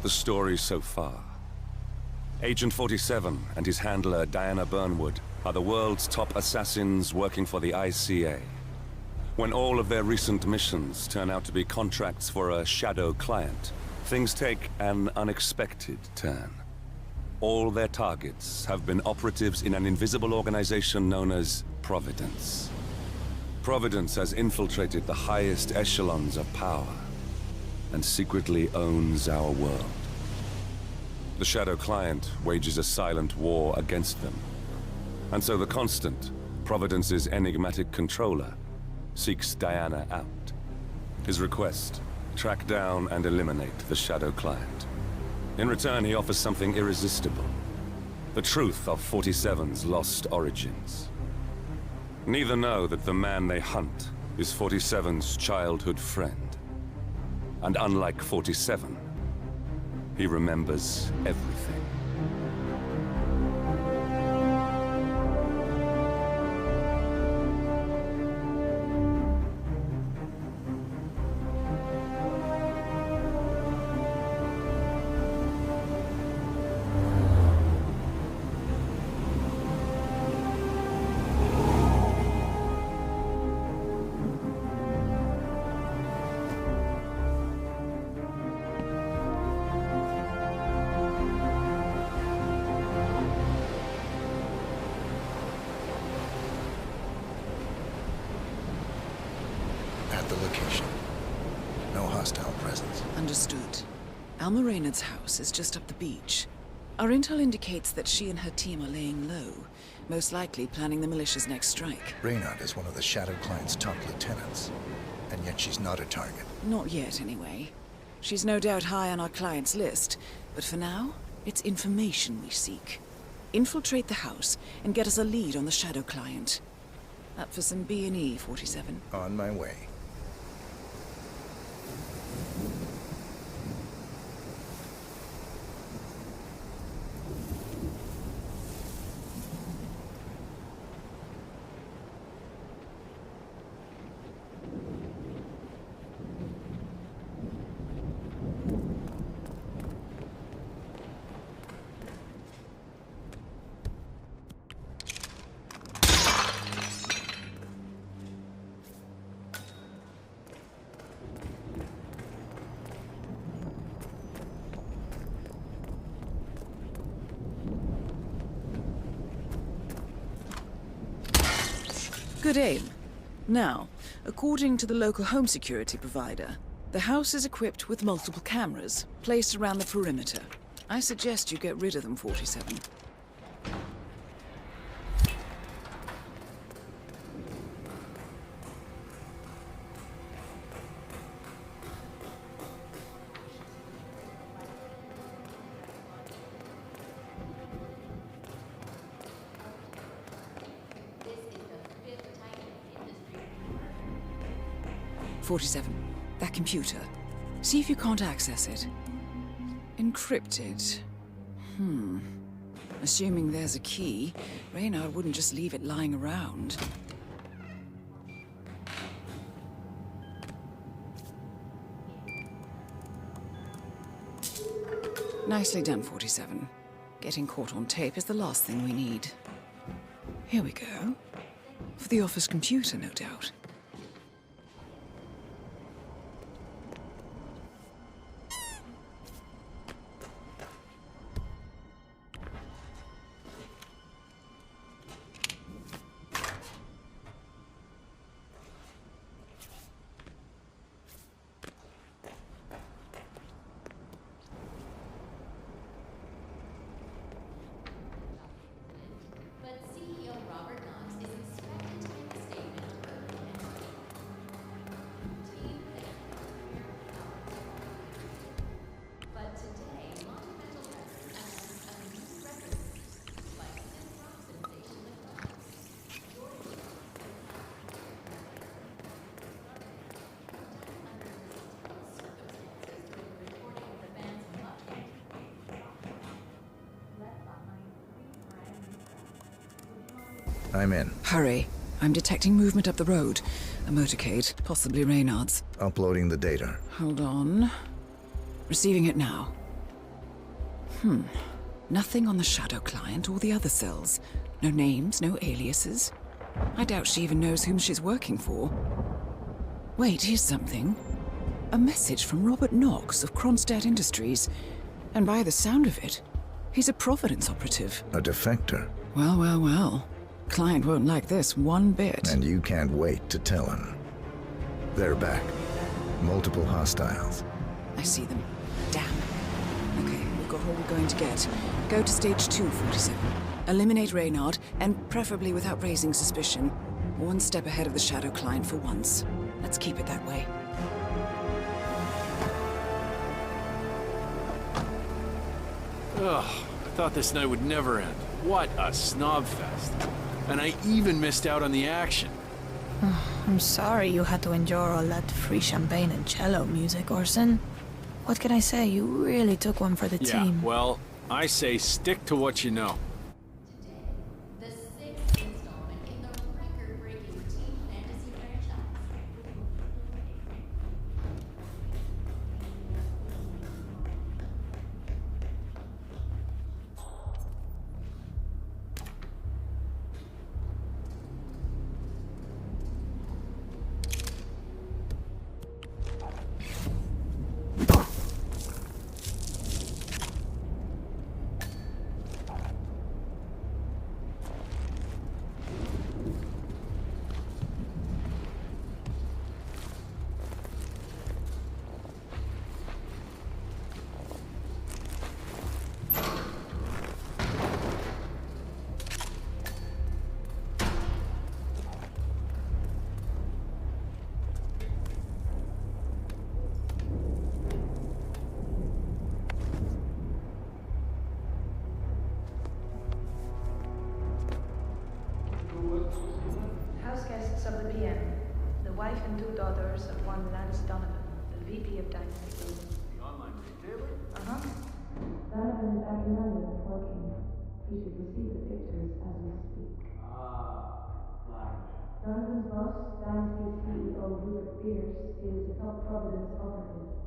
the story so far. Agent 47 and his handler Diana Burnwood are the world's top assassins working for the ICA. When all of their recent missions turn out to be contracts for a shadow client, things take an unexpected turn. All their targets have been operatives in an invisible organization known as Providence. Providence has infiltrated the highest echelons of power and secretly owns our world. The shadow client wages a silent war against them. And so the Constant, Providence's enigmatic controller, seeks Diana out. His request: track down and eliminate the shadow client. In return, he offers something irresistible: the truth of 47's lost origins. Neither know that the man they hunt is 47's childhood friend. And unlike 47, he remembers everything. At the location. No hostile presence. Understood. Alma Reynard's house is just up the beach. Our intel indicates that she and her team are laying low, most likely planning the militia's next strike. Reynard is one of the Shadow Client's top lieutenants, and yet she's not a target. Not yet, anyway. She's no doubt high on our client's list, but for now, it's information we seek. Infiltrate the house and get us a lead on the Shadow Client. Up for some B&E, 47. On my way. Good aim. Now, according to the local home security provider, the house is equipped with multiple cameras placed around the perimeter. I suggest you get rid of them, 47. That computer. See if you can't access it. Encrypted. Assuming there's a key, Reynard wouldn't just leave it lying around. Nicely done, 47. Getting caught on tape is the last thing we need. Here we go. For the office computer, no doubt. I'm in. Hurry. I'm detecting movement up the road. A motorcade, possibly Reynard's. Uploading the data. Hold on. Receiving it now. Nothing on the Shadow client or the other cells. No names, no aliases. I doubt she even knows whom she's working for. Wait, here's something. A message from Robert Knox of Kronstadt Industries. And by the sound of it, he's a Providence operative. A defector. Well, well, well. Client won't like this one bit. And you can't wait to tell him. They're back. Multiple hostiles. I see them. Damn. Okay, we've got all we're going to get. Go to stage 2, 47. Eliminate Reynard, and preferably without raising suspicion. One step ahead of the Shadow client for once. Let's keep it that way. Ugh, I thought this night would never end. What a snob fest. And I even missed out on the action. I'm sorry you had to endure all that free champagne and cello music, Orson. What can I say? You really took one for the team. Yeah, well, I say stick to what you know. The sixth installment in the record-breaking teen fantasy franchise. House guests of the PM, the wife and two daughters of one Lance Donovan, the VP of Dynasty. The online retailer? Uh-huh. Donovan is back in London, working. He should receive the pictures as we speak. Donovan's boss, Dynasty CEO Rupert Pierce, is a top Providence operative.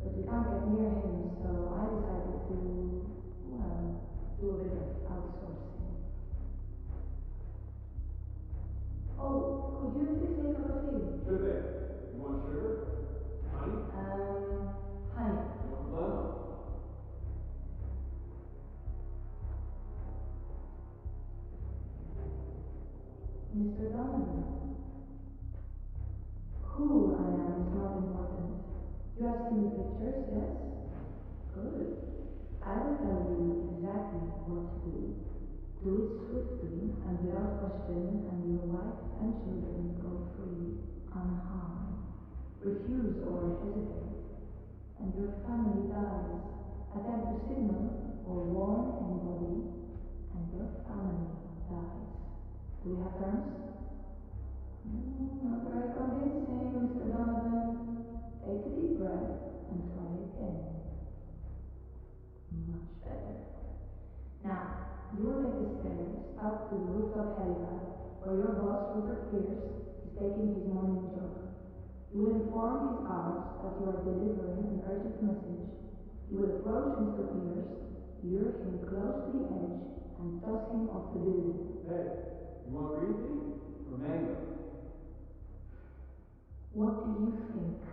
But we can't get near him, so I decided to, well, do a bit of outsourcing. Oh, could you fix me a cup of tea? Sure thing. You want sugar? Honey? Honey. You want lemon? Mr. Donovan. Who I am is not important. You have seen the pictures, yes? Good. I will tell you exactly what to do. Do it swiftly and without question, and your wife and children go free, unharmed. Refuse or hesitate, and your family dies. Attempt to signal or warn anybody, and your family dies. Do we have terms? Not very convincing, Mr. Donovan. Take a deep breath and try again. Much better. Now, you will take the stairs up to the rooftop helipad, where your boss, Rupert Pierce, is taking his morning jog. You will inform his guards that you are delivering an urgent message. You will approach Mr. Pierce, lure him close to the edge, and toss him off the building. Hey, you want green tea or mango? What do you think?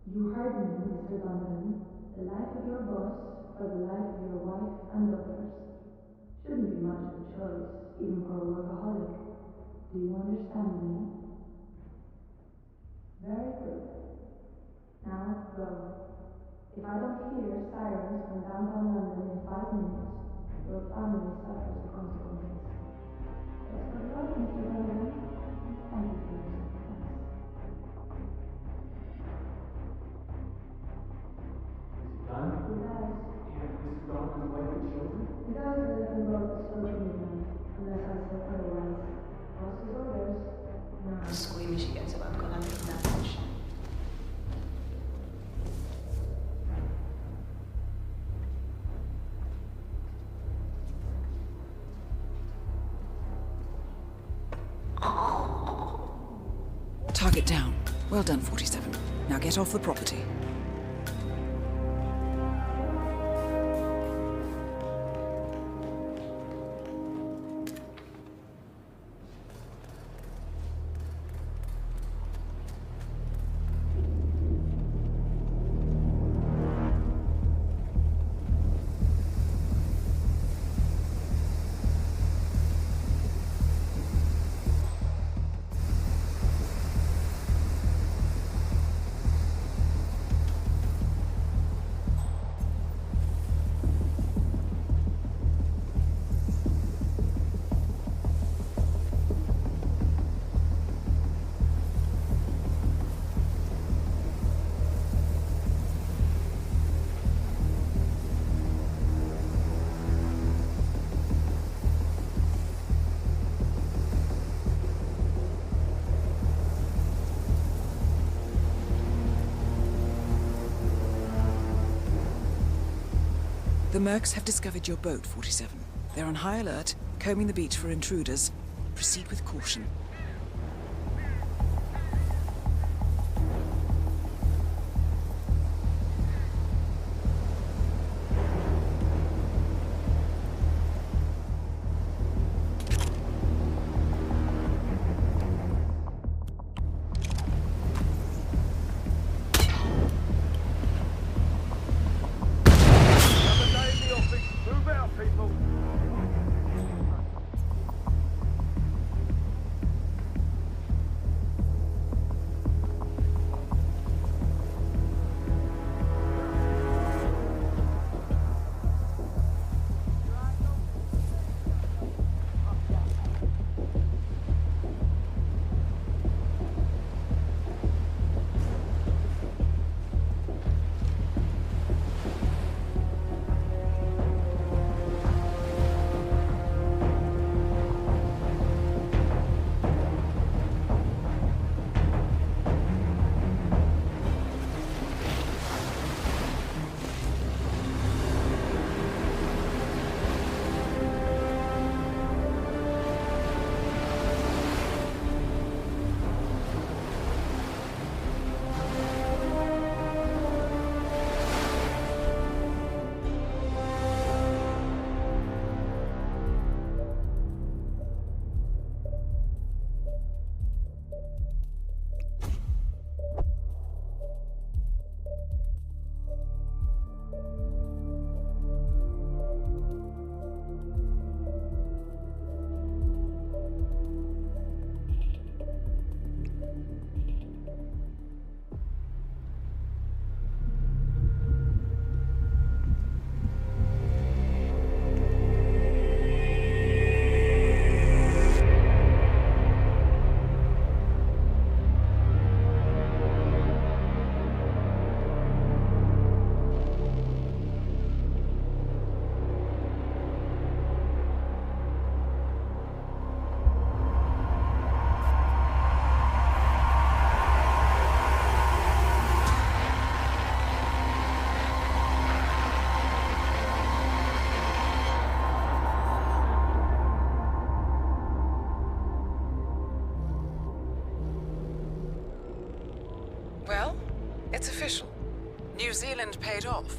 You heard me, Mr. Donovan. The life of your boss for the life of your wife and daughters. Shouldn't be much of a choice, even for a workaholic. Do you understand me? Very good. Now, go. If I don't hear sirens from downtown London in 5 minutes, your family suffers the consequences. Best of luck, Mr. Donovan. Thank you for your sacrifice. Done? Who dies? And Mr. Donovan's wife and children? The guys will let him go to social movement, unless I say otherwise. Boss's orders. No, how squeamish he gets about collateral damage. Target down. Well done, 47. Now get off the property. The mercs have discovered your boat, 47. They're on high alert, combing the beach for intruders. Proceed with caution. Well, it's official. New Zealand paid off.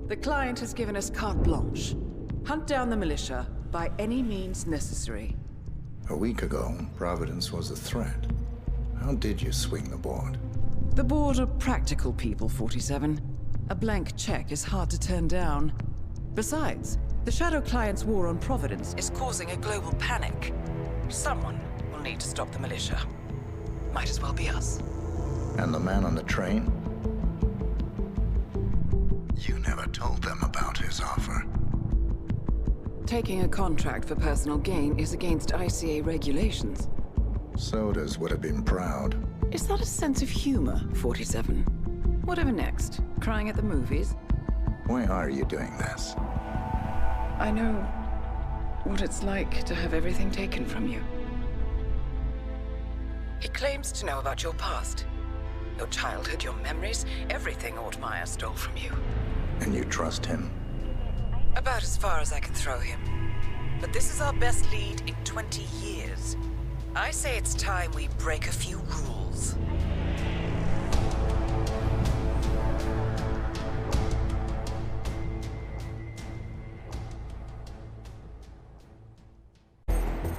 The client has given us carte blanche. Hunt down the militia by any means necessary. A week ago, Providence was a threat. How did you swing the board? The board are practical people, 47. A blank check is hard to turn down. Besides, the Shadow Client's war on Providence is causing a global panic. Someone will need to stop the militia. Might as well be us. And the man on the train? You never told them about his offer. Taking a contract for personal gain is against ICA regulations. Sodas would have been proud. Is that a sense of humor, 47? Whatever next? Crying at the movies? Why are you doing this? I know what it's like to have everything taken from you. He claims to know about your past. Your childhood, your memories, everything Ortmeyer stole from you. And you trust him? About as far as I can throw him. But this is our best lead in 20 years. I say it's time we break a few rules.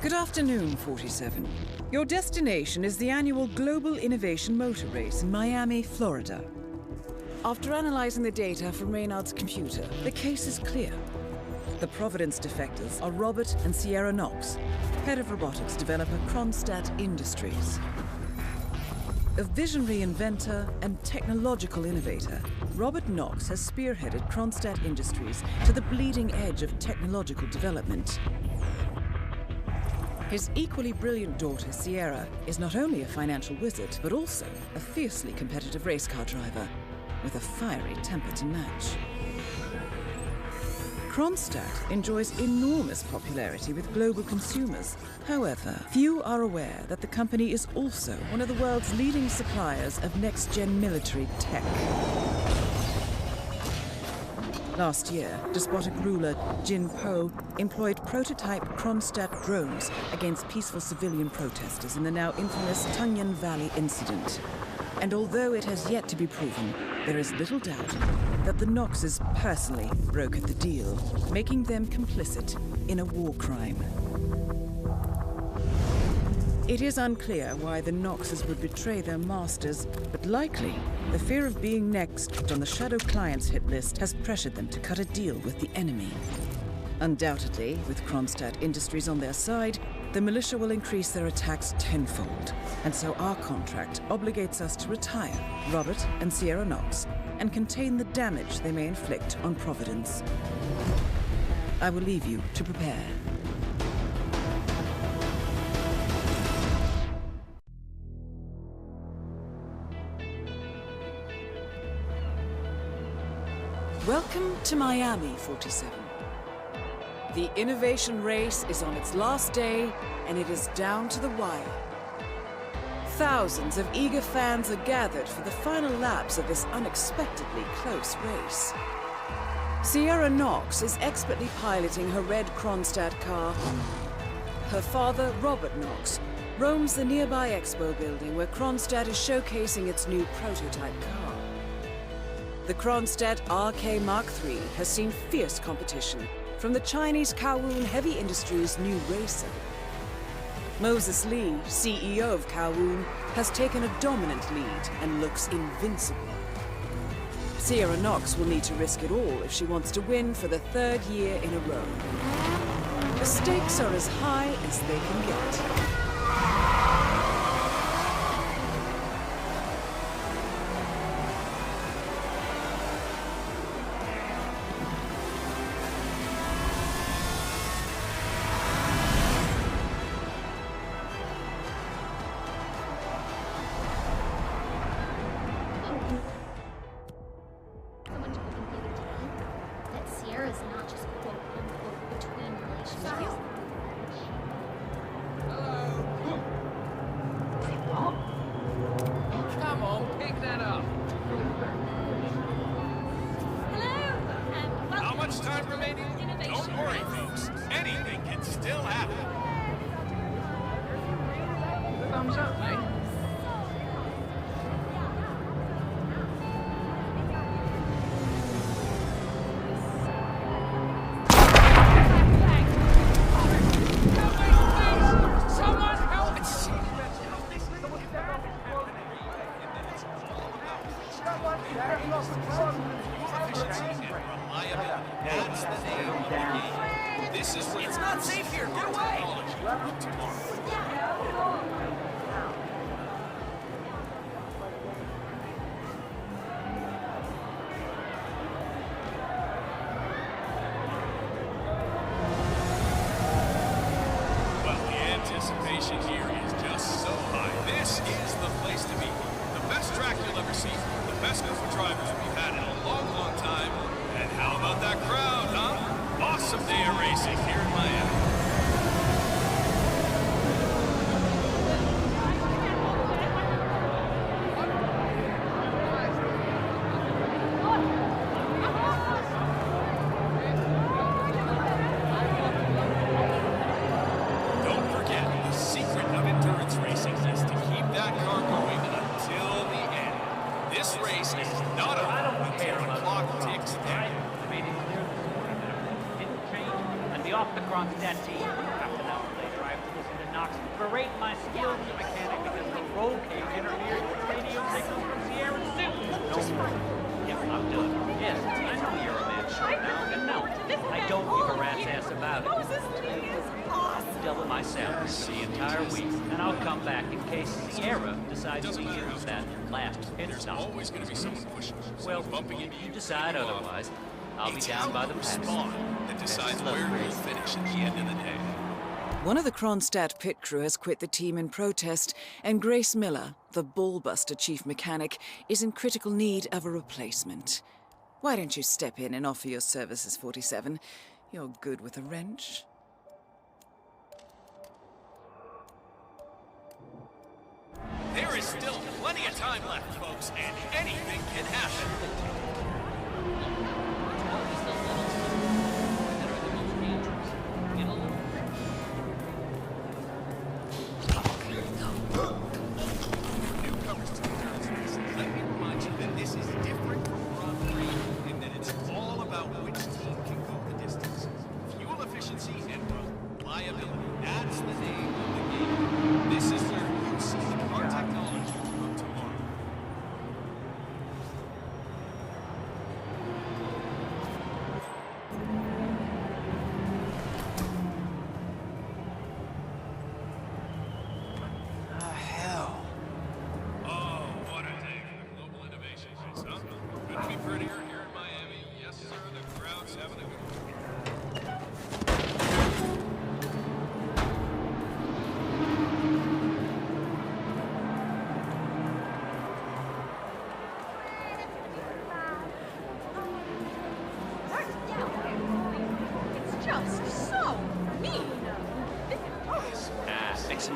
Good afternoon, 47. Your destination is the annual Global Innovation Motor Race in Miami, Florida. After analyzing the data from Reynard's computer, the case is clear. The Providence defectors are Robert and Sierra Knox, head of robotics developer Kronstadt Industries. A visionary inventor and technological innovator, Robert Knox has spearheaded Kronstadt Industries to the bleeding edge of technological development. His equally brilliant daughter, Sierra, is not only a financial wizard, but also a fiercely competitive race car driver, with a fiery temper to match. Kronstadt enjoys enormous popularity with global consumers. However, few are aware that the company is also one of the world's leading suppliers of next-gen military tech. Last year, despotic ruler Jin Po employed prototype Kronstadt drones against peaceful civilian protesters in the now infamous Tunyan Valley incident. And although it has yet to be proven, there is little doubt that the Noxes personally brokered the deal, making them complicit in a war crime. It is unclear why the Noxes would betray their masters, but likely the fear of being next on the Shadow Clients hit list has pressured them to cut a deal with the enemy. Undoubtedly, with Kronstadt Industries on their side, the militia will increase their attacks tenfold, and so our contract obligates us to retire Robert and Sierra Nox and contain the damage they may inflict on Providence. I will leave you to prepare. Welcome to Miami, 47. The innovation race is on its last day, and it is down to the wire. Thousands of eager fans are gathered for the final laps of this unexpectedly close race. Sierra Nox is expertly piloting her red Kronstadt car. Her father, Robert Nox, roams the nearby expo building where Kronstadt is showcasing its new prototype car. The Kronstadt RK Mark III has seen fierce competition from the Chinese Kowloon Heavy Industries' new racer. Moses Lee, CEO of Kowloon, has taken a dominant lead and looks invincible. Sierra Nox will need to risk it all if she wants to win for the third year in a row. The stakes are as high as they can get. Someone told me the other day that Sierra's not just quote unquote between relationships. Come on, pick that up. Hello, welcome. How much time remaining? Don't worry, folks. Anything can still happen. Thumbs up, mate. That's the name of the game. This is where it's not safe here. Get away! Well, the anticipation here is just so high. This is the place to be. The best track you'll ever see. The best group of drivers we've had in a long, long time. And how about that crowd, huh? Awesome day of racing here in Miami. Don't forget, the secret of endurance racing is to keep that car going until the end. This race is not over until the clock ticks down. Made it clear this morning that if things didn't change, I'd be off the Kronstadt team. Half an hour later, I have to listen to Knox berate my skills as a mechanic because the roll cage interfered with radio signals from Sierra's suit. No more. Yeah, I'm done. Yes, I know you're a man short now, but no, I don't give a rat's ass about it. Double my salary for the entire week, and I'll come back in case Sierra decides to use that last pit There's stop. always going to be someone pushing. Well, bumping if into you decide otherwise, I'll be It's down by the how you pass. respond that decides where you'll finish at the end of the day. One of the Kronstadt pit crew has quit the team in protest, and Grace Miller, the ballbuster chief mechanic, is in critical need of a replacement. Why don't you step in and offer your services, 47? You're good with a wrench. There is still plenty of time left, folks, and anything can happen.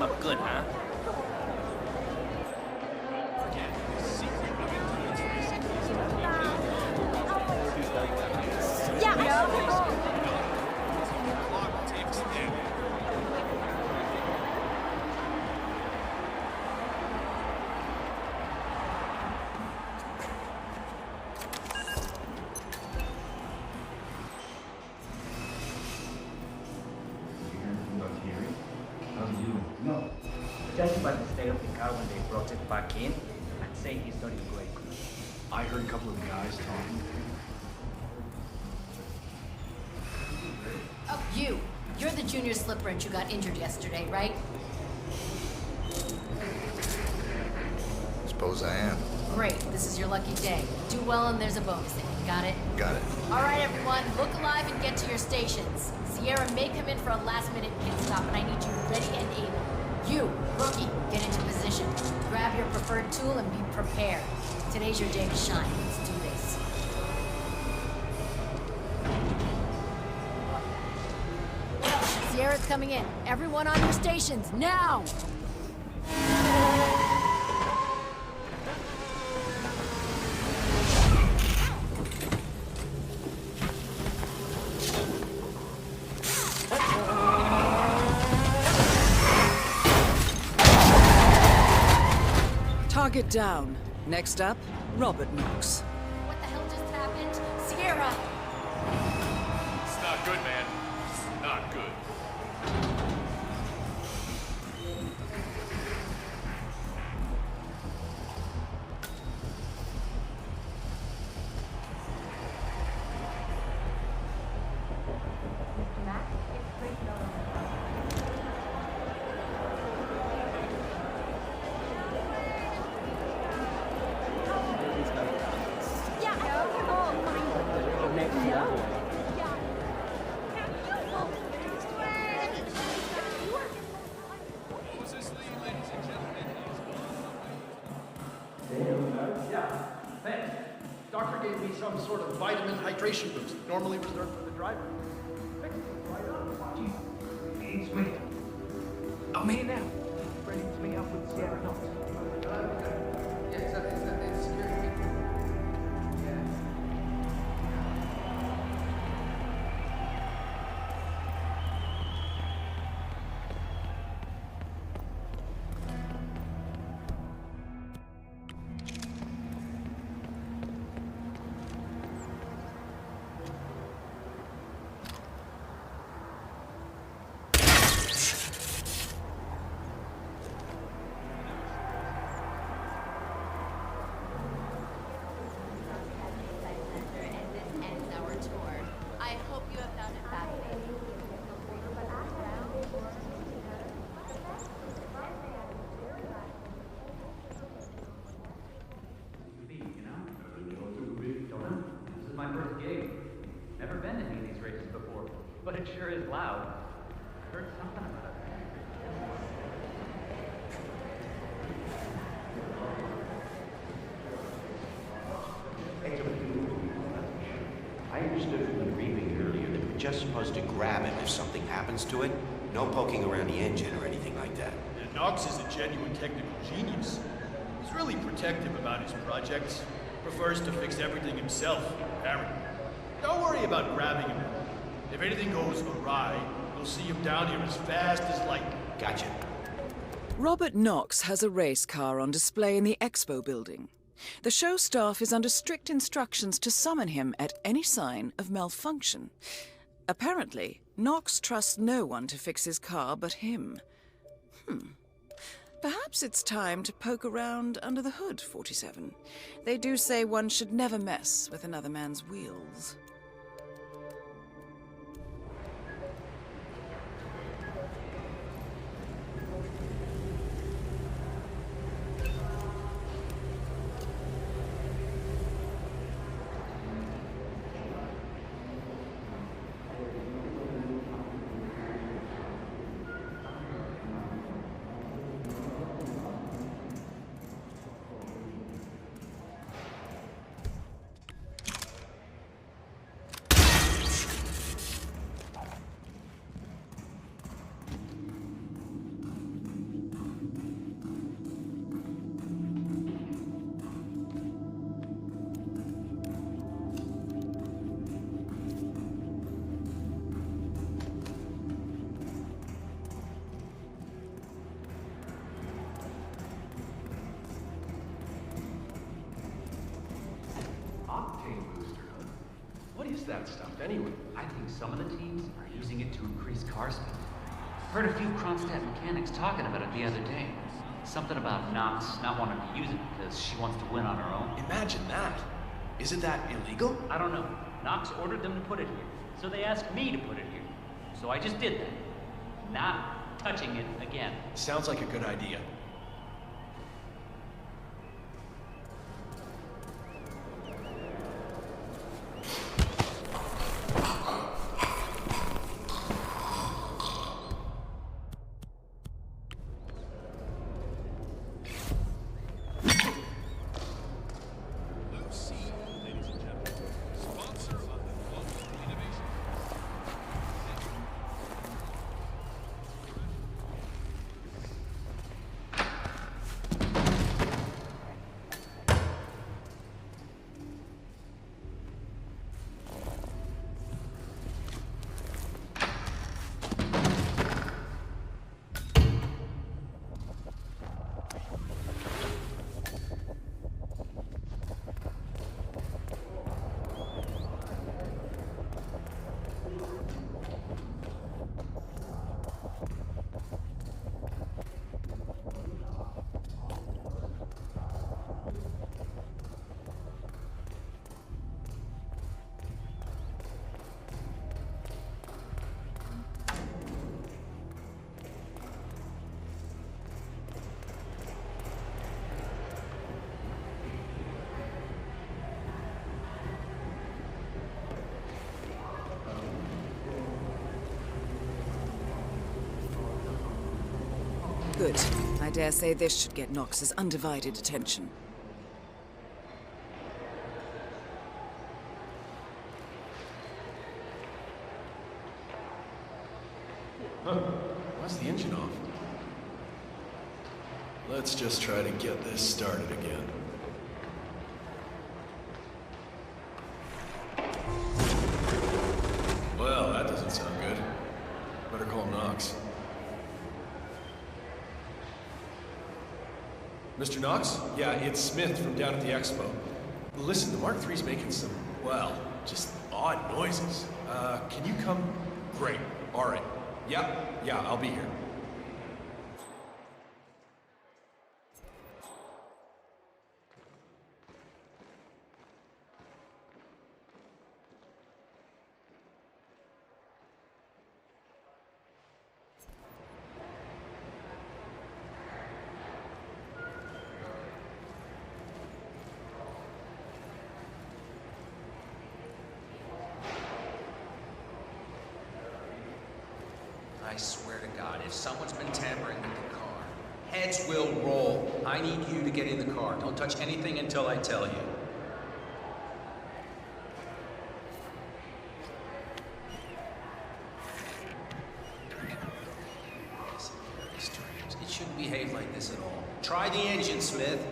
up good, huh? Judging by the state of the car when they brought it back in, I'd say he's doing great. I heard a couple of the guys talking. Oh, you! You're the junior slip wrench who got injured yesterday, right? Suppose I am. Great, this is your lucky day. Do well and there's a bonus thing. Got it? Got it. Alright everyone, look alive and get to your stations. Sierra may come in for a last-minute pit stop, and I need you ready and able. You, rookie, get into position. Grab your preferred tool and be prepared. Today's your day to shine. Let's do this. Sierra's coming in. Everyone on your stations, now! Target down. Next up, Robert Knox. What the hell just happened? Sierra! It's not good, man. It's not good. Yeah, thanks. Doctor gave me some sort of vitamin hydration boost, normally reserved for the driver. Fix it right up. Hey, sweetie. I'm here now. Ready to meet up with Sierra Knox. It's security. But it sure is loud. Heard something about it. I understood from the briefing earlier that we're just supposed to grab it if something happens to it. No poking around the engine or anything like that. And Knox is a genuine technical genius. He's really protective about his projects. Prefers to fix everything himself, apparently. Don't worry about grabbing him. If anything goes awry, you'll see him down here as fast as lightning. Gotcha. Robert Knox has a race car on display in the expo building. The show staff is under strict instructions to summon him at any sign of malfunction. Apparently, Knox trusts no one to fix his car but him. Perhaps it's time to poke around under the hood, 47. They do say one should never mess with another man's wheels. What is that stuff, anyway? I think some of the teams are using it to increase car speed. Heard a few Kronstadt mechanics talking about it the other day. Something about Knox not wanting to use it because she wants to win on her own. Imagine that. Isn't that illegal? I don't know. Knox ordered them to put it here, so they asked me to put it here. So I just did that. Not touching it again. Sounds like a good idea. Good. I dare say this should get Knox's undivided attention. Huh. Why's the engine off? Let's just try to get this started again. Well, that doesn't sound good. Better call Knox. Mr. Knox? Yeah, it's Smith from down at the expo. Listen, the Mark III's making some, well, just odd noises. Can you come? Great. All right. Yeah, I'll be here. I swear to God, if someone's been tampering with the car, heads will roll. I need you to get in the car. Don't touch anything until I tell you. It shouldn't behave like this at all. Try the engine, Smith.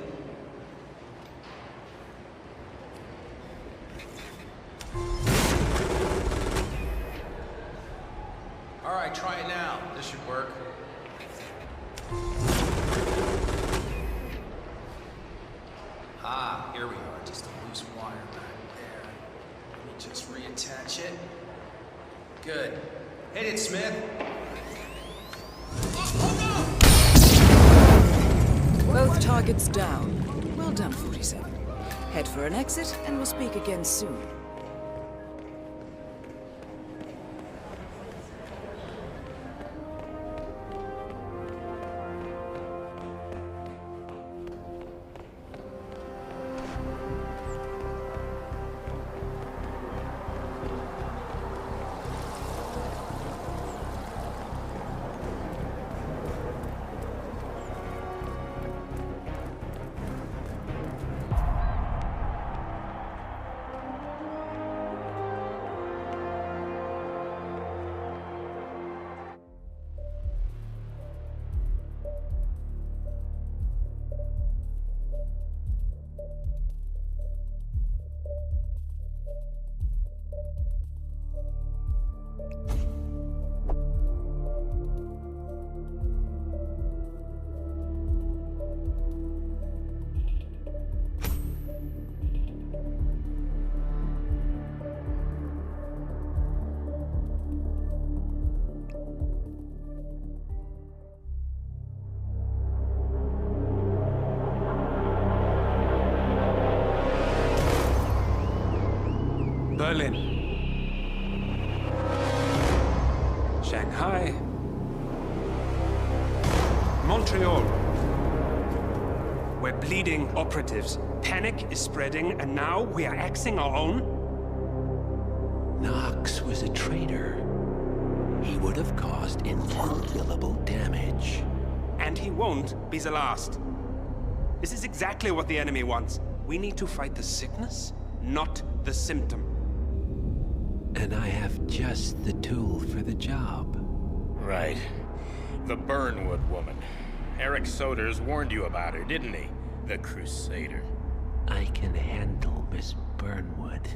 All right, try it now. This should work. Ah, here we are. Just a loose wire back there. Let me just reattach it. Good. Hit it, Smith. Both targets down. Well done, 47. Head for an exit, and we'll speak again soon. Berlin. Shanghai. Montreal. We're bleeding operatives. Panic is spreading, and now we are axing our own? Knox was a traitor. He would have caused incalculable damage. And he won't be the last. This is exactly what the enemy wants. We need to fight the sickness, not the symptom. And I have just the tool for the job. Right. The Burnwood woman. Eric Soders warned you about her, didn't he? The Crusader. I can handle Miss Burnwood.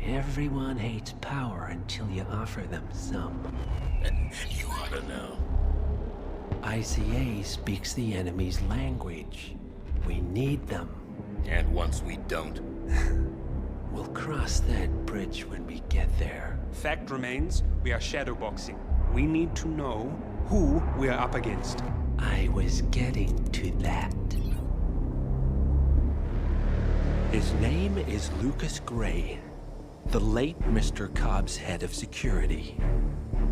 Everyone hates power until you offer them some. You ought to know. ICA speaks the enemy's language. We need them. And once we don't? We'll cross that bridge when we get there. Fact remains, we are shadowboxing. We need to know who we are up against. I was getting to that. His name is Lucas Gray, the late Mr. Cobb's head of security.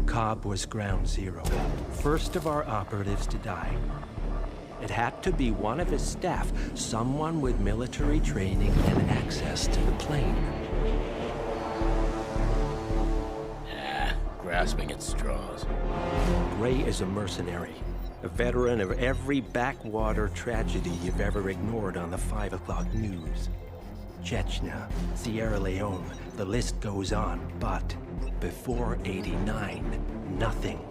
Cobb was ground zero, first of our operatives to die. It had to be one of his staff, someone with military training and access to the plane. Grasping at straws. Gray is a mercenary, a veteran of every backwater tragedy you've ever ignored on the 5 o'clock news. Chechnya, Sierra Leone, the list goes on, but before '89, nothing.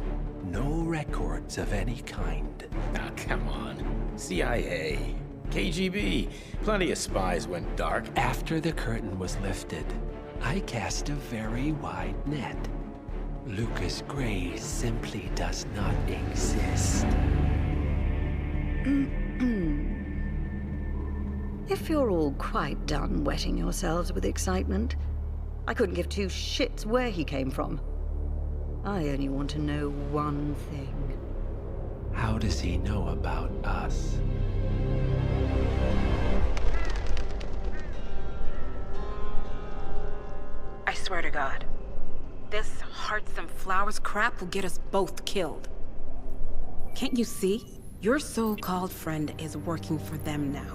No records of any kind. Ah, come on. CIA, KGB, plenty of spies went dark. After the curtain was lifted, I cast a very wide net. Lucas Gray simply does not exist. If you're all quite done wetting yourselves with excitement, I couldn't give two shits where he came from. I only want to know one thing. How does he know about us? I swear to God, this hearts and flowers crap will get us both killed. Can't you see? Your so-called friend is working for them now.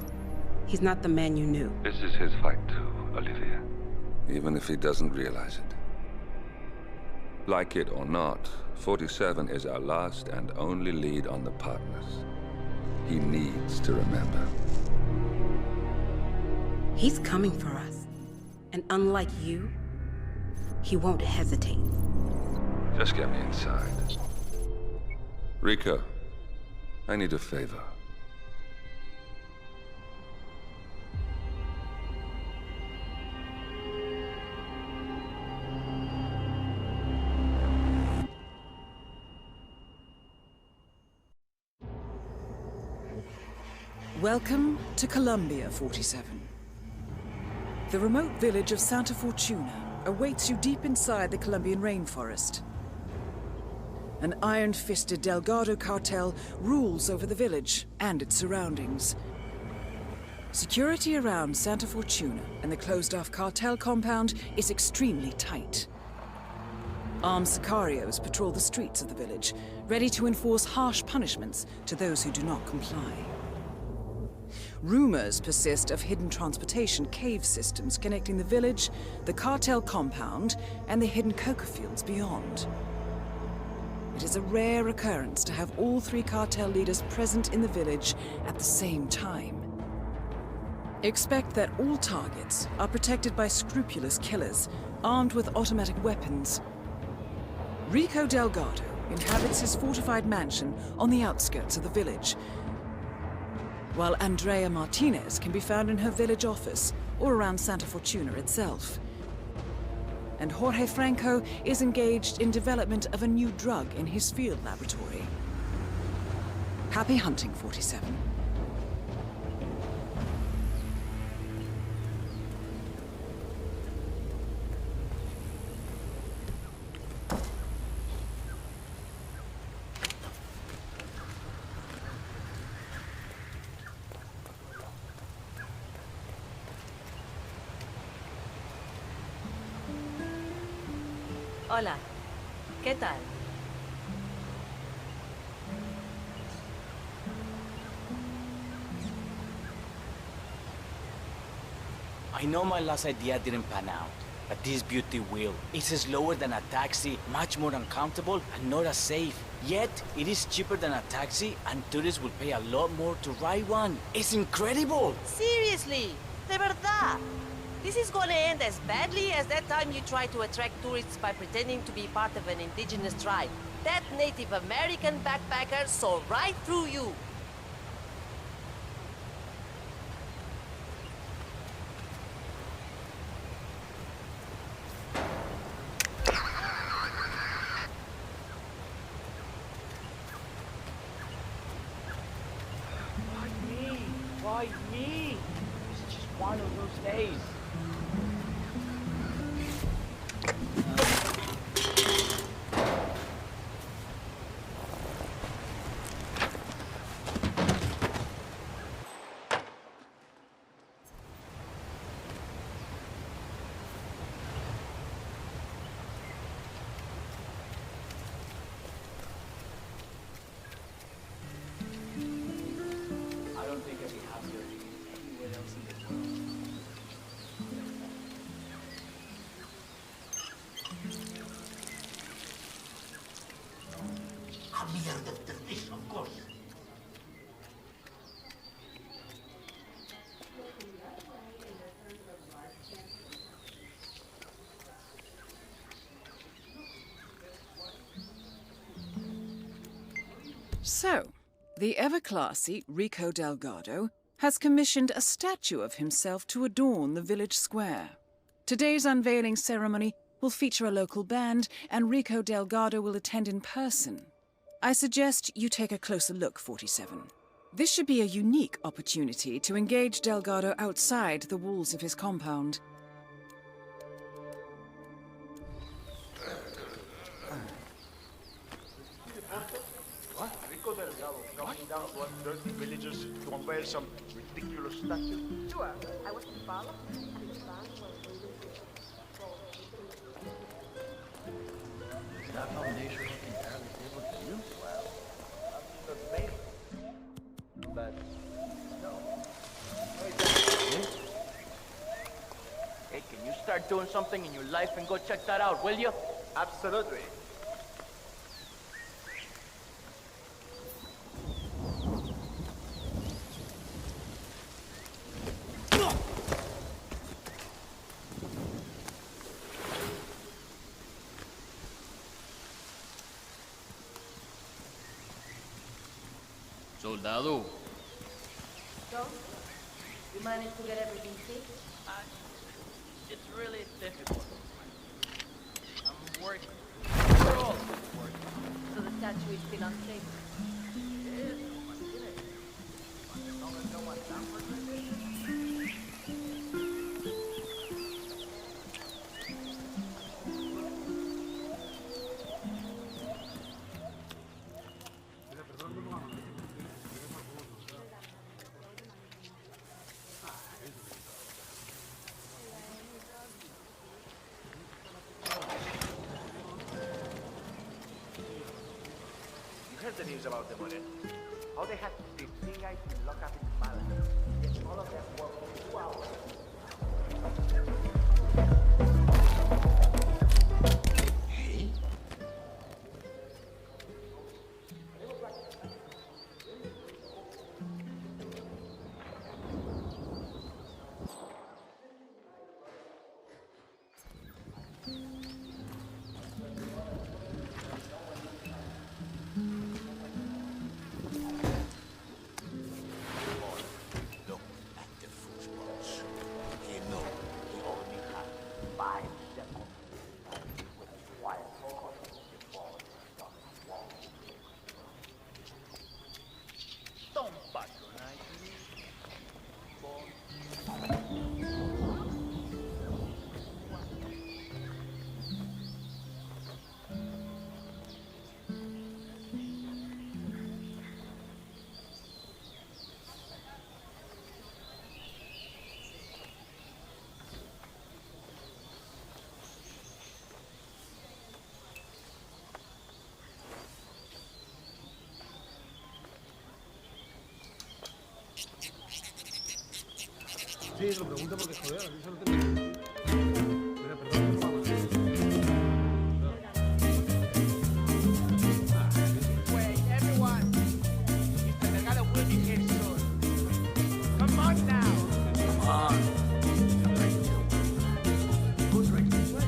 He's not the man you knew. This is his fight too, Olivia. Even if he doesn't realize it. Like it or not, 47 is our last and only lead on the partners. He needs to remember. He's coming for us. And unlike you, he won't hesitate. Just get me inside. Rico, I need a favor. Welcome to Columbia, 47. The remote village of Santa Fortuna awaits you deep inside the Colombian rainforest. An iron-fisted Delgado cartel rules over the village and its surroundings. Security around Santa Fortuna and the closed-off cartel compound is extremely tight. Armed sicarios patrol the streets of the village, ready to enforce harsh punishments to those who do not comply. Rumors persist of hidden transportation cave systems connecting the village, the cartel compound, and the hidden coca fields beyond. It is a rare occurrence to have all three cartel leaders present in the village at the same time. Expect that all targets are protected by scrupulous killers, armed with automatic weapons. Rico Delgado inhabits his fortified mansion on the outskirts of the village, while Andrea Martinez can be found in her village office or around Santa Fortuna itself. And Jorge Franco is engaged in development of a new drug in his field laboratory. Happy hunting, 47. Hola. ¿Qué tal? I know my last idea didn't pan out, but this beauty will. It's slower than a taxi, much more uncomfortable, and not as safe. Yet, it is cheaper than a taxi, and tourists will pay a lot more to ride one. It's incredible! Seriously? De verdad? This is gonna end as badly as that time you tried to attract tourists by pretending to be part of an indigenous tribe. That Native American backpacker saw right through you. Why me? It's just one of those days. Of course. So, the ever-classy Rico Delgado has commissioned a statue of himself to adorn the village square. Today's unveiling ceremony will feature a local band, and Rico Delgado will attend in person. I suggest you take a closer look, 47. This should be a unique opportunity to engage Delgado outside the walls of his compound. What? Rico Delgado coming down to us dirty villagers to unveil some ridiculous statue? Sure, I was to follow. Is that foundation looking entirely stable to you? Well, I mean, that's made. But, no. Hey, can you start doing something in your life and go check that out, will you? Absolutely. Soldado. So, you managed to get everything fixed? It's really difficult. I'm working. We're all working. So the statue is still unstable? Yes. As long as no one tampers with it. The news about the money. How they had 15 guys in lockup in Malaga. Yet all of them worked for 2 hours. Hey? Sí, se lo pregunto porque, joder, a mí se lo tengo. Mira, perdón, por favor. Wait, everyone. Mr. Delgado will be here soon. Come on now. Come on. Who's ready to play?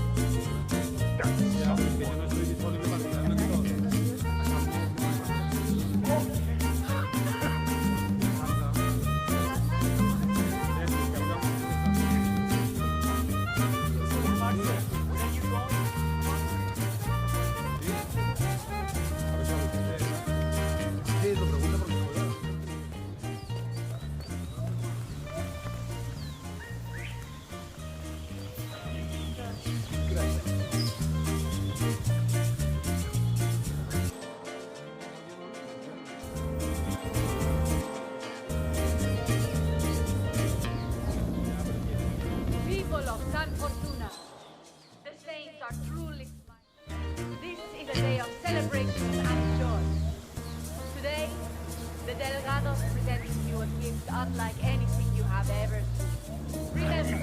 People of San Fortuna, the saints are truly smiling. This is a day of celebration and joy. Today, the Delgados present you a gift unlike anything you have ever seen. Remember,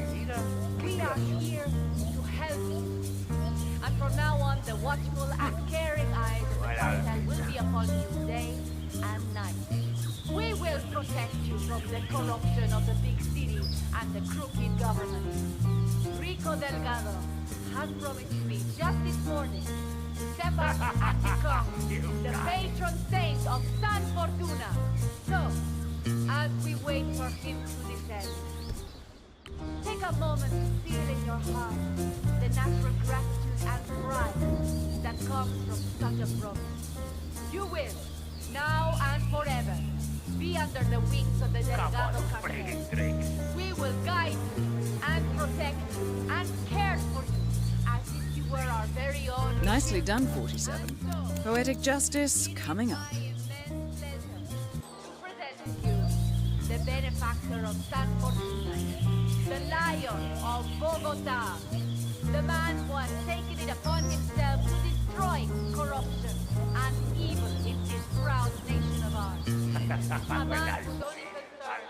we are here to help you. And from now on, the watchful and caring eyes of the cartel will be upon you day and night. We will protect you from the corruption of the big city and the crooked government. Rico Delgado has promised me just this morning to step up and become the patron saint of San Fortuna. So, as we wait for him to descend, take a moment to feel in your heart the natural gratitude and pride that comes from such a promise. You will, now and forever, be under the wings of the Delgado cartel. We will guide you and protect you and care for you as if you were our very own. Nicely done, 47. Poetic justice coming up. Present you, the benefactor of San Fortuna, the lion of Bogota, the man who has taken it upon himself to destroy corruption and evil in this proud nation of ours. A man whose only concern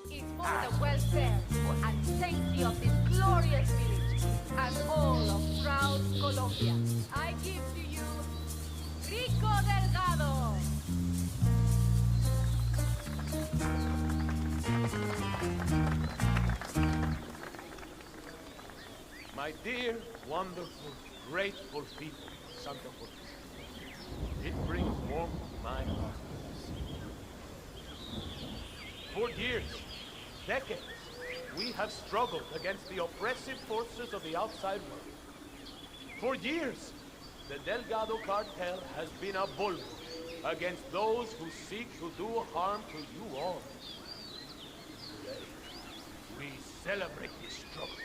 is for the welfare and safety of this glorious village and all of proud Colombia. I give to you Rico Delgado. My dear, wonderful, grateful people of Santa Fortuna, it brings warmth to my heart. For years, decades, we have struggled against the oppressive forces of the outside world. For years, the Delgado cartel has been a bulwark against those who seek to do harm to you all. Today, we celebrate this struggle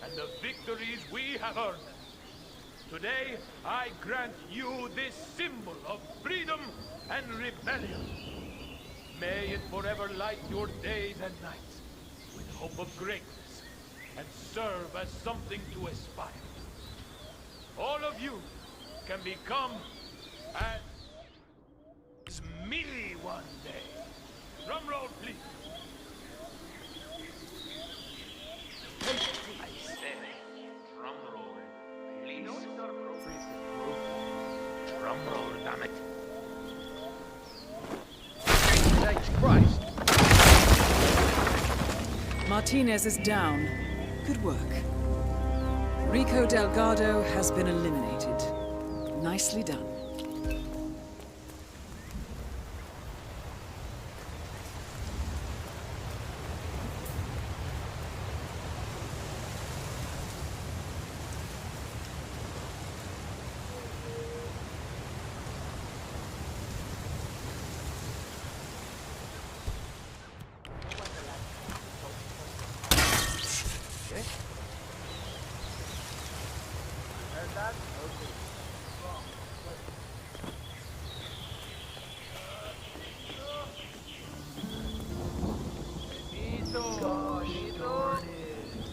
and the victories we have earned. Today, I grant you this symbol of freedom and rebellion. May it forever light your days and nights with hope of greatness and serve as something to aspire. All of you can become as me one day. Drum roll, please. I said drum roll, please. No, it's not appropriate. Drum roll, damn it. Thanks Christ. Martinez is down. Good work. Rico Delgado has been eliminated. Nicely done.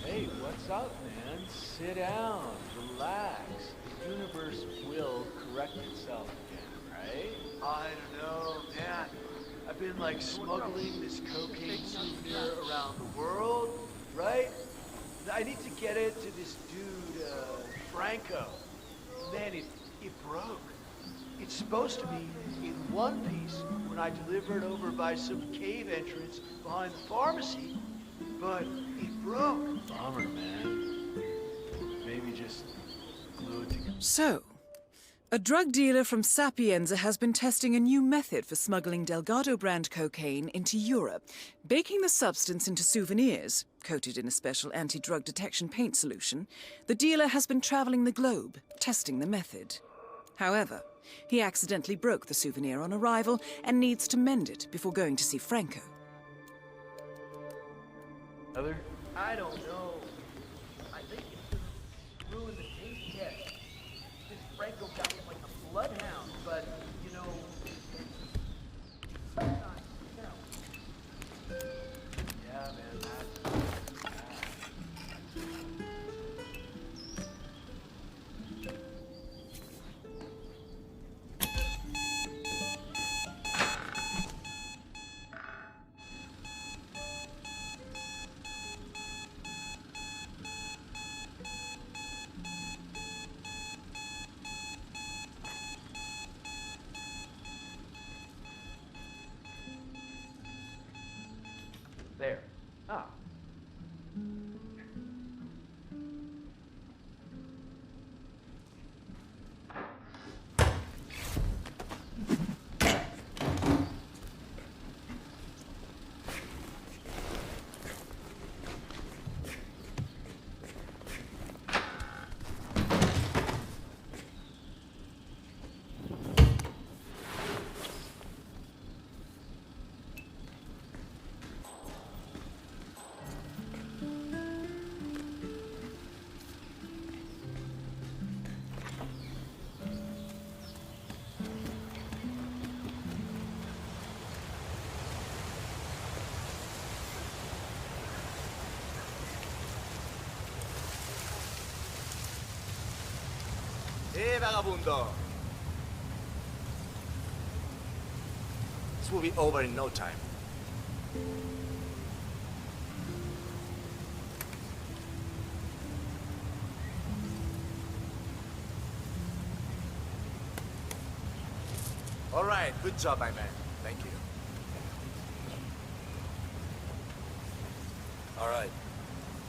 Hey, what's up, man? Sit down, relax. The universe will correct itself again, right? I don't know, man. I've been like smuggling this cocaine souvenir around the world, right? I need to get it to this dude, Franco. Man, it broke. It's supposed to be in one piece when I deliver it over by some cave entrance behind the pharmacy, but it broke. Bummer, man. Maybe just glue it together. So, a drug dealer from Sapienza has been testing a new method for smuggling Delgado brand cocaine into Europe, baking the substance into souvenirs, coated in a special anti-drug detection paint solution. The dealer has been traveling the globe, testing the method. However, he accidentally broke the souvenir on arrival and needs to mend it before going to see Franco. Other? I don't know. I think it's gonna ruin the taste test. This Franco guy is like a bloodhound, but, you know... Sometimes, you know... Yeah, man, that's... There. Ah. Hey, vagabundo! This will be over in no time. All right, good job, my man. Thank you. All right.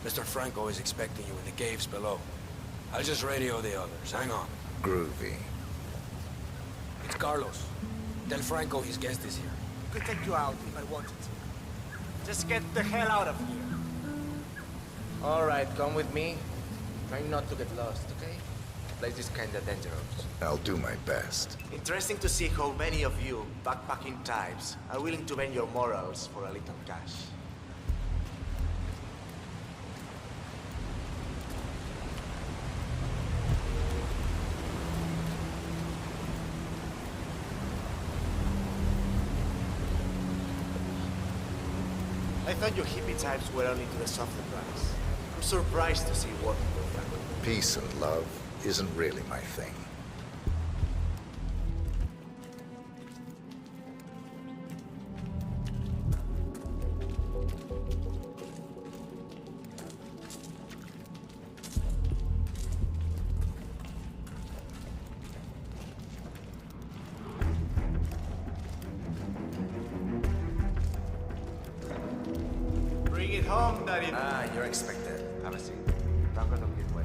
Mr. Franco is expecting you in the caves below. I'll just radio the others. Hang on. Groovy. It's Carlos. Tell Franco his guest is here. I could take you out if I wanted to. Just get the hell out of here. All right, come with me. Try not to get lost, okay? The place is kinda dangerous. I'll do my best. Interesting to see how many of you backpacking types are willing to bend your morals for a little cash. I thought you hippie types were only to the softer drugs. I'm surprised to see you working with Franco. Peace and love isn't really my thing. Bring it home, Daddy. Ah, you're expected. Have a seat. Franco don't give way.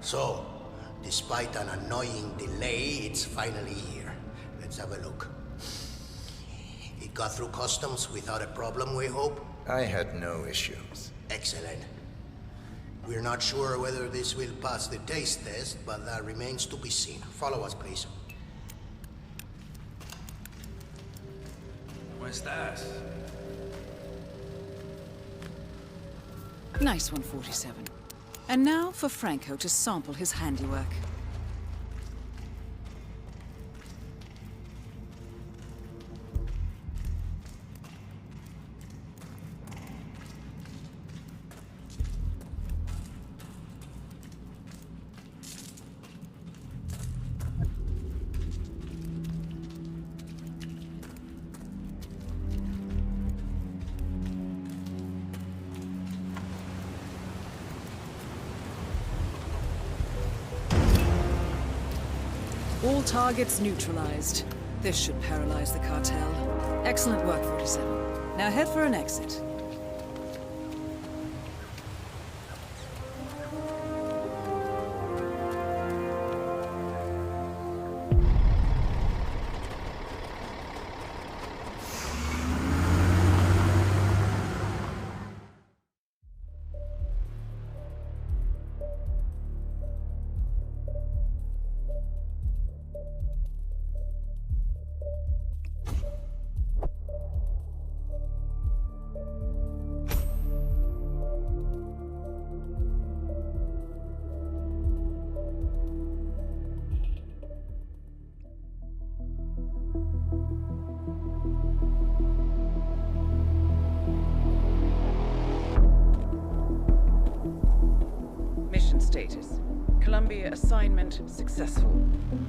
So, despite an annoying delay, it's finally here. Let's have a look. It got through customs without a problem, we hope? I had no issues. Excellent. We're not sure whether this will pass the taste test, but that remains to be seen. Follow us, please. ¿Cómo estás? Nice one, 47. And now for Franco to sample his handiwork. All targets neutralized. This should paralyze the cartel. Excellent work, 47. Now head for an exit. Status. Columbia assignment successful.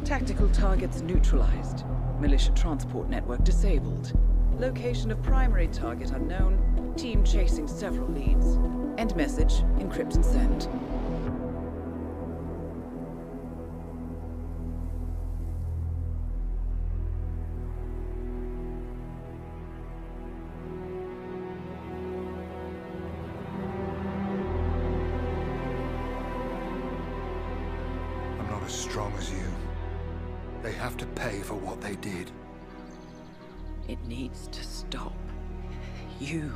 Tactical targets neutralized. Militia transport network disabled. Location of primary target unknown. Team chasing several leads. End message, encrypt and send. As strong as you. They have to pay for what they did. It needs to stop. You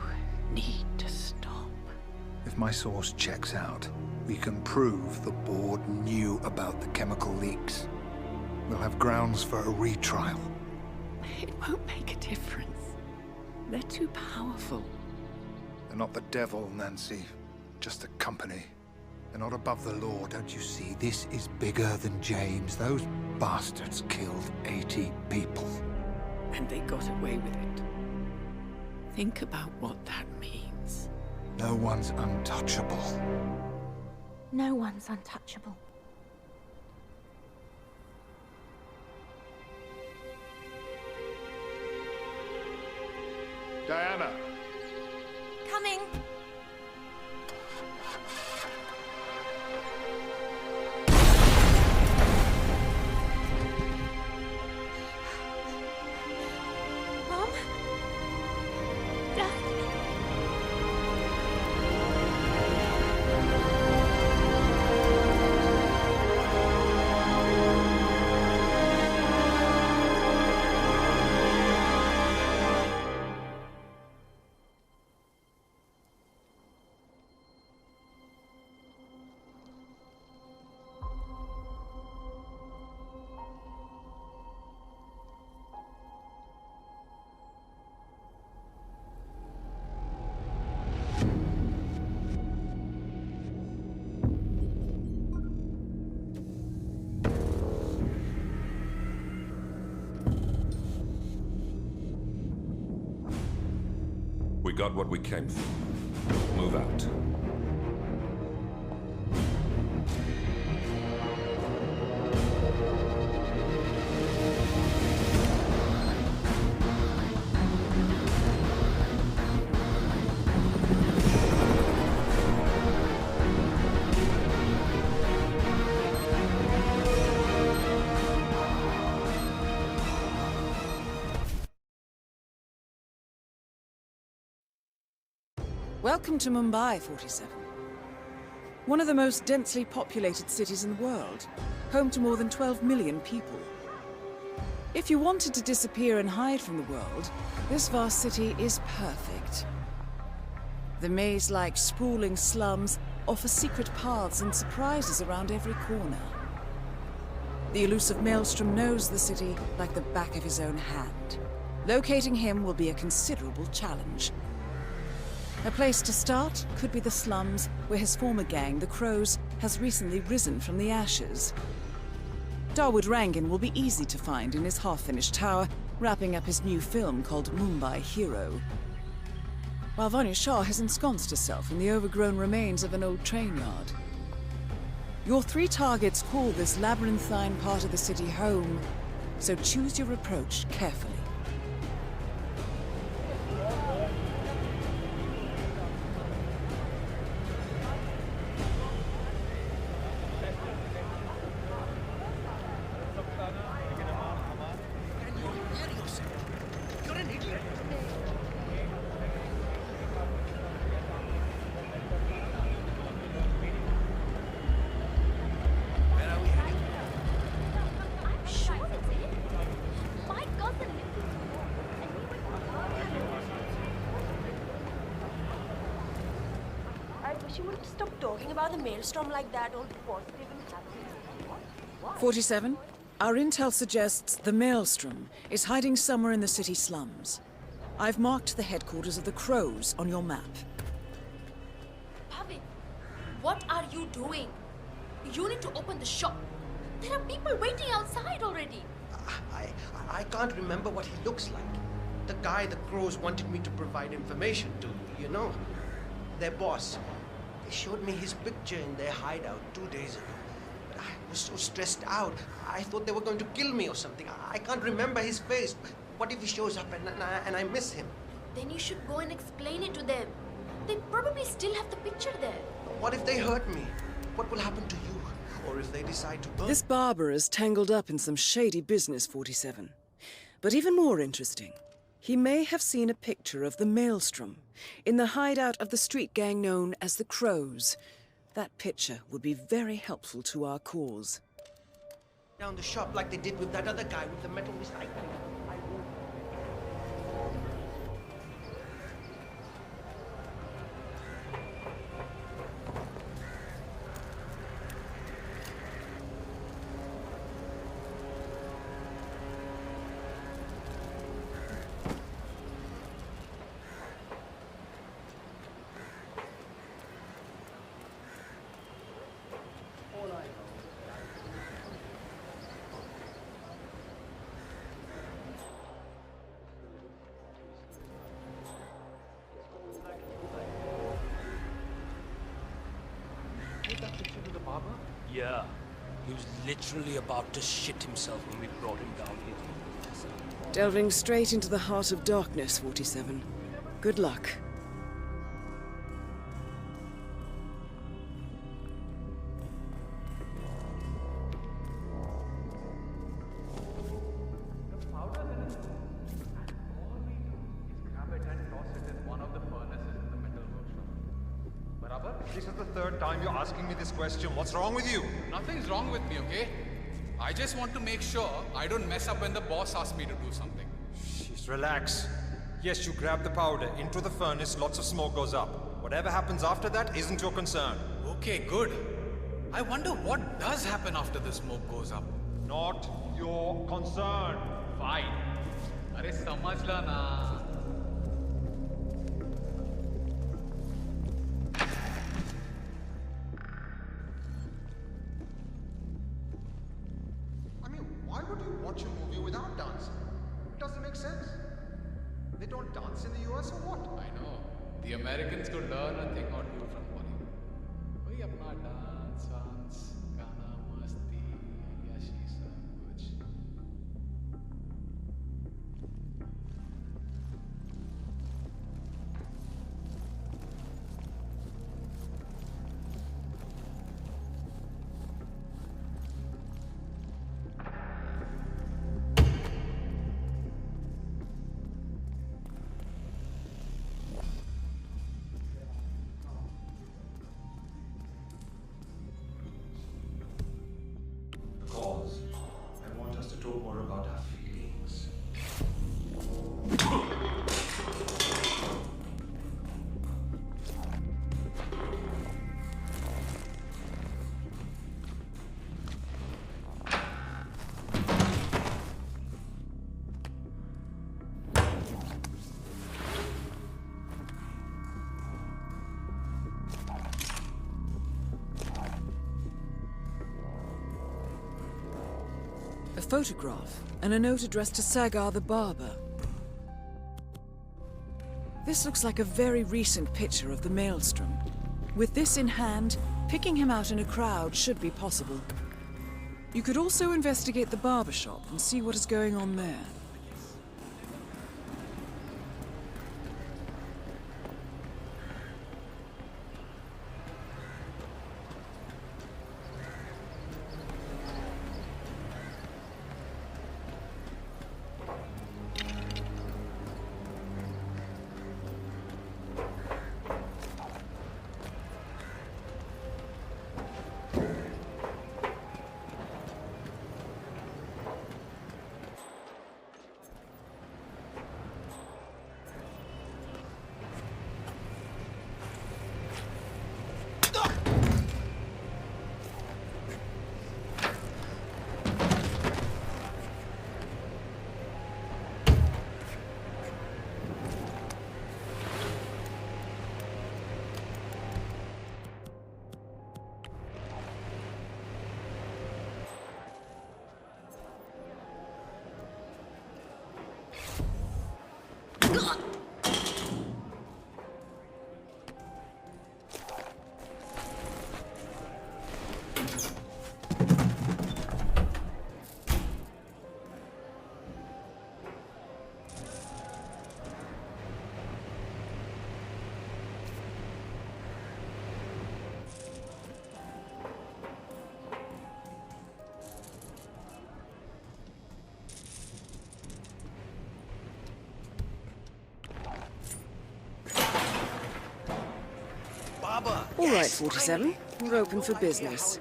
need to stop. If my source checks out, we can prove the board knew about the chemical leaks. We'll have grounds for a retrial. It won't make a difference. They're too powerful. They're not the devil, Nancy. Just a company. They're not above the law, don't you see? This is bigger than James. Those bastards killed 80 people. And they got away with it. Think about what that means. No one's untouchable. No one's untouchable. Diana! Coming! Mom? Dad? We got what we came for. Move out. Welcome to Mumbai, 47. One of the most densely populated cities in the world, home to more than 12 million people. If you wanted to disappear and hide from the world, this vast city is perfect. The maze-like sprawling slums offer secret paths and surprises around every corner. The elusive Maelstrom knows the city like the back of his own hand. Locating him will be a considerable challenge. A place to start could be the slums, where his former gang, the Crows, has recently risen from the ashes. Dawood Rangan will be easy to find in his half-finished tower, wrapping up his new film called Mumbai Hero. While Vanya Shah has ensconced herself in the overgrown remains of an old train yard. Your three targets call this labyrinthine part of the city home, so choose your approach carefully. She wouldn't stop talking about the maelstrom like that, all positive and happy. What? 47, our intel suggests the maelstrom is hiding somewhere in the city slums. I've marked the headquarters of the Crows on your map. Bhavin, what are you doing? You need to open the shop. There are people waiting outside already. I can't remember what he looks like. The guy the Crows wanted me to provide information to, you know. Their boss. They showed me his picture in their hideout 2 days ago. But I was so stressed out. I thought they were going to kill me or something. I can't remember his face. What if he shows up and I miss him? Then you should go and explain it to them. They probably still have the picture there. What if they hurt me? What will happen to you? Or if they decide to burn? This barber is tangled up in some shady business, 47. But even more interesting, he may have seen a picture of the Maelstrom in the hideout of the street gang known as the Crows. That picture would be very helpful to our cause. Down the shop like they did with that other guy with the metal recycling. Yeah. He was literally about to shit himself when we brought him down here. Delving straight into the heart of darkness, 47. Good luck. This is the third time you're asking me this question. What's wrong with you? Nothing's wrong with me, okay? I just want to make sure I don't mess up when the boss asks me to do something. Just relax. Yes, you grab the powder into the furnace, lots of smoke goes up. Whatever happens after that isn't your concern. Okay, good. I wonder what does happen after the smoke goes up. Not your concern. Fine. Arey samajh la na. Why would you watch a movie without dancing? It doesn't make sense. They don't dance in the US or what? I know. The Americans could learn a thing or two from Bollywood. Why apna dance, gana, masti, yashi sab kuch. I want us to talk more about our feelings. A photograph and a note addressed to Sagar the barber. This looks like a very recent picture of the Maelstrom. With this in hand, picking him out in a crowd should be possible. You could also investigate the barber shop and see what is going on there. All right, 47. We're open for business.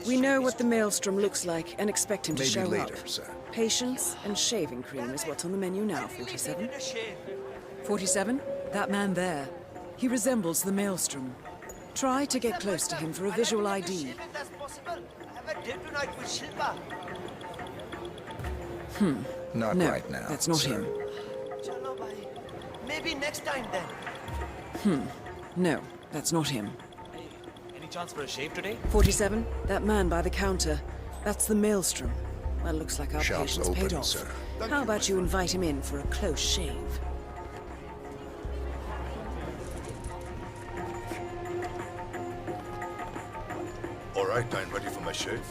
We know what the Maelstrom looks like and expect him to Maybe show later, up. sir. Patience and shaving cream is what's on the menu now, 47. 47? That man there. He resembles the Maelstrom. Try to get close to him for a visual ID. Not No, right now. that's not sir. him. Maybe next time then. No, that's not him. Any chance for a shave today? 47? That man by the counter. That's the Maelstrom. Well, looks like our Shop's patience paid open, off. sir. How about you invite him in for a close shave? All right, I'm ready for my shave.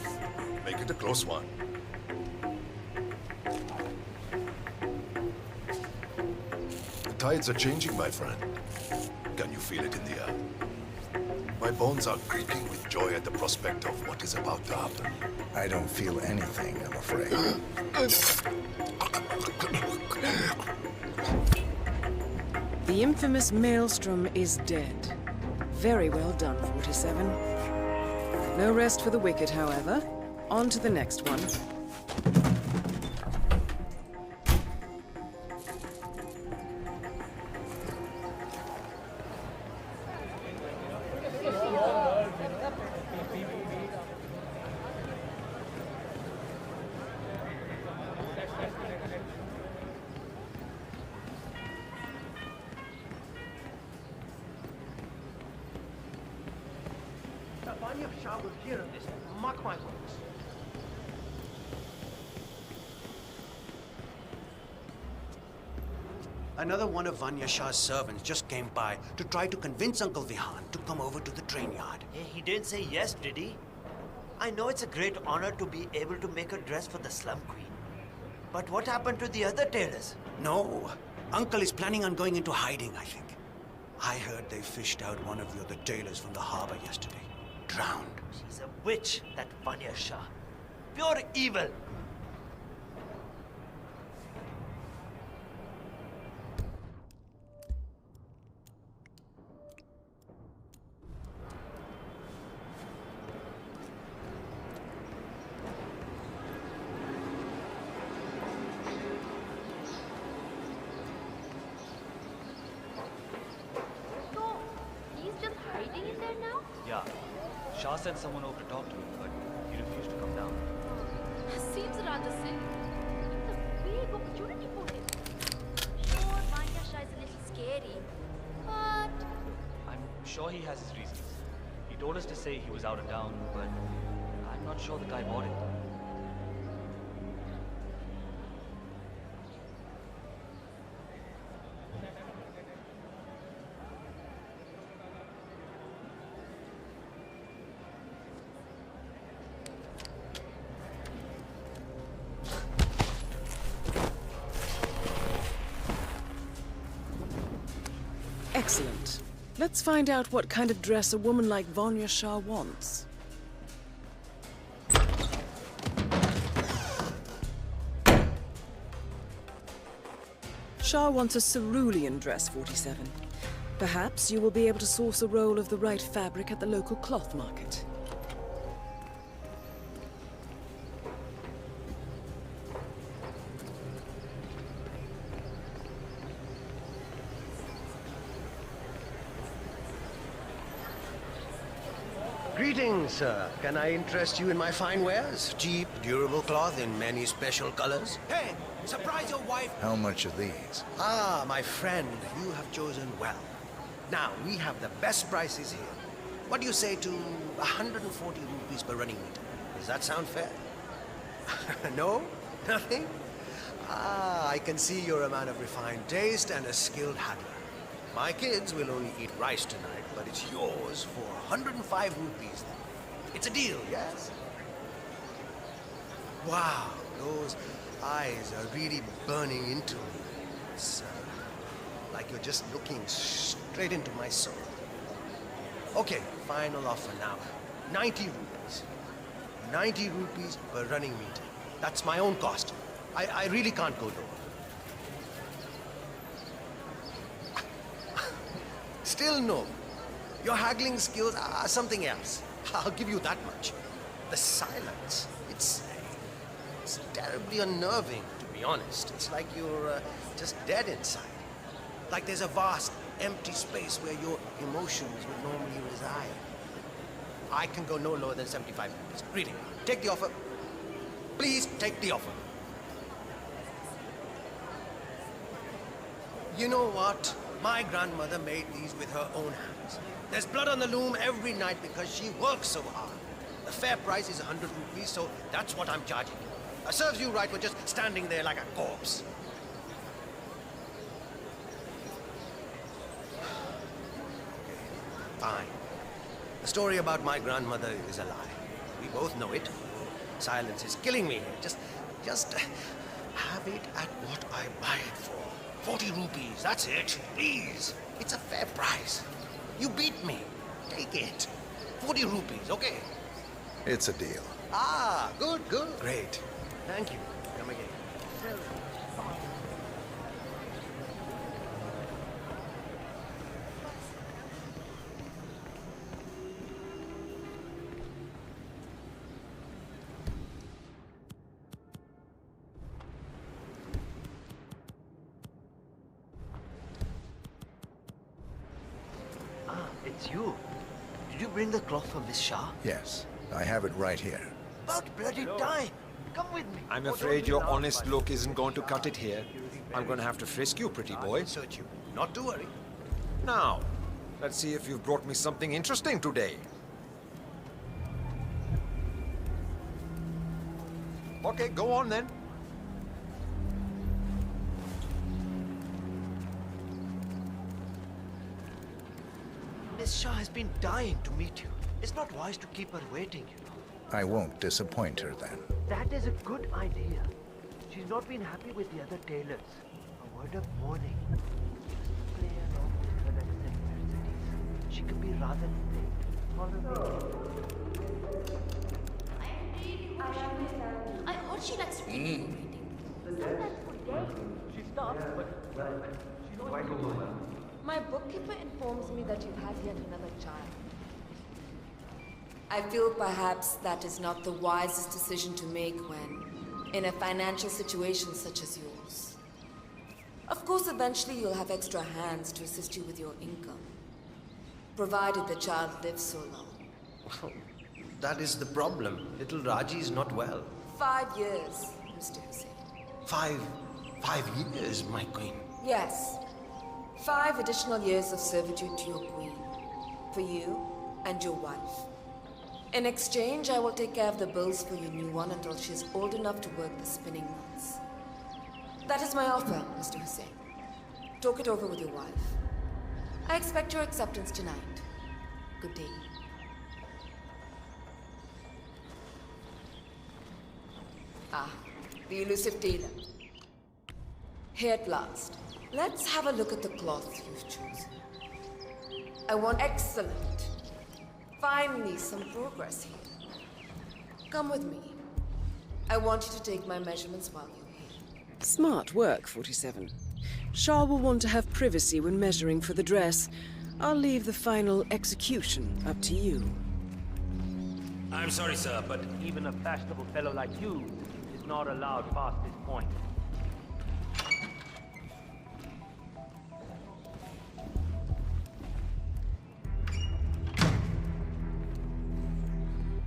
Make it a close one. The tides are changing, my friend. Can you feel it in the air? My bones are creaking with joy at the prospect of what is about to happen. I don't feel anything, I'm afraid. The infamous Maelstrom is dead. Very well done, 47. No rest for the wicked, however. On to the next one. Vanya Shah will hear of this. Mark my words. Another one of Vanya Shah's servants just came by to try to convince Uncle Vihan to come over to the train yard. He didn't say yes, did he? I know it's a great honor to be able to make a dress for the Slum Queen. But what happened to the other tailors? No. Uncle is planning on going into hiding, I think. I heard they fished out one of the other tailors from the harbor yesterday. Drowned. She's a witch, that Vanya Shah. Pure evil. So, he's just hiding in there now? Yeah. Shah sent someone over to talk to me, but he refused to come down. Seems rather silly. It's a big opportunity for him. Sure, Vanya Shah is a little scary, but I'm sure he has his reasons. He told us to say he was out of town, but I'm not sure the guy bought it. Excellent. Let's find out what kind of dress a woman like Vanya Shah wants. Shah wants a cerulean dress, 47. Perhaps you will be able to source a roll of the right fabric at the local cloth market. Greetings, sir. Can I interest you in my fine wares? Cheap, durable cloth in many special colors. Hey, surprise your wife. How much are these? Ah, my friend, you have chosen well. Now, we have the best prices here. What do you say to 140 rupees per running meter? Does that sound fair? No? Nothing? Ah, I can see you're a man of refined taste and a skilled handler. My kids will only eat rice tonight, but it's yours for 105 rupees. It's a deal, yes? Wow, those eyes are really burning into me. It's like you're just looking straight into my soul. Okay, final offer now. 90 rupees. 90 rupees per running meter. That's my own cost. I really can't go lower. Still no. Your haggling skills are something else. I'll give you that much. The silence, it's terribly unnerving, to be honest. It's like you're just dead inside. Like there's a vast, empty space where your emotions would normally reside. I can go no lower than 75 minutes. Greeting. Take the offer. Please take the offer. You know what? My grandmother made these with her own hands. There's blood on the loom every night because she works so hard. The fair price is 100 rupees, so that's what I'm charging you. Serves you right for just standing there like a corpse. Fine. The story about my grandmother is a lie. We both know it. Silence is killing me here. Just have it at what I buy it for. 40 rupees, that's it. Please. It's a fair price. You beat me. Take it. 40 rupees, okay? It's a deal. Ah, good, good. Great. Thank you. Come again. Ah, it's you. Did you bring the cloth for Miss Shah? Yes, I have it right here. About bloody time. Come with me. I'm afraid your honest look isn't going to cut it here. I'm going to have to frisk you, pretty boy. Search you. Not to worry. Now, let's see if you've brought me something interesting today. Okay, go on then. Miss Shah has been dying to meet you. It's not wise to keep her waiting, you know. I won't disappoint her then. That is a good idea. She's not been happy with the other tailors. A word of warning. Just play along with her eccentricities. She can be rather thick. Follow me. I heard she likes reading. She stopped, but she's quite overwhelmed. My bookkeeper informs me that you have yet another child. I feel perhaps that is not the wisest decision to make when in a financial situation such as yours. Of course, eventually you'll have extra hands to assist you with your income, provided the child lives so long. Well, that is the problem. Little Raji is not well. 5 years, Mr. Hussain. 5 years, my queen. Yes. 5 additional years of servitude to your queen. For you and your wife. In exchange, I will take care of the bills for your new one until she is old enough to work the spinning months. That is my offer, Mr. Hussain. Talk it over with your wife. I expect your acceptance tonight. Good day. Ah, the elusive tailor. Here at last. Let's have a look at the cloth you've chosen. I want excellent. Finally, some progress here. Come with me. I want you to take my measurements while you're here. Smart work, 47. Shah will want to have privacy when measuring for the dress. I'll leave the final execution up to you. I'm sorry, sir, but Even a fashionable fellow like you is not allowed past this point.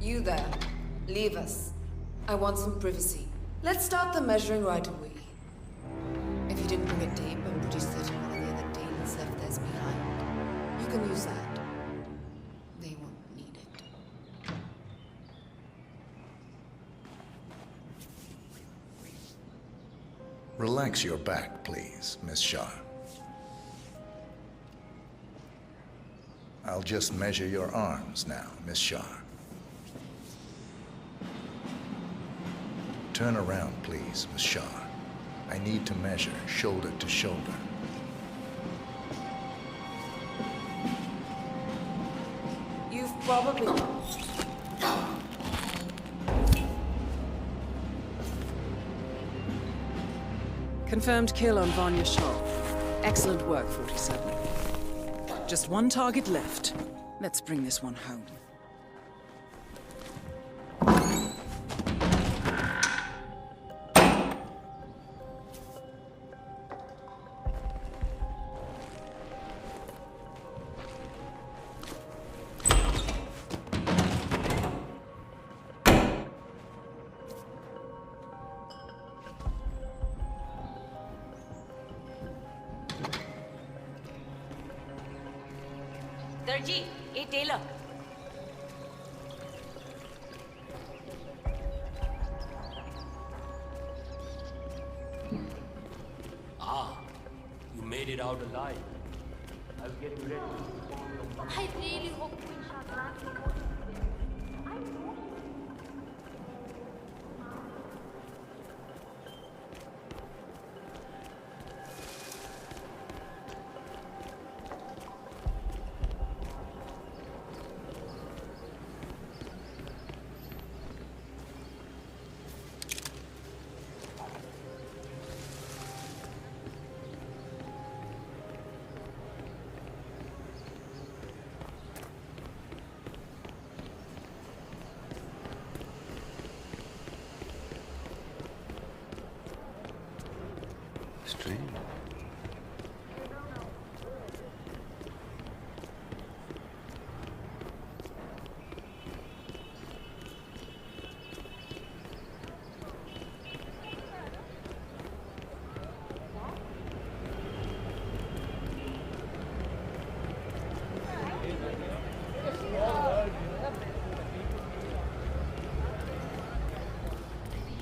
You there. Leave us. I want some privacy. Let's start the measuring right away. If you didn't bring a tape, I'm pretty certain one of the other tailors left theirs behind. You can use that. They won't need it. Relax your back, please, Miss Shah. I'll just measure your arms now, Miss Shah. Turn around, please, Miss Shah. I need to measure shoulder to shoulder. You've probably... Confirmed kill on Vanya Shah. Excellent work, 47. Just one target left. Let's bring this one home. Darji, hey Taylor. Ah, you made it out alive. I was getting ready to perform your... I really hope Queen Shahrazad will go to there. I know. Strange.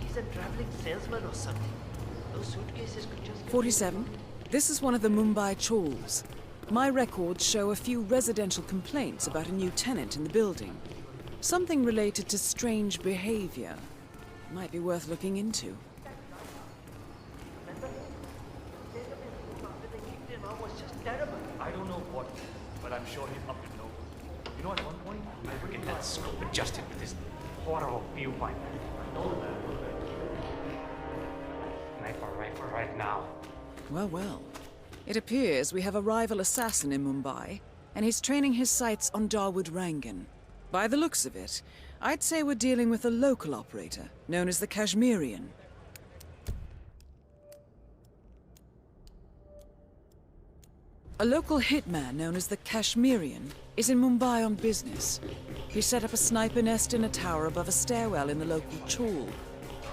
He's a traveling salesman or something. Those suitcases could just... 47. This is one of the Mumbai chawls. My records show a few residential complaints about a new tenant in the building. Something related to strange behavior. Might be worth looking into. I don't know what, but I'm sure he's up to no good. You know, at one point, I forget that scope adjusted with this horrible viewfinder. Right now. Well, well. It appears we have a rival assassin in Mumbai, and he's training his sights on Dawood Rangan. By the looks of it, I'd say we're dealing with a local operator, known as the Kashmirian. A local hitman known as the Kashmirian is in Mumbai on business. He set up a sniper nest in a tower above a stairwell in the local chawl.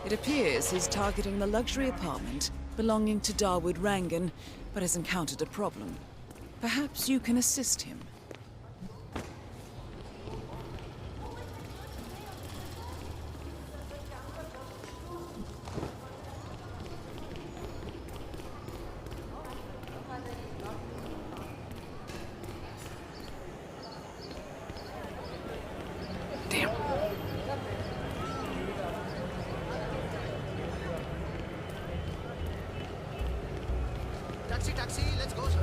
It appears he's targeting the luxury apartment belonging to Dawood Rangan, but has encountered a problem. Perhaps you can assist him. Taxi, let's go, sir.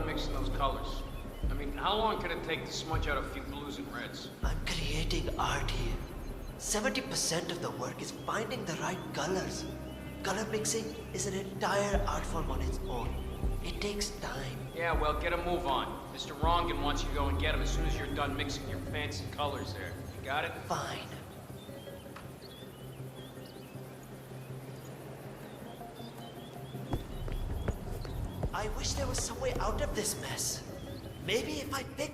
mixing those colors? I mean, how long can it take to smudge out a few blues and reds? I'm creating art here. 70% of the work is finding the right colors. Color mixing is an entire art form on its own. It takes time. Yeah, well, get a move on. Mr. Rongan wants you to go and get him as soon as you're done mixing your fancy colors there. You got it? Fine. I wish there was some way out of this mess. Maybe if I pick...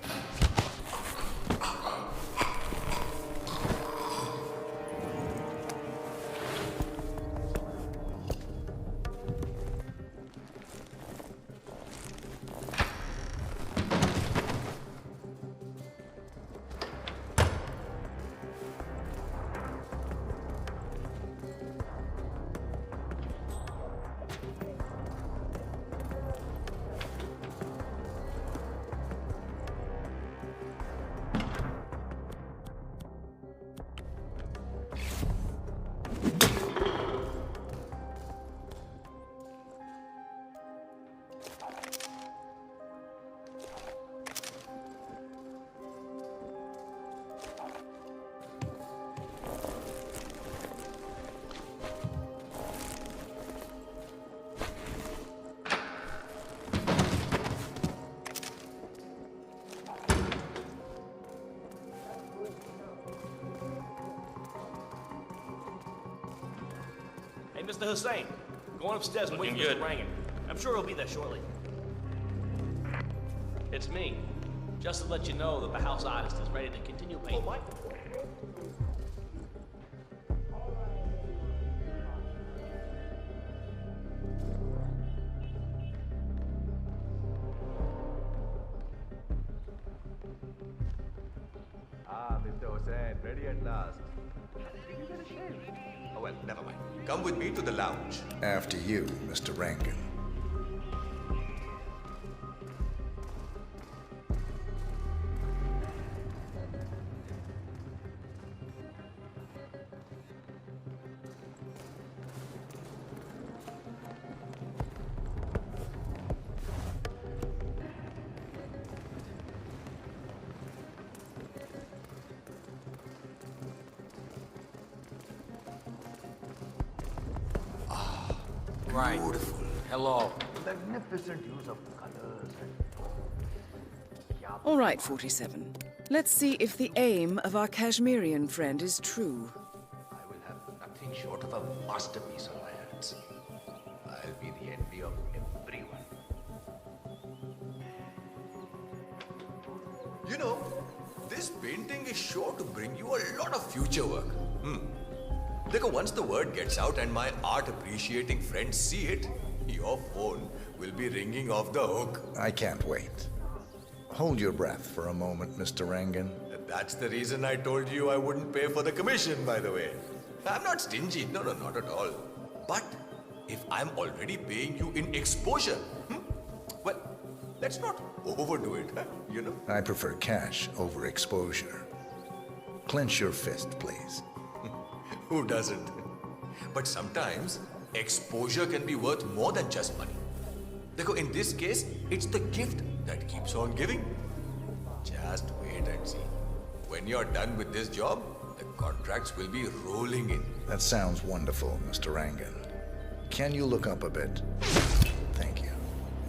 Hey, Mr. Hussein, going upstairs and waiting for Mr. Rangan. I'm sure he'll be there shortly. It's me. Just to let you know that the house artist is ready to continue painting. Oh, what? Ah, Mr. Hussein, ready at last. Did you get a shave? Oh, well, never mind. Come with me to the lounge. After you, Mr. Rangan. Right. Beautiful. Hello. Magnificent use of colors and... All right, 47. Let's see if the aim of our Kashmirian friend is true. I will have nothing short of a masterpiece on my hands. I'll be the envy of everyone. You know, this painting is sure to bring you a lot of future work. Because once the word gets out and my art-appreciating friends see it, your phone will be ringing off the hook. I can't wait. Hold your breath for a moment, Mr. Rangan. That's the reason I told you I wouldn't pay for the commission, by the way. I'm not stingy. No, not at all. But if I'm already paying you in exposure, well, let's not overdo it, you know? I prefer cash over exposure. Clench your fist, please. Who doesn't? But sometimes, exposure can be worth more than just money. Because in this case, it's the gift that keeps on giving. Just wait and see. When you're done with this job, the contracts will be rolling in. That sounds wonderful, Mr. Rangan. Can you look up a bit? Thank you.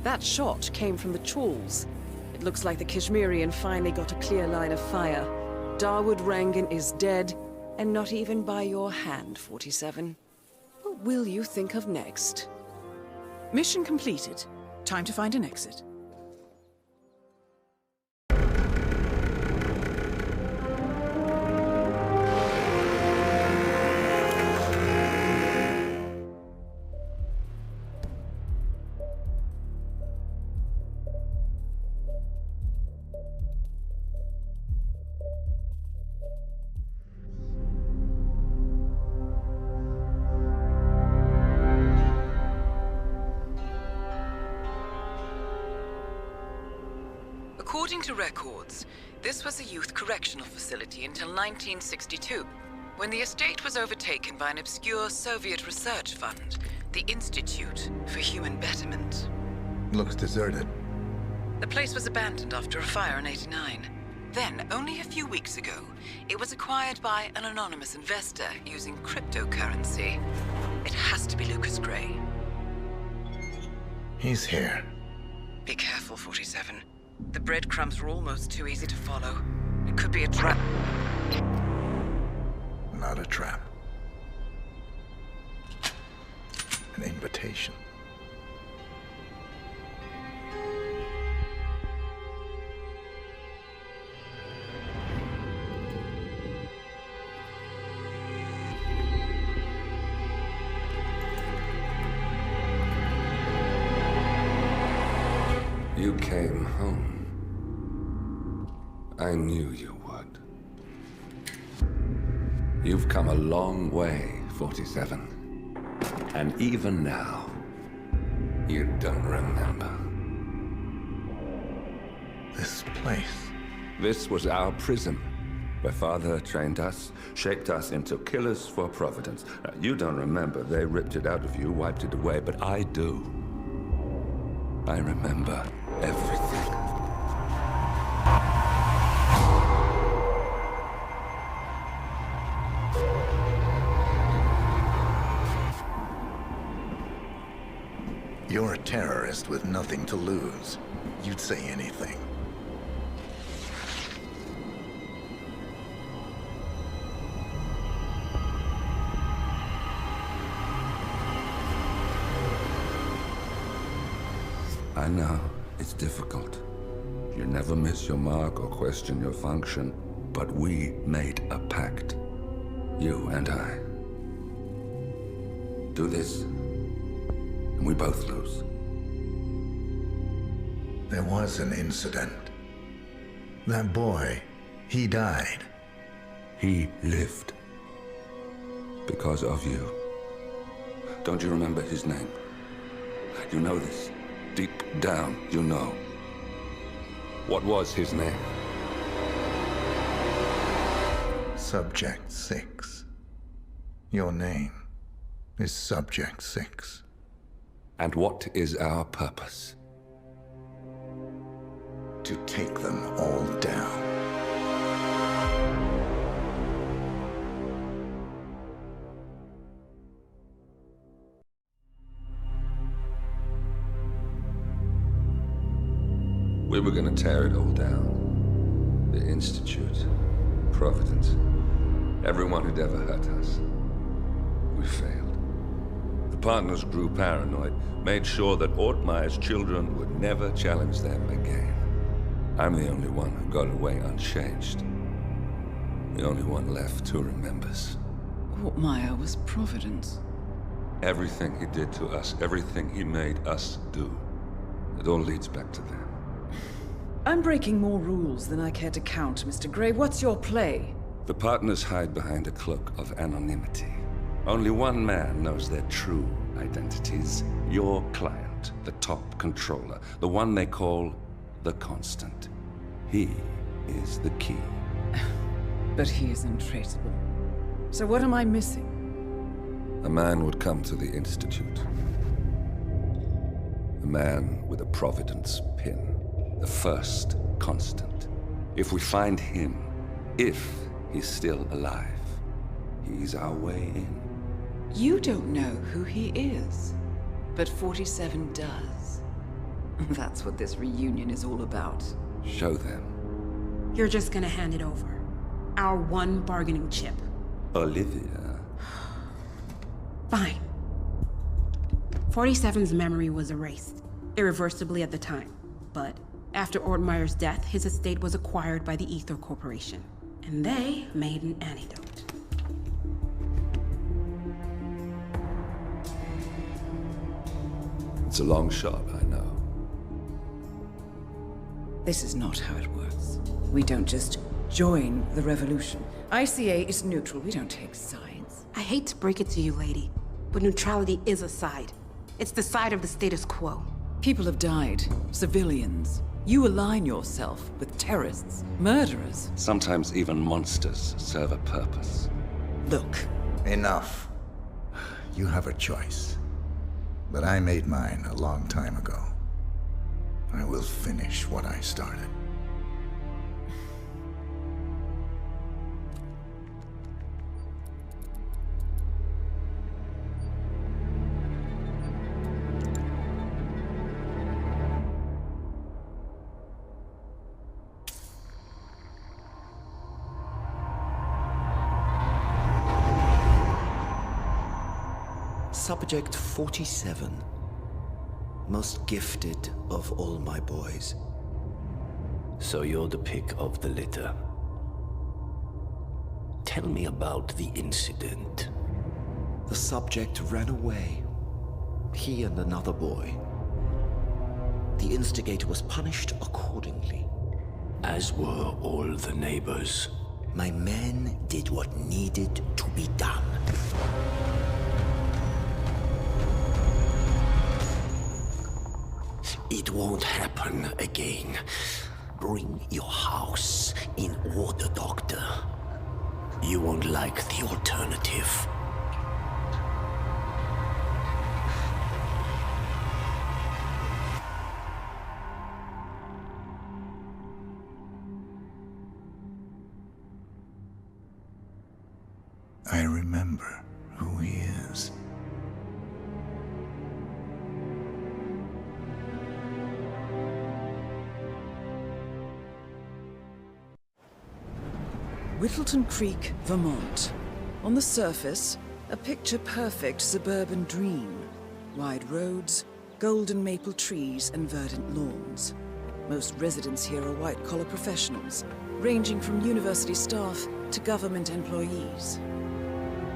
That shot came from the Chawls. It looks like the Kashmirian finally got a clear line of fire. Dawood Rangan is dead, and not even by your hand, 47. What will you think of next? Mission completed. Time to find an exit. According to records, this was a youth correctional facility until 1962, when the estate was overtaken by an obscure Soviet research fund, the Institute for Human Betterment. Looks deserted. The place was abandoned after a fire in '89. Then, only a few weeks ago, it was acquired by an anonymous investor using cryptocurrency. It has to be Lucas Gray. He's here. Be careful, 47. The breadcrumbs were almost too easy to follow. It could be a trap. Not a trap. An invitation. You came home. I knew you would. You've come a long way, 47. And even now, you don't remember. This place. This was our prison, where Father trained us, shaped us into killers for Providence. Now, you don't remember. They ripped it out of you, wiped it away, but I do. I remember everything. You're a terrorist with nothing to lose. You'd say anything. I know, it's difficult. You never miss your mark or question your function, but we made a pact. You and I. Do this, and we both lose. There was an incident. That boy, he died. He lived. Because of you. Don't you remember his name? You know this. Deep down, you know. What was his name? Subject 6. Your name is Subject 6. And what is our purpose? To take them all down. We were gonna tear it all down. The Institute, Providence, everyone who'd ever hurt us. We failed. The partners grew paranoid, made sure that Ortmeyer's children would never challenge them again. I'm the only one who got away unchanged. The only one left who remembers. Ortmeyer was Providence. Everything he did to us, everything he made us do, it all leads back to them. I'm breaking more rules than I care to count, Mr. Gray. What's your play? The partners hide behind a cloak of anonymity. Only one man knows their true identities. Your client, the top controller, the one they call the Constant. He is the key. But he is untraceable. So what am I missing? A man would come to the Institute. A man with a Providence pin. The first Constant. If we find him, if he's still alive, he's our way in. You don't know who he is, but 47 does. That's what this reunion is all about. Show them. You're just gonna hand it over. Our one bargaining chip. Olivia. Fine. 47's memory was erased, irreversibly at the time. But after Ortmeyer's death, his estate was acquired by the Ether Corporation. And they made an antidote. It's a long shot, I know. This is not how it works. We don't just join the revolution. ICA is neutral. We don't take sides. I hate to break it to you, lady, but neutrality is a side. It's the side of the status quo. People have died. Civilians. You align yourself with terrorists, murderers. Sometimes even monsters serve a purpose. Look. Enough. You have a choice. But I made mine a long time ago. I will finish what I started. Subject 47. Most gifted of all my boys. So you're the pick of the litter. Tell me about the incident. The subject ran away. He and another boy. The instigator was punished accordingly. As were all the neighbors. My men did what needed to be done. It won't happen again. Bring your house in order, Doctor. You won't like the alternative. I remember who he is. Whittleton Creek, Vermont. On the surface, a picture-perfect suburban dream. Wide roads, golden maple trees, and verdant lawns. Most residents here are white-collar professionals, ranging from university staff to government employees.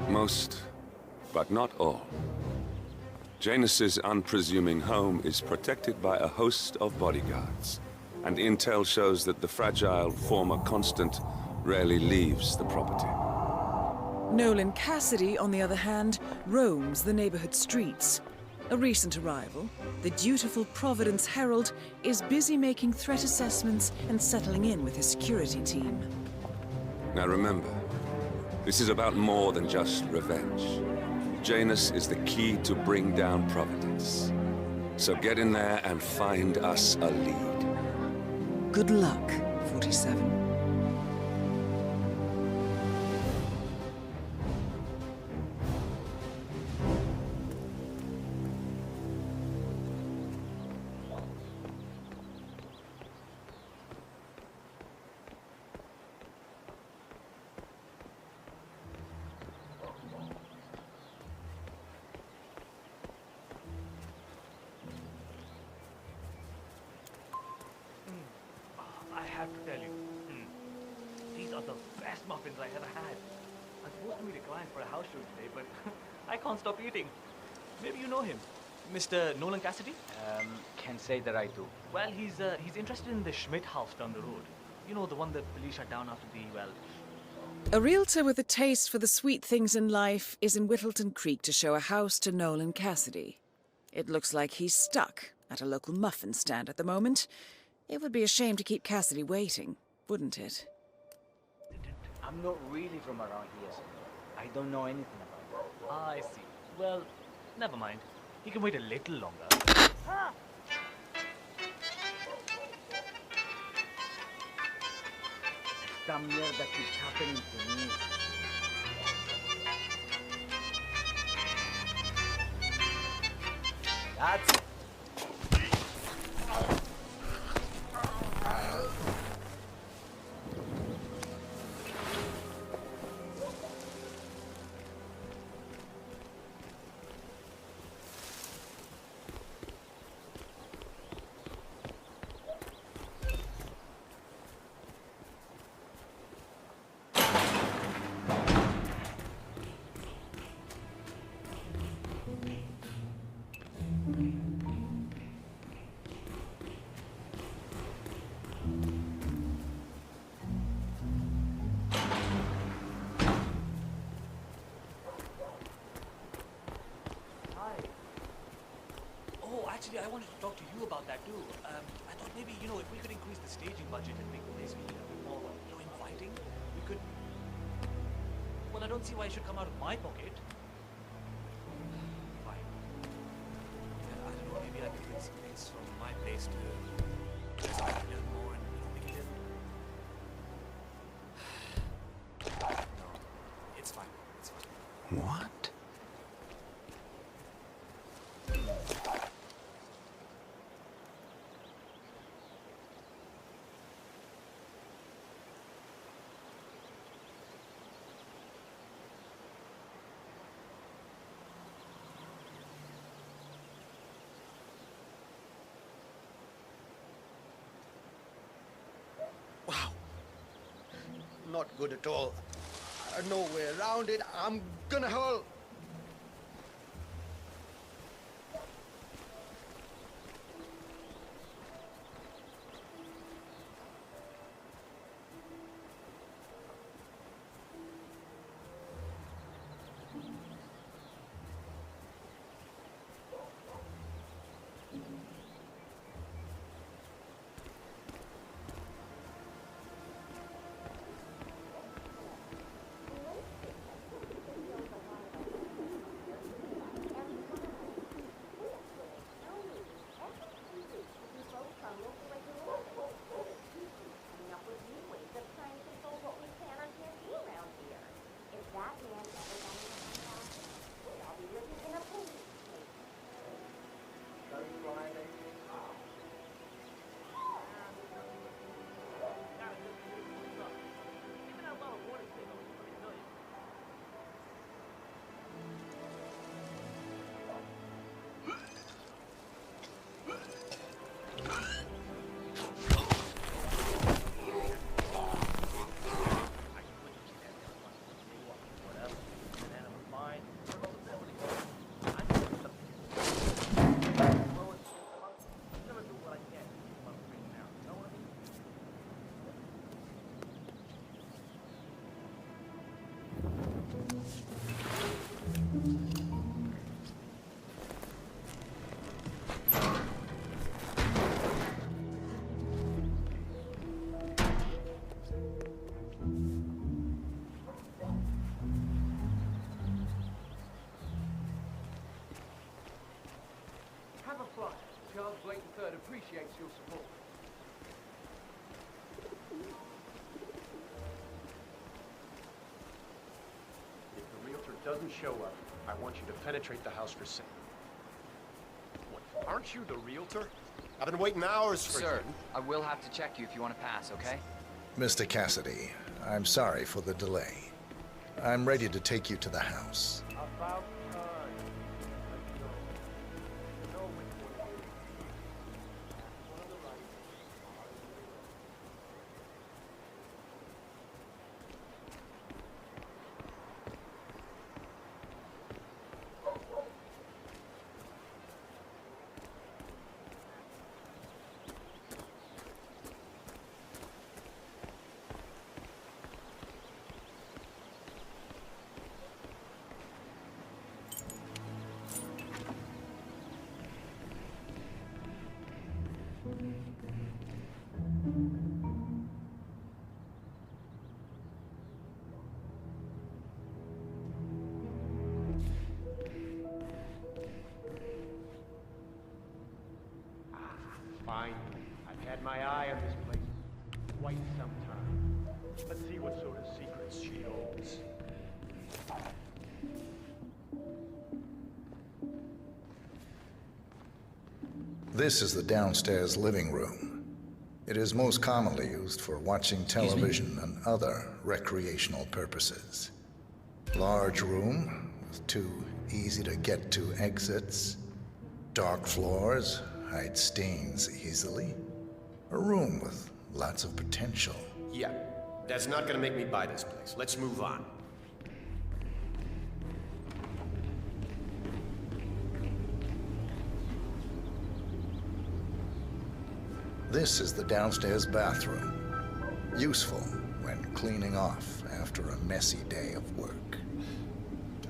Most, but not all. Janus's unpresuming home is protected by a host of bodyguards, and intel shows that the fragile former constant rarely leaves the property. Nolan Cassidy, on the other hand, roams the neighborhood streets. A recent arrival, the dutiful Providence Herald is busy making threat assessments and settling in with his security team. Now remember, this is about more than just revenge. Janus is the key to bring down Providence. So get in there and find us a lead. Good luck, 47. I have to tell you, these are the best muffins I ever had. I'm supposed to meet a client for a house show today, but I can't stop eating. Maybe you know him, Mr. Nolan Cassidy? Can't say that I do. Well, he's interested in the Schmidt house down the road. You know, the one the police shut down after the, well... A realtor with a taste for the sweet things in life is in Whittleton Creek to show a house to Nolan Cassidy. It looks like he's stuck at a local muffin stand at the moment. It would be a shame to keep Cassidy waiting, wouldn't it? I'm not really from around here, senor. I don't know anything about it. I see. Well, never mind. He can wait a little longer. Esta mierda keeps happening to me. That's it. Actually, I wanted to talk to you about that too. I thought maybe, you know, if we could increase the staging budget and make the place feel a bit more, you know, inviting, we could... Well, I don't see why it should come out of my pocket. Fine. Yeah, I don't know, maybe I could get some things from my place to It's fine. It's fine. What? Wow. Not good at all. No way around it. I'm gonna hurl. Have a fly. Charles Blake III appreciates your support. If the realtor doesn't show up, I want you to penetrate the house for sale. What, aren't you the realtor? I've been waiting hours for Sir, you. I will have to check you if you want to pass, okay? Mr. Cassidy, I'm sorry for the delay. I'm ready to take you to the house. About time. Let's go. You know which one it is. One on the right. Fine. I've had my eye on this place for quite some time. Let's see what sort of secrets she holds. This is the downstairs living room. It is most commonly used for watching television and other recreational purposes. Large room with two easy-to-get-to exits. Dark floors hide stains easily. A room with lots of potential. Yeah, that's not gonna make me buy this place. Let's move on. This is the downstairs bathroom. Useful when cleaning off after a messy day of work.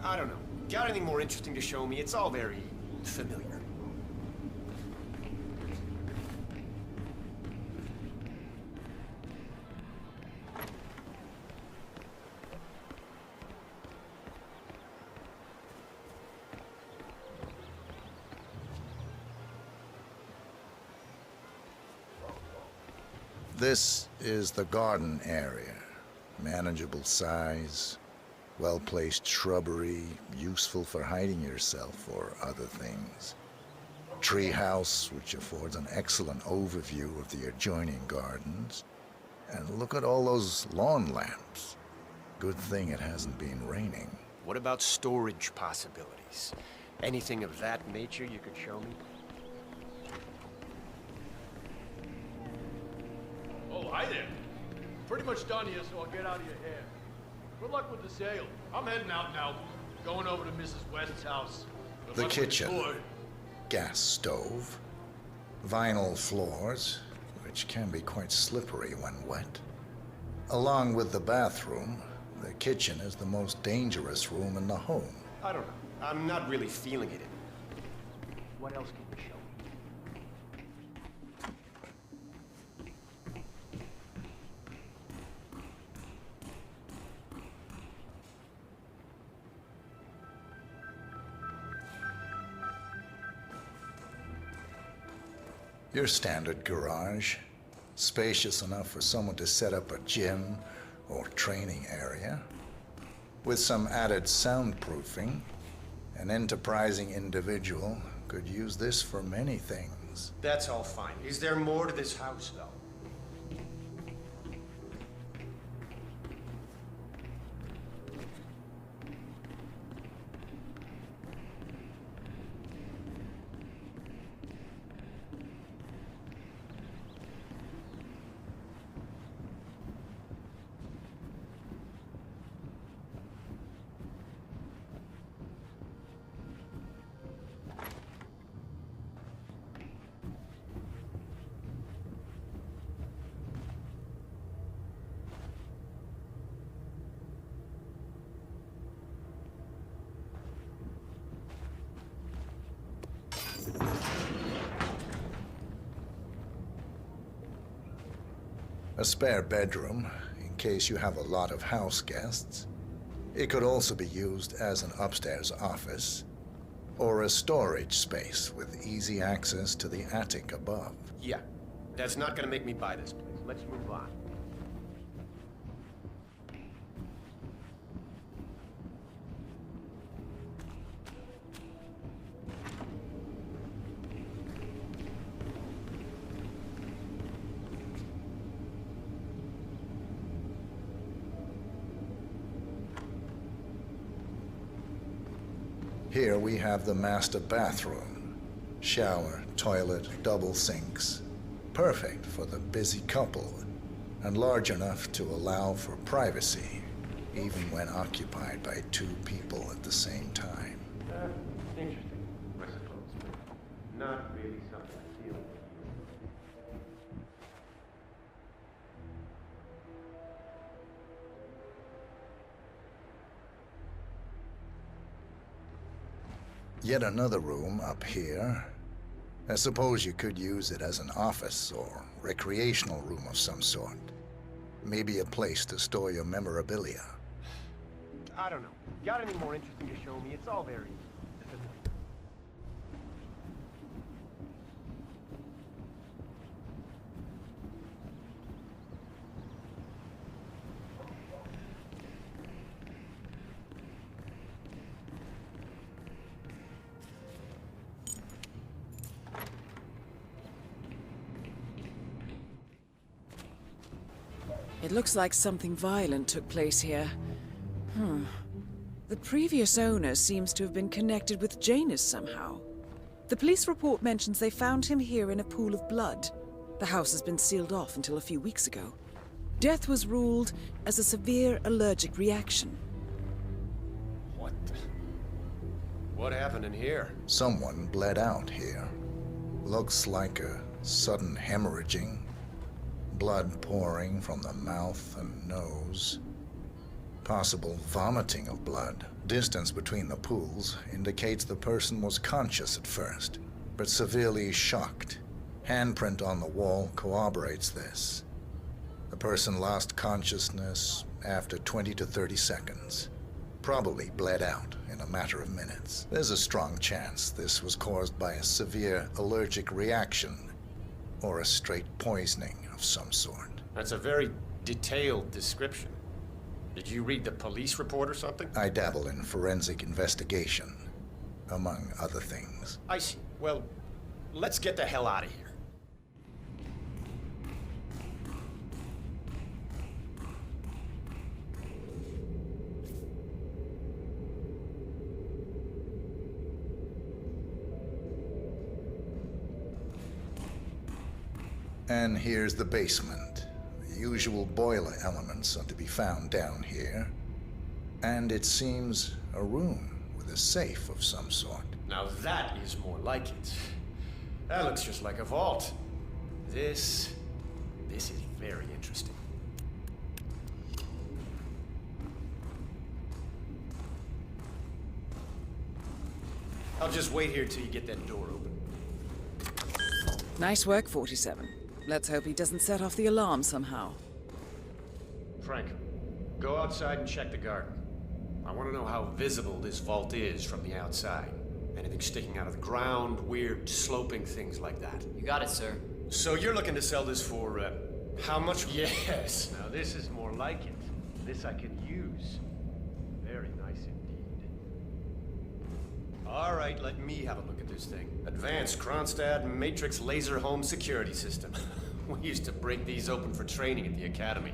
I don't know. Got anything more interesting to show me? It's all very familiar. This is the garden area. Manageable size, well-placed shrubbery, useful for hiding yourself or other things. Tree house, which affords an excellent overview of the adjoining gardens. And look at all those lawn lamps. Good thing it hasn't been raining. What about storage possibilities? Anything of that nature you could show me? Oh, hi there. Pretty much done here, so I'll get out of your hair. Good luck with the sale. I'm heading out now. Going over to Mrs. West's house. Good The luck with the kitchen. tour. Gas stove. Vinyl floors, which can be quite slippery when wet. Along with the bathroom, the kitchen is the most dangerous room in the home. I don't know. I'm not really feeling it. What else can you show me? Your standard garage, spacious enough for someone to set up a gym or training area. With some added soundproofing, an enterprising individual could use this for many things. That's all fine. Is there more to this house, though? A spare bedroom, in case you have a lot of house guests. It could also be used as an upstairs office, or a storage space with easy access to the attic above. Yeah. That's not gonna make me buy this place. Let's move on. Here we have the master bathroom. Shower, toilet, double sinks. Perfect for the busy couple, and large enough to allow for privacy, even when occupied by two people at the same time. Interesting, I suppose. Not really something I feel. Yet another room up here. I suppose you could use it as an office or recreational room of some sort. Maybe a place to store your memorabilia. I don't know. Got any more interesting to show me? It's all very familiar. It looks like something violent took place here. The previous owner seems to have been connected with Janus somehow. The police report mentions they found him here in a pool of blood. The house has been sealed off until a few weeks ago. Death was ruled as a severe allergic reaction. What the... What happened in here? Someone bled out here. Looks like a sudden hemorrhaging. Blood pouring from the mouth and nose. Possible vomiting of blood. Distance between the pools indicates the person was conscious at first, but severely shocked. Handprint on the wall corroborates this. The person lost consciousness after 20 to 30 seconds. Probably bled out in a matter of minutes. There's a strong chance this was caused by a severe allergic reaction or a straight poisoning of some sort. That's a very detailed description. Did you read the police report or something? I dabble in forensic investigation, among other things. I see. Well, let's get the hell out of here. And here's the basement. The usual boiler elements are to be found down here. And it seems a room with a safe of some sort. Now that is more like it. That looks just like a vault. This is very interesting. I'll just wait here till you get that door open. Nice work, 47. Let's hope he doesn't set off the alarm somehow. Frank, go outside and check the garden. I want to know how visible this vault is from the outside. Anything sticking out of the ground, weird sloping things like that. You got it, sir. So you're looking to sell this for, how much? Yes. Now this is more like it. This I could use. Very nice indeed. All right, let me have a look at this thing. Advanced Kronstadt Matrix Laser Home Security System. We used to break these open for training at the academy.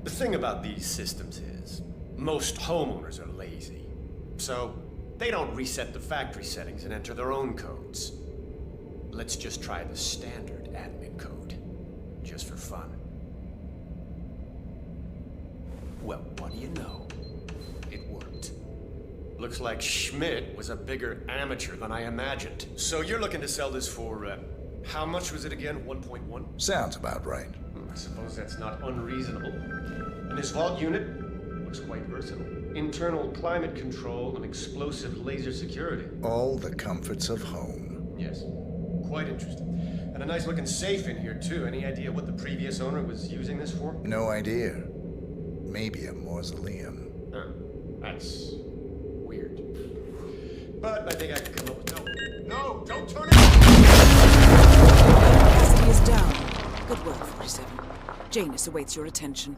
The thing about these systems is, most homeowners are lazy. So, they don't reset the factory settings and enter their own codes. Let's just try the standard admin code, just for fun. Well, what do you know? It worked. Looks like Schmidt was a bigger amateur than I imagined. So you're looking to sell this for, how much was it again? 1.1? Sounds about right. I suppose that's not unreasonable. And this vault unit looks quite versatile. Internal climate control and explosive laser security. All the comforts of home. Yes, quite interesting. And a nice looking safe in here too. Any idea what the previous owner was using this for? No idea. Maybe a mausoleum. Huh. That's weird. But I think I can come up with No, don't turn it! Cassidy is down. Good work, 47. Janus awaits your attention.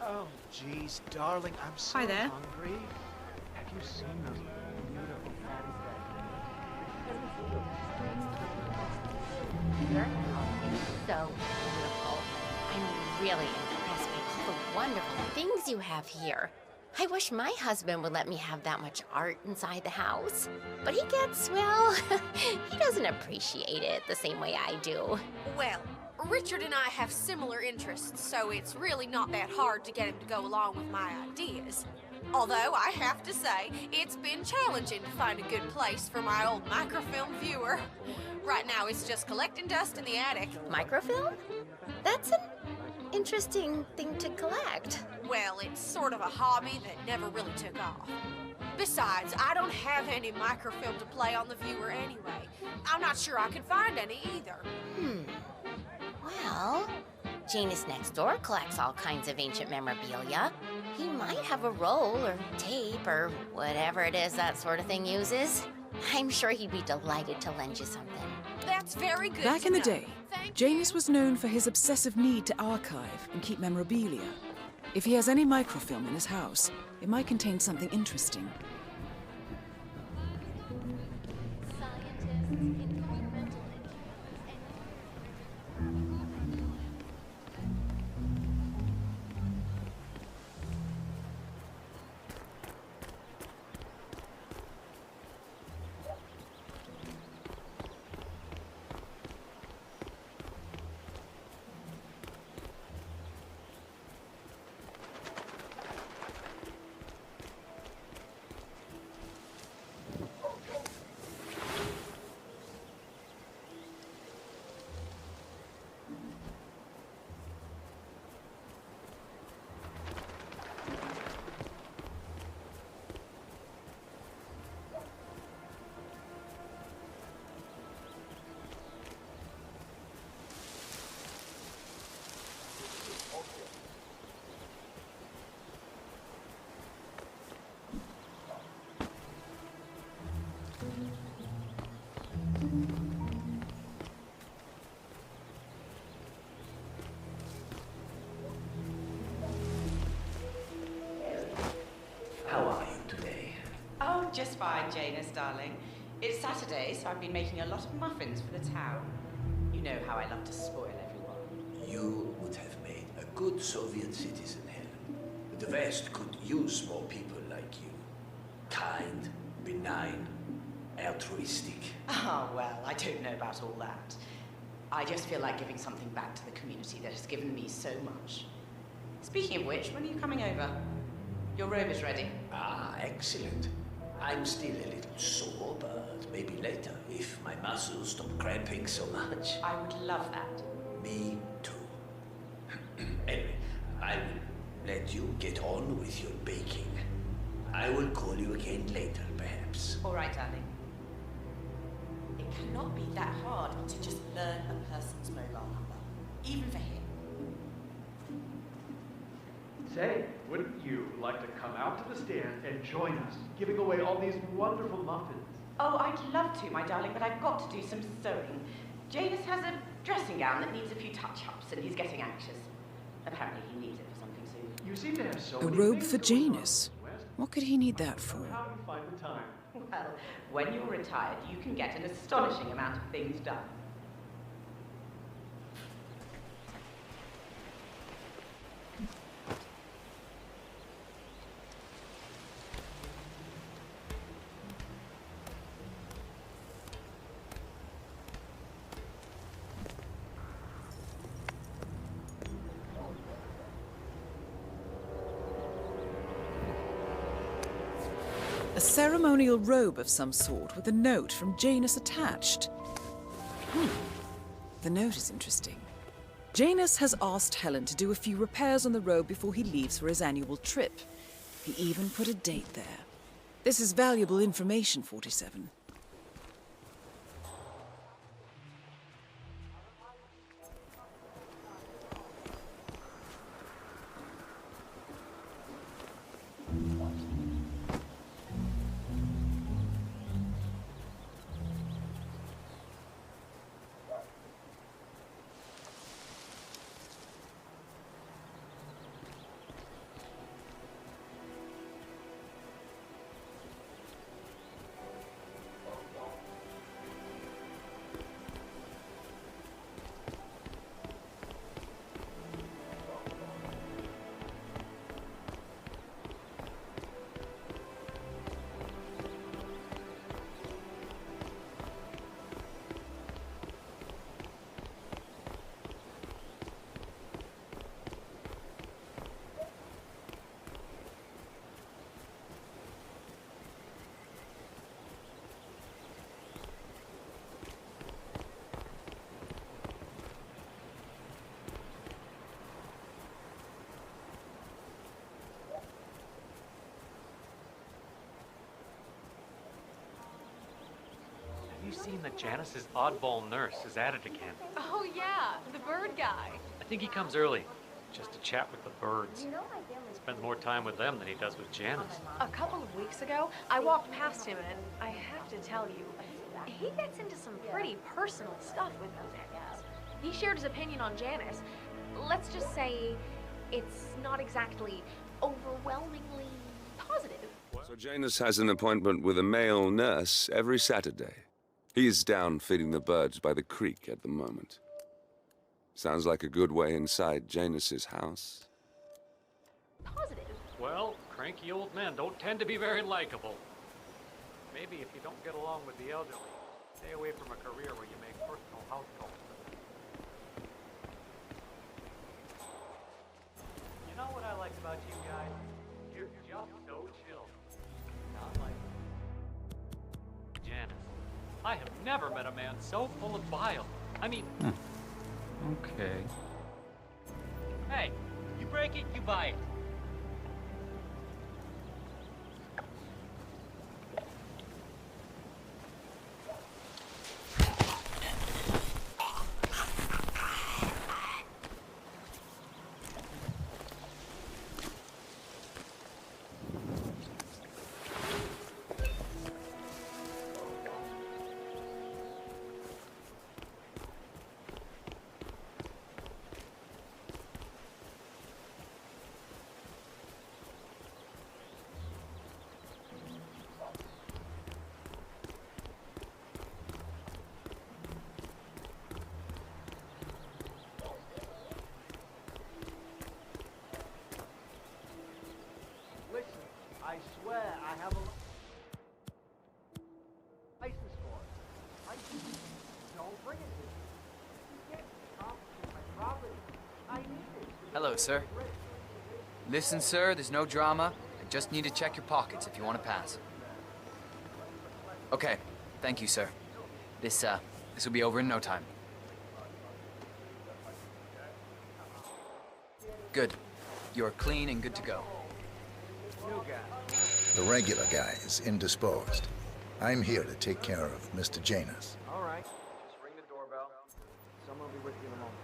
Oh, jeez, darling, I'm so Hi there. hungry. Have you seen those beautiful patties Your house is so beautiful. I'm really impressed by all the wonderful things you have here. I wish my husband would let me have that much art inside the house. But he gets, well, he doesn't appreciate it the same way I do. Well, Richard and I have similar interests, so it's really not that hard to get him to go along with my ideas. Although, I have to say, it's been challenging to find a good place for my old microfilm viewer. Right now, it's just collecting dust in the attic. Microfilm? That's an interesting thing to collect. Well, it's sort of a hobby that never really took off. Besides, I don't have any microfilm to play on the viewer anyway. I'm not sure I could find any either. Well, Janus next door collects all kinds of ancient memorabilia. He might have a roll or tape or whatever it is that sort of thing uses. I'm sure he'd be delighted to lend you something. That That's very good. Back in the day, Thank Janus was known for his obsessive need to archive and keep memorabilia. If he has any microfilm in his house, it might contain something interesting. How are you today? Oh, just fine, Janus, darling. It's Saturday, so I've been making a lot of muffins for the town. You know how I love to spoil everyone. You would have made a good Soviet citizen, Helen. The West could use more people like you. Kind, benign, altruistic. Oh, well, I don't know about all that. I just feel like giving something back to the community that has given me so much. Speaking of which, when are you coming over? Your robe is ready. Ah, excellent. I'm still a little sore, but maybe later, if my muscles stop cramping so much. I would love that. Me too. Anyway, I will let you get on with your baking. I will call you again later, perhaps. All right, darling. It cannot be that hard to just learn a person's mobile number, even for him. Say, wouldn't you like to come out to the stand and join us, giving away all these wonderful muffins? Oh, I'd love to, my darling, but I've got to do some sewing. Janus has a dressing gown that needs a few touch-ups, and he's getting anxious. Apparently he needs it for something soon. You seem to have so A many robe things for going on, Janus? West. What could he need that for? How do you find the time? Well, when you're retired, you can get an astonishing amount of things done. A ceremonial robe of some sort with a note from Janus attached. The note is interesting. Janus has asked Helen to do a few repairs on the robe before he leaves for his annual trip. He even put a date there. This is valuable information, 47. Have you seen that Janice's oddball nurse is at it again? Oh, yeah, the bird guy. I think he comes early, just to chat with the birds. Spends more time with them than he does with Janice. A couple of weeks ago, I walked past him and I have to tell you, He gets into some pretty personal stuff with those animals. He shared his opinion on Janice. Let's just say it's not exactly overwhelmingly positive. So Janus has an appointment with a male nurse every Saturday. He's down feeding the birds by the creek at the moment. Sounds like a good way inside Janus's house. Positive. Well, cranky old men don't tend to be very likable. Maybe if you don't get along with the elderly, stay away from a career where you make personal house calls. You know what I like about you guys? You're just so chill. Not like Janice. I have never met a man so full of bile. I mean... Okay. Hey, you break it, you buy it. I swear I have a license for it. Don't bring it to me. You can't confiscate my property. I need it. Hello, sir. Listen, sir, there's no drama. I just need to check your pockets if you want to pass. Okay, thank you, sir. This will be over in no time. Good. You're clean and good to go. The regular guy is indisposed. I'm here to take care of Mr. Janus. All right. Just ring the doorbell. Someone will be with you in a moment.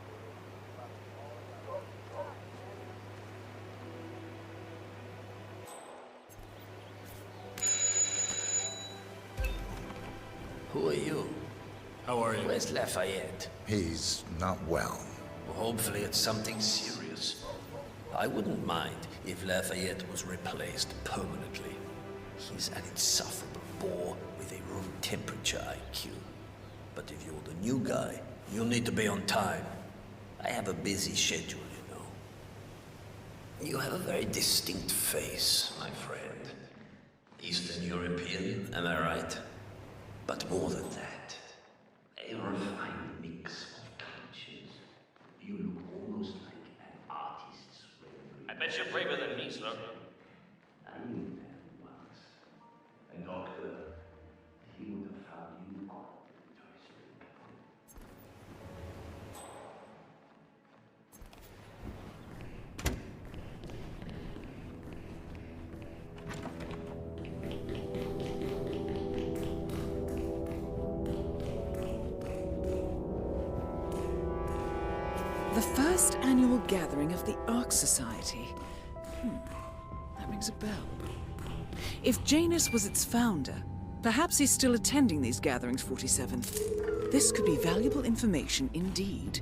Who are you? How are you? Where's Lafayette? He's not well. Well, hopefully it's something serious. I wouldn't mind if Lafayette was replaced permanently. He's an insufferable bore with a room temperature IQ. But if you're the new guy, you'll need to be on time. I have a busy schedule, you know. You have a very distinct face, my friend. Eastern European, am I right? But more than that, a refined mix of cultures. You look almost like an artist's rendering. I bet you're braver than me, sir. I knew that once. A doctor, he would have found you The first annual gathering of the Ark Society. That rings a bell. If Janus was its founder, perhaps he's still attending these gatherings, 47. This could be valuable information indeed.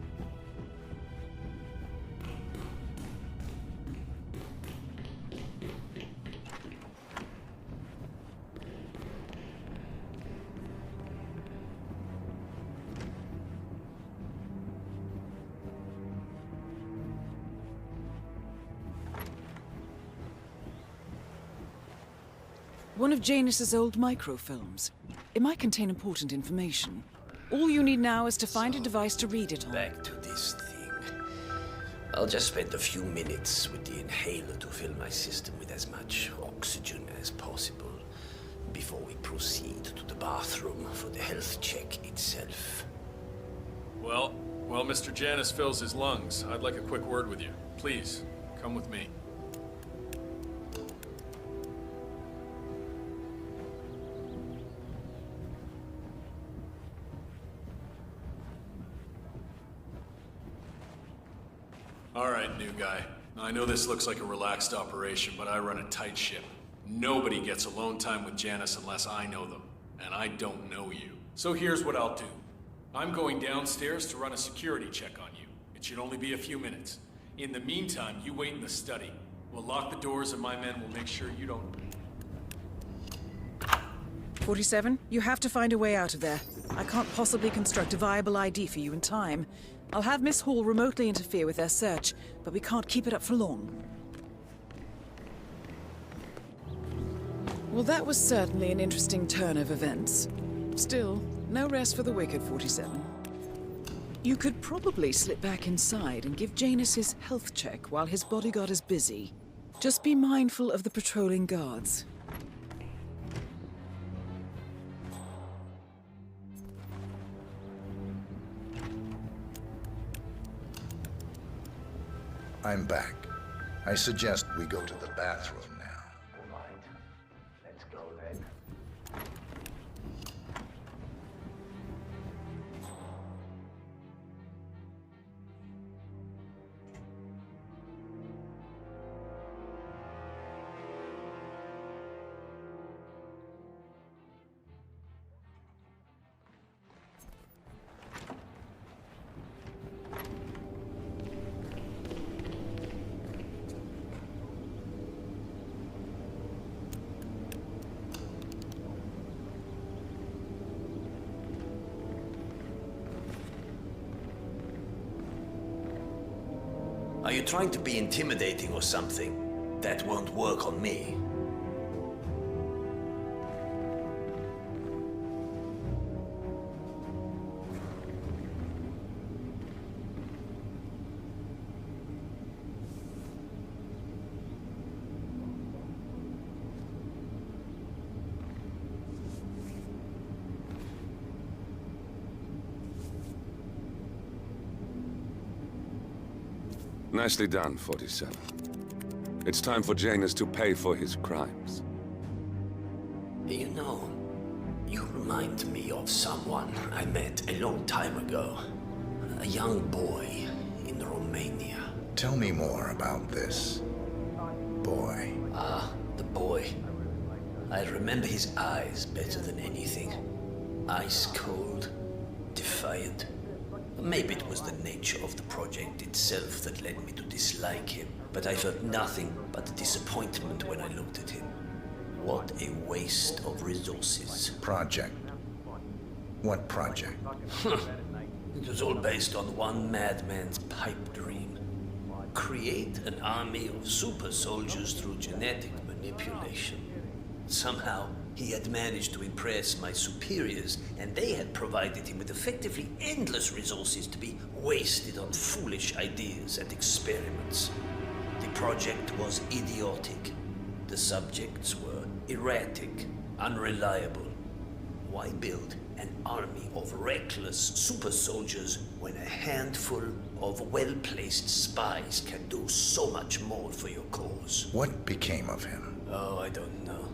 One of Janus's old microfilms. It might contain important information. All you need now is to find a device to read it on. back to this thing. I'll just spend a few minutes with the inhaler to fill my system with as much oxygen as possible before we proceed to the bathroom for the health check itself. Well, while Mr. Janus fills his lungs, I'd like a quick word with you. Please, come with me. All right, new guy. I know this looks like a relaxed operation, but I run a tight ship. Nobody gets alone time with Janus unless I know them, and I don't know you. So here's what I'll do. I'm going downstairs to run a security check on you. It should only be a few minutes. In the meantime, you wait in the study. We'll lock the doors and my men will make sure you don't... 47, you have to find a way out of there. I can't possibly construct a viable ID for you in time. I'll have Miss Hall remotely interfere with their search, but we can't keep it up for long. Well, that was certainly an interesting turn of events. Still, no rest for the wicked, 47. You could probably slip back inside and give Janus his health check while his bodyguard is busy. Just be mindful of the patrolling guards. I'm back. I suggest we go to the bathroom now. All right. Let's go then. Are you trying to be intimidating or something? That won't work on me. Nicely done, 47. It's time for Janus to pay for his crimes. You know, you remind me of someone I met a long time ago. A young boy in Romania. Tell me more about this boy. Ah, the boy. I remember his eyes better than anything. Ice cold, defiant. Maybe it was the nature of the project itself that led me to dislike him, but I felt nothing but disappointment when I looked at him. What a waste of resources. Project? What project? It was all based on one madman's pipe dream. Create an army of super soldiers through genetic manipulation. Somehow, he had managed to impress my superiors, and they had provided him with effectively endless resources to be wasted on foolish ideas and experiments. The project was idiotic. The subjects were erratic, unreliable. Why build an army of reckless super soldiers when a handful of well-placed spies can do so much more for your cause? What became of him? Oh, I don't know.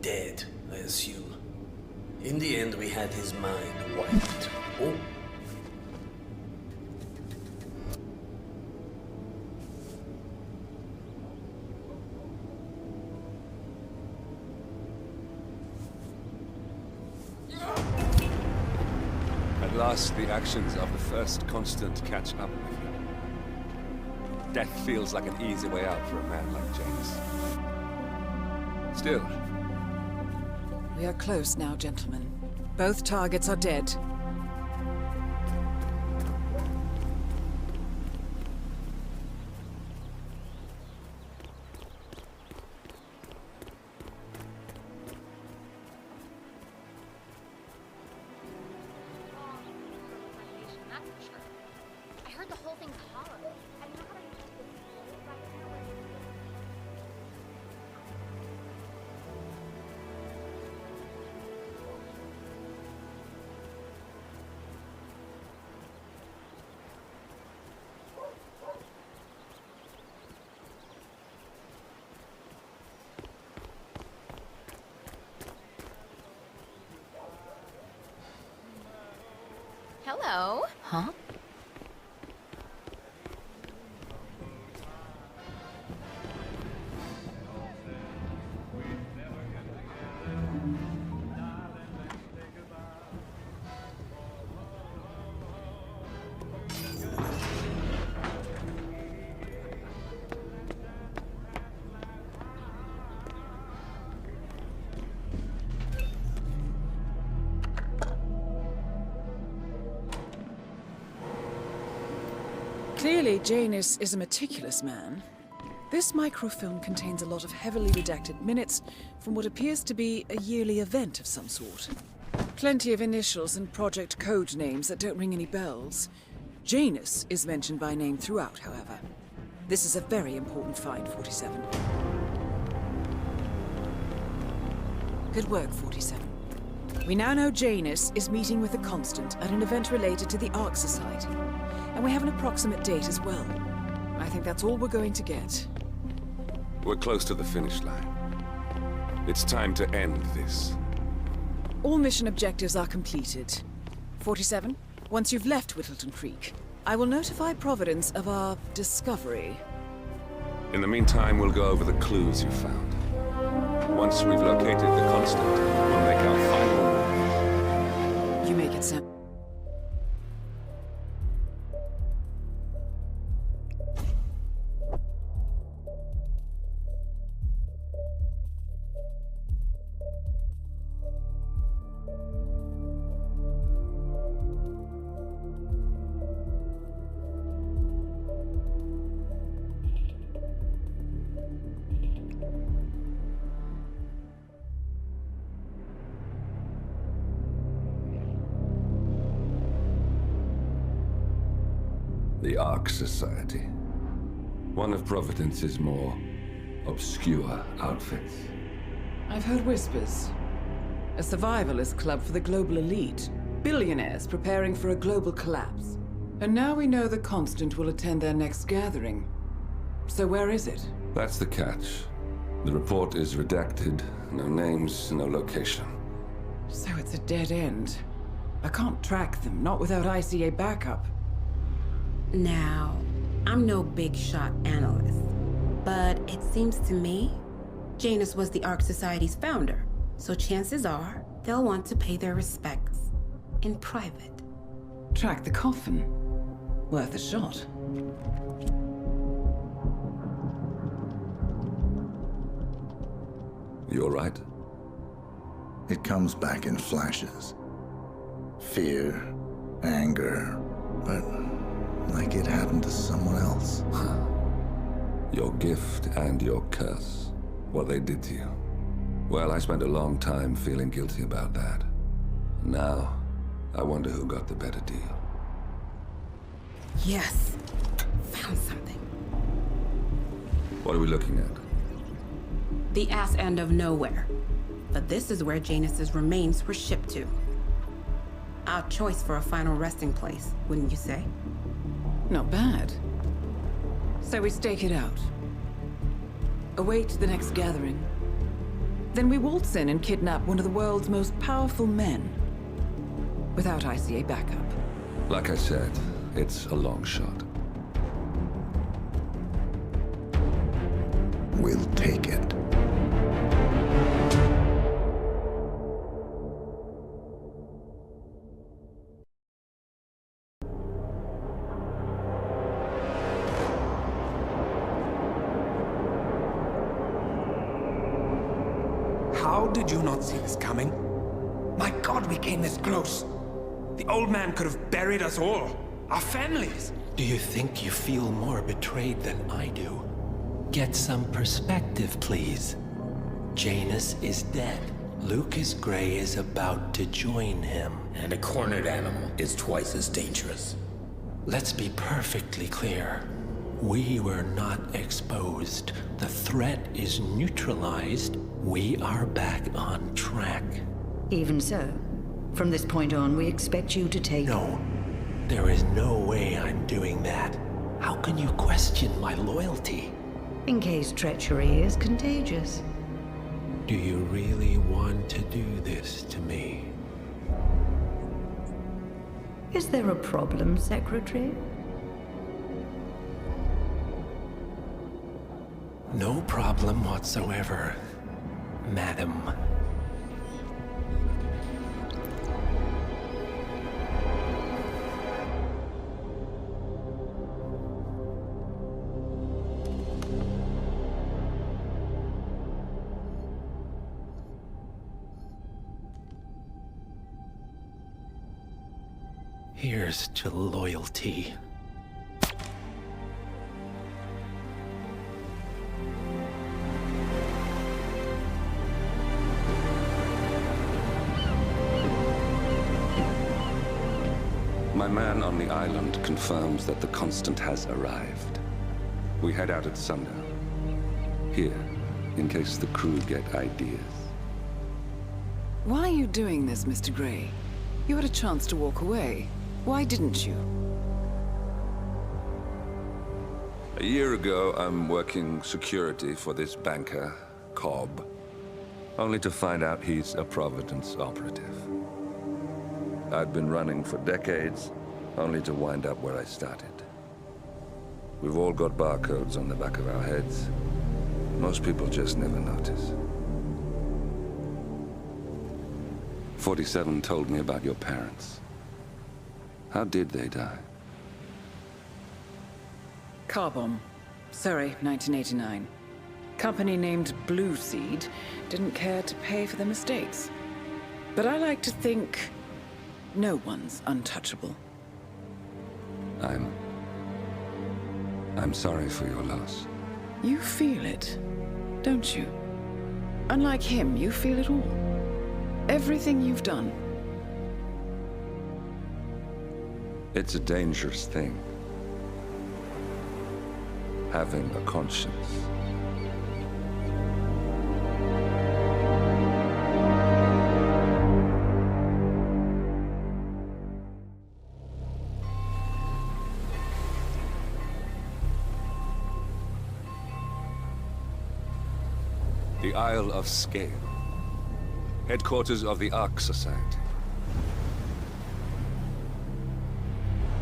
Dead, I assume. In the end, we had his mind wiped. Oh. At last, the actions of the first constant catch up with you. Death feels like an easy way out for a man like Janus. Still, we are close now, gentlemen. Both targets are dead. I heard the whole thing's hollow. I know how to use this. Hello. Huh? Clearly, Janus is a meticulous man. This microfilm contains a lot of heavily redacted minutes from what appears to be a yearly event of some sort. Plenty of initials and project code names that don't ring any bells. Janus is mentioned by name throughout, however. This is a very important find, 47. Good work, 47. We now know Janus is meeting with the Constant at an event related to the Ark Society. And we have an approximate date as well. I think that's all we're going to get. We're close to the finish line. It's time to end this. All mission objectives are completed. 47, once you've left Whittleton Creek, I will notify Providence of our discovery. In the meantime, we'll go over the clues you found. Once we've located the Constant, we'll make our final move. You make it sound... The Ark Society. One of Providence's more obscure outfits. I've heard whispers. A survivalist club for the global elite. Billionaires preparing for a global collapse. And now we know the Constant will attend their next gathering. So where is it? That's the catch. The report is redacted. No names, no location. So it's a dead end. I can't track them, not without ICA backup. Now, I'm no big shot analyst, but it seems to me Janus was the Ark Society's founder, so chances are they'll want to pay their respects in private. Track the coffin. Worth a shot. You all right? It comes back in flashes. Fear, anger, but like it happened to someone else. Your gift and your curse. What they did to you. Well, I spent a long time feeling guilty about that. Now, I wonder who got the better deal. Yes. Found something. What are we looking at? The ass end of nowhere. But this is where Janus's remains were shipped to. Our choice for a final resting place, wouldn't you say? Not bad. So we stake it out. Await the next gathering. Then we waltz in and kidnap one of the world's most powerful men. Without ICA backup. Like I said, it's a long shot. We'll take it. How did you not see this coming? My God, we came this close. The old man could have buried us all. Our families. Do you think you feel more betrayed than I do? Get some perspective, please. Janus is dead. Lucas Gray is about to join him. And a cornered animal is twice as dangerous. Let's be perfectly clear. We were not exposed. The threat is neutralized. We are back on track. Even so, from this point on, we expect you to take... No. There is no way I'm doing that. How can you question my loyalty? In case treachery is contagious. Do you really want to do this to me? Is there a problem, Secretary? No problem whatsoever, Madam. Here's to loyalty. man on the island confirms that the Constant has arrived. We head out at sundown. Here, in case the crew get ideas. Why are you doing this, Mr. Gray? You had a chance to walk away. Why didn't you? A year ago, I'm working security for this banker, Cobb, only to find out he's a Providence operative. I'd been running for decades, only to wind up where I started. We've all got barcodes on the back of our heads. Most people just never notice. 47 told me about your parents. How did they die? Car bomb. Surrey, 1989. Company named Blue Seed didn't care to pay for their mistakes. But I like to think no one's untouchable. I'm sorry for your loss. You feel it, don't you? Unlike him, you feel it all. Everything you've done. It's a dangerous thing. Having a conscience. The Isle of Scale. Headquarters of the Ark Society.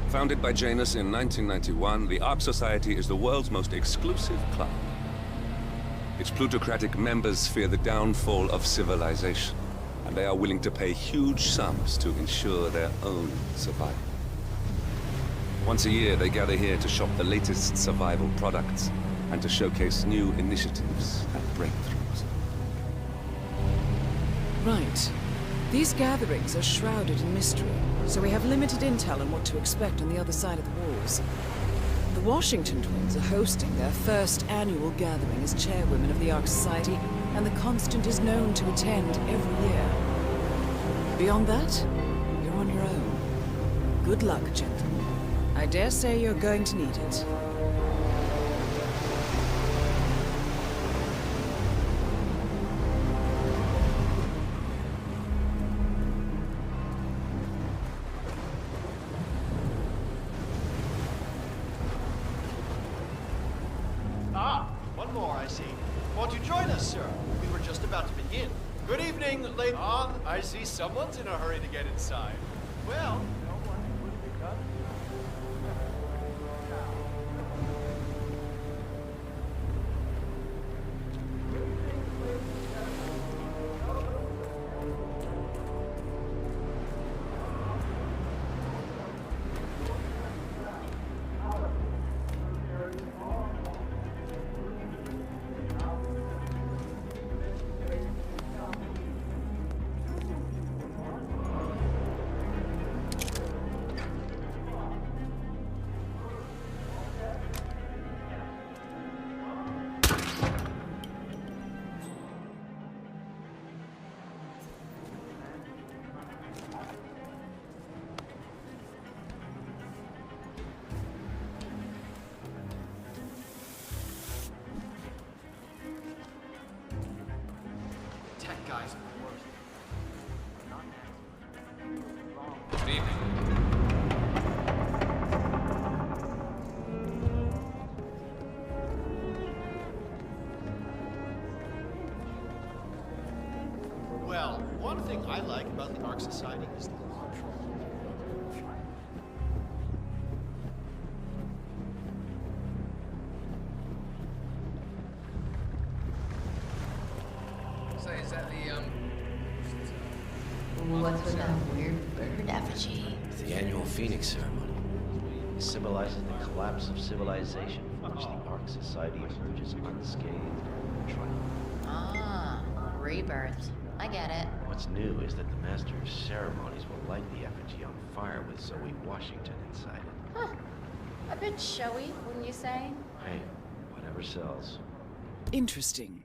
Founded by Janus in 1991, the Ark Society is the world's most exclusive club. Its plutocratic members fear the downfall of civilization, and they are willing to pay huge sums to ensure their own survival. Once a year, they gather here to shop the latest survival products and to showcase new initiatives and breakthroughs. Right. These gatherings are shrouded in mystery, so we have limited intel on what to expect on the other side of the walls. The Washington twins are hosting their first annual gathering as chairwomen of the Ark Society, and the Constant is known to attend every year. Beyond that, you're on your own. Good luck, gentlemen. I dare say you're going to need it. One more, I see. Won't you join us, sir? We were just about to begin. Good evening, ladies. I see someone's in a hurry to get inside. Well, no one would pick up. Guys are the worst. Good evening. Well, one thing I like about the Ark Society is the control. Is that the, What's with that weird bird effigy? It's the annual Phoenix ceremony. It symbolizes the collapse of civilization, from which the Ark Society emerges unscathed and triumphant. Ah, rebirth. I get it. What's new is that the Master of Ceremonies will light the effigy on fire with Zoe Washington inside it. Huh. A bit showy, wouldn't you say? Hey, whatever sells. Interesting.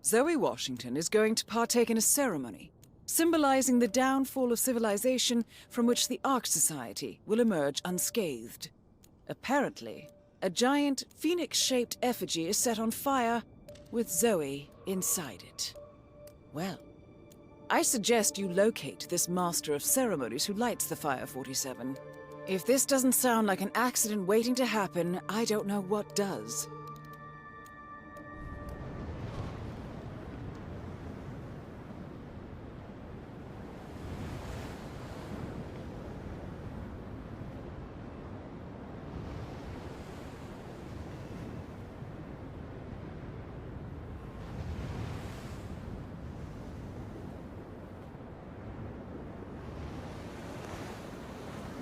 Zoe Washington is going to partake in a ceremony. symbolizing the downfall of civilization from which the Ark Society will emerge unscathed. Apparently, a giant phoenix-shaped effigy is set on fire with Zoe inside it. Well, I suggest you locate this master of ceremonies who lights the fire, 47. If this doesn't sound like an accident waiting to happen, I don't know what does.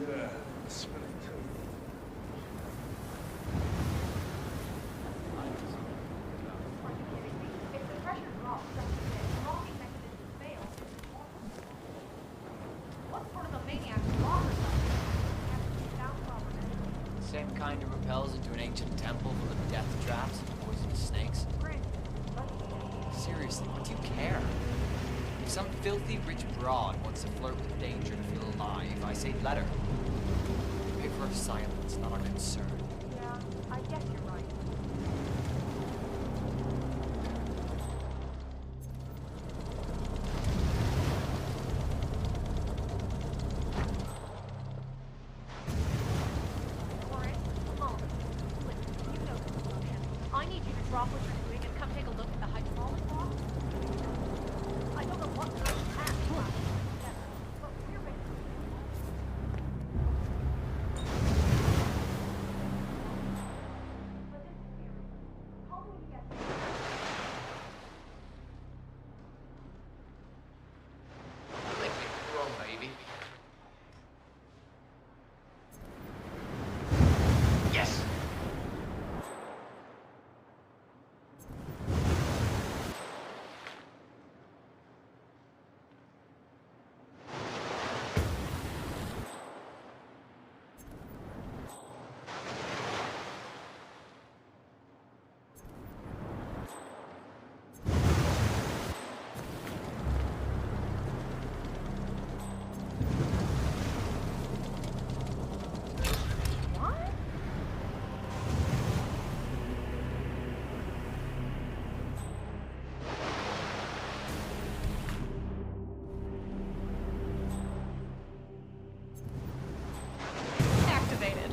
Yeah, I smell it too. Same kind who repels into an ancient temple full of death traps and poisonous snakes. Seriously, what do you care? If some filthy rich broad wants to flirt with danger to feel alive, I say let her. Pay for her silence, not our concern. Yeah, I guess you're right. I need you to drop what you're doing and come take a look at the hydraulic block. I don't know what kind of act you have, but we're ready. Lick me, wrong, baby. Yes! Activated.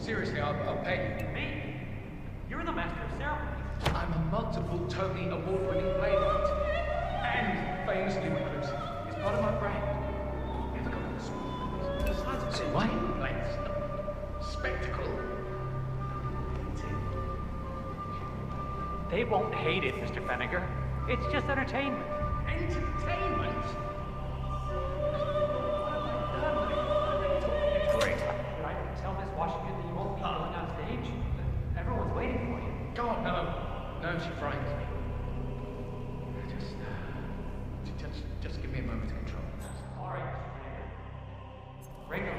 Seriously, I'll pay you. Me? You're the master of ceremonies. I'm a multiple Tony award-winning playwright. And famously reclusive. It's part of my brand. Never got in the school. Besides, it's a wine place. Spectacle. They won't hate it, Mr. Feniger. It's just entertainment. Entertainment? Great. Did I tell Miss Washington that you won't be going on stage? Everyone's waiting for you. Go on, no, she frightens me. Just give me a moment to control. All right, Mr. Feniger. Ringo.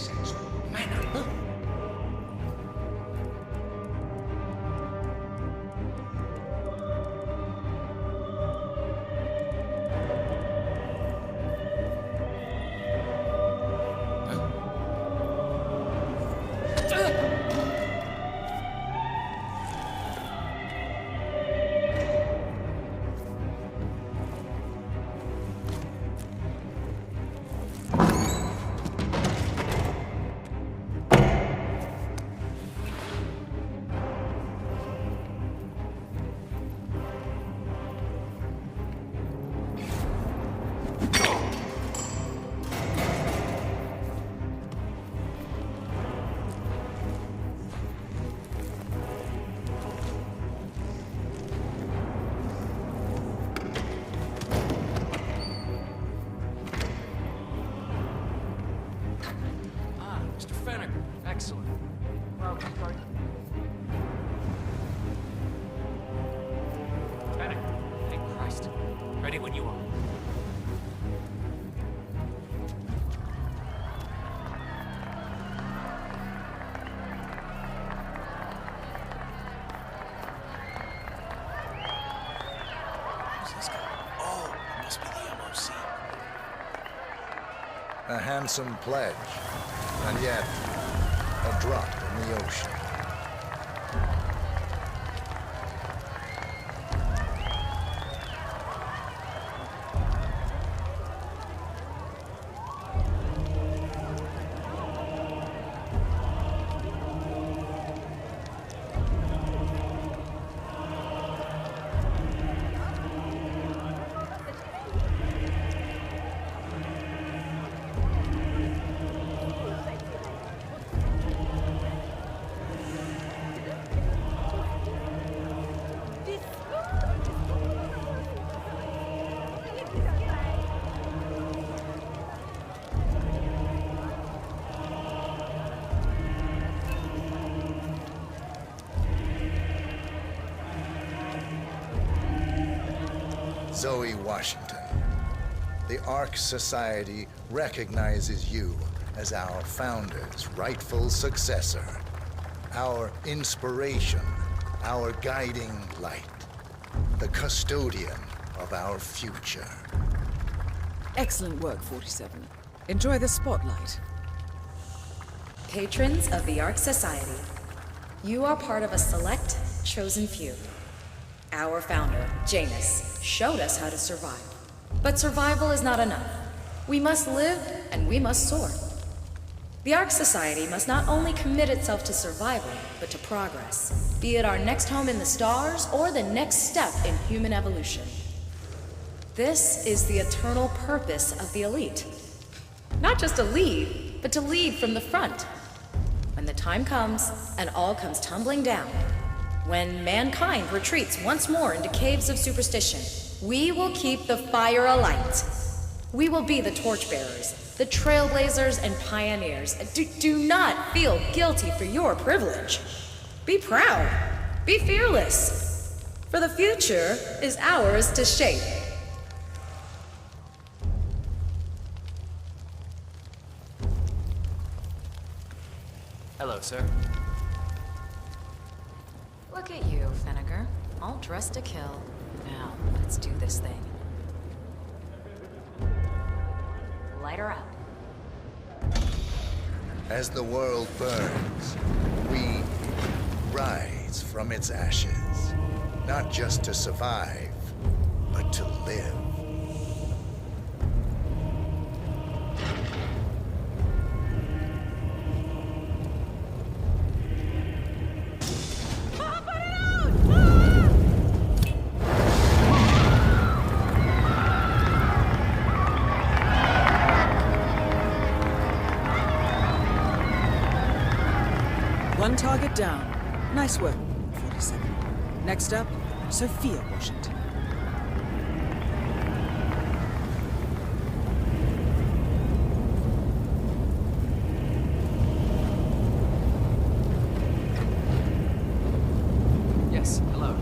senso. Man up. Mr. Fennick. Excellent. Welcome, sorry. Fennick. Thank Christ. Ready when you are. Who's this guy? Oh, it must be the MOC. A handsome pledge, and yet a drop in the ocean. Zoe Washington, the Ark Society recognizes you as our founder's rightful successor, our inspiration, our guiding light, the custodian of our future. Excellent work, 47. Enjoy the spotlight. Patrons of the Ark Society, you are part of a select, chosen few. Our founder, Janus, showed us how to survive. But survival is not enough. We must live and we must soar. The Ark Society must not only commit itself to survival, but to progress, be it our next home in the stars or the next step in human evolution. This is the eternal purpose of the elite. Not just to lead, but to lead from the front. When the time comes and all comes tumbling down, when mankind retreats once more into caves of superstition, we will keep the fire alight. We will be the torchbearers, the trailblazers and pioneers. Do not feel guilty for your privilege. Be proud. Be fearless. For the future is ours to shape. Hello, sir. Look at you, Fenniger. All dressed to kill. Now, let's do this thing. Light her up. As the world burns, we rise from its ashes, not just to survive, but to live. One target down. Nice work, 47. Next up, Sophia Washington. Yes, hello.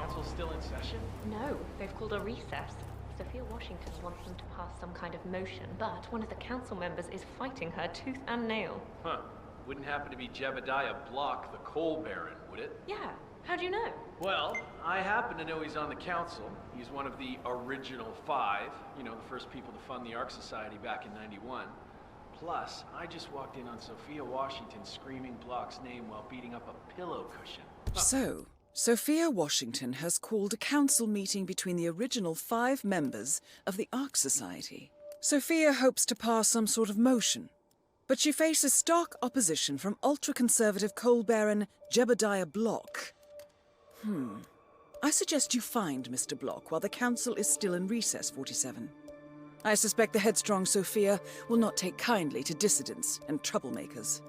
council's still in session? No, they've called a recess. Sophia Washington wants them to pass some kind of motion, but one of the council members is fighting her tooth and nail. Huh. Wouldn't happen to be Jebediah Block, the coal baron, would it? Yeah, how do you know? Well, I happen to know he's on the council. He's one of the original 5, you know, the first people to fund the Ark Society back in '91. Plus, I just walked in on Sophia Washington screaming Block's name while beating up a pillow cushion. So, Sophia Washington has called a council meeting between the original 5 members of the Ark Society. Sophia hopes to pass some sort of motion, but she faces stark opposition from ultra-conservative coal baron Jebediah Block. I suggest you find Mr. Block while the council is still in recess, 47. I suspect the headstrong Sophia will not take kindly to dissidents and troublemakers.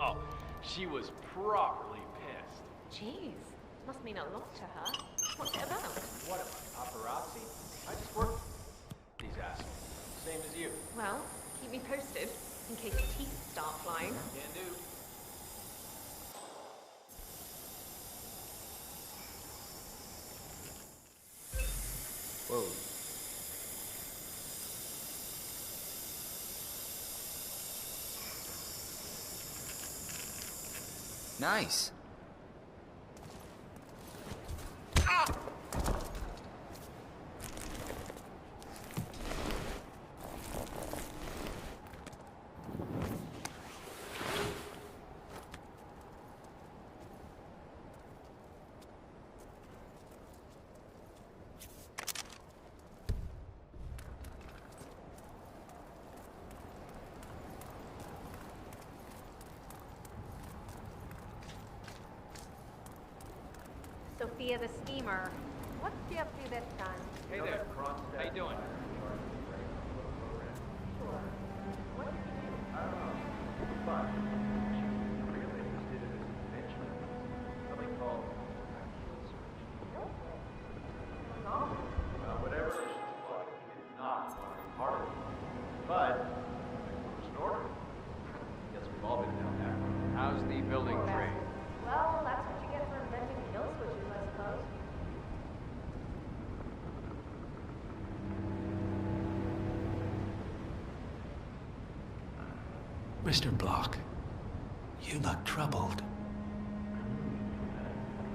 Oh, she was properly pissed. Jeez, must mean a lot to her. What's it about? What am I, paparazzi? I just work for these assholes. Same as you. Well, keep me posted, in case teeth start flying. Can do. Whoa. Nice. Sophia the Steamer. What's she up to this time? Hey there. How you doing? Whatever it is not part of it. But it was an order. Guess we've all been down there. How's the building trade? Well, that's what you get for inventing kill switches, I suppose. Mr. Block, you look troubled.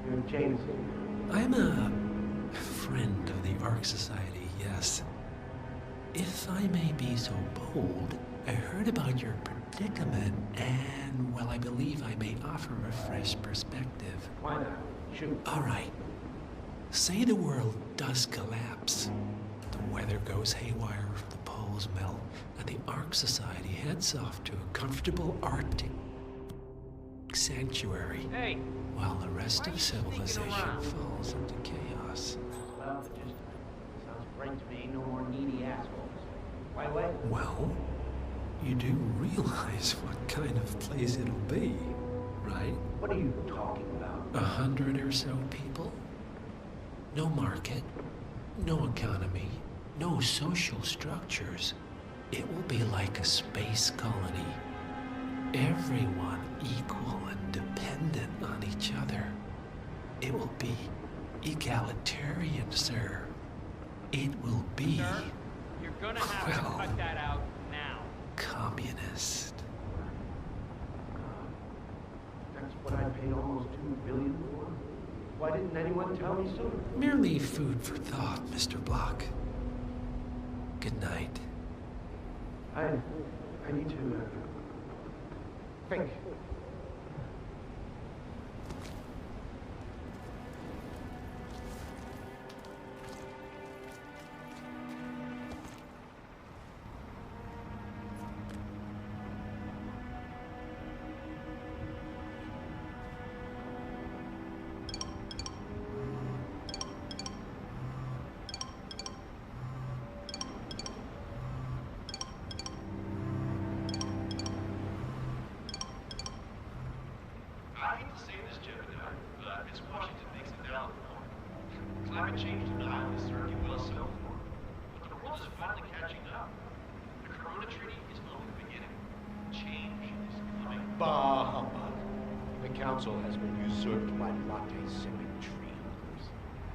You're James. I'm a friend of the Ark Society, yes. If I may be so bold, I heard about your predicament, and, well, I believe I may offer a fresh perspective. Why not? Shoot. All right. Say the world does collapse. The weather goes haywire, the poles melt, and the Ark Society heads off to a comfortable Arctic sanctuary. Hey! While the rest of civilization falls into chaos. Well, it just sounds great to me. No more needy assholes. Why wait? Well, you do realize what kind of place it'll be, right? What are you talking about? 100 or so people? No market, no economy, no social structures. It will be like a space colony. Everyone equal and dependent on each other. It will be egalitarian, sir. It will be, Sir, you're gonna have to cut that out now. communist. That's what I paid almost $2 billion for. Why didn't anyone tell me sooner? Merely food for thought, Mr. Block. Good night. I need to think. I hate to say this, Jebediah, but Miss Washington makes it down. Climate change denial is certainly well so far, but the world is finally catching up. The Corona Treaty is only the beginning. Change is coming. Bah humbug. The council has been usurped by latte-sipping trees.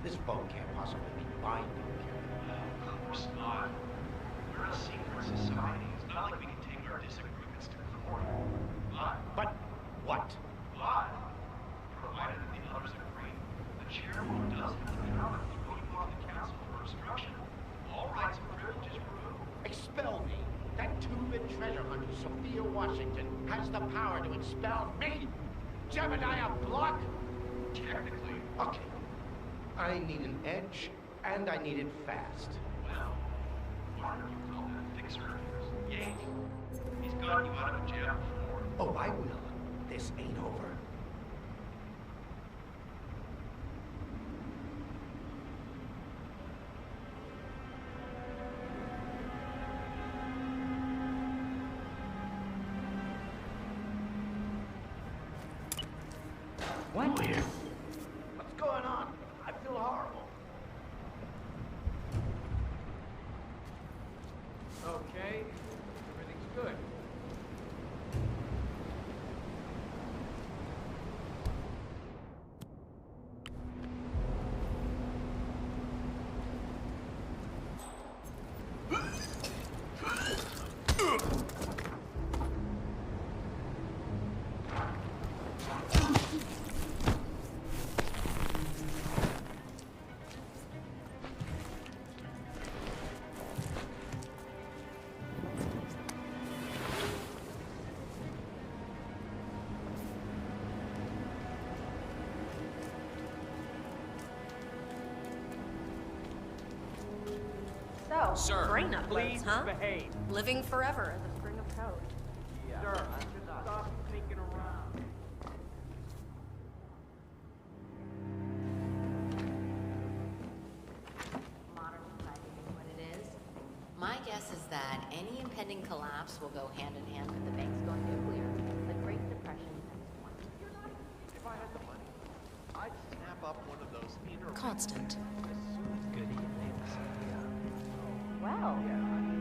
This phone can't possibly be binding, can it? Of course not. We're a secret society. It's not like we can take our disagreements to court. But what? But, provided that the others agree, the chairwoman does have the power to throw you off the council for obstruction. All rights and privileges removed. Expel me. That two-bit treasure hunter, Sophia Washington, has the power to expel me. Jebediah Block? Technically. Okay. I need an edge, and I need it fast. Well, why don't you call that fixer of yours, Yates? He's gotten you out of jail before. Oh, I will. This ain't over. What? Weird. What's going on? I feel horrible. Okay, everything's good. So, Sir, brain uploads, please huh? behave. Living forever in the spring of code. Sir, stop sneaking around. Modern society is what it is. My guess is that any impending collapse will go hand in hand with the banks going nuclear. The Great Depression has won. If I had the money, I'd snap up one of those inner... Constant. Good evening, Sophia. Well,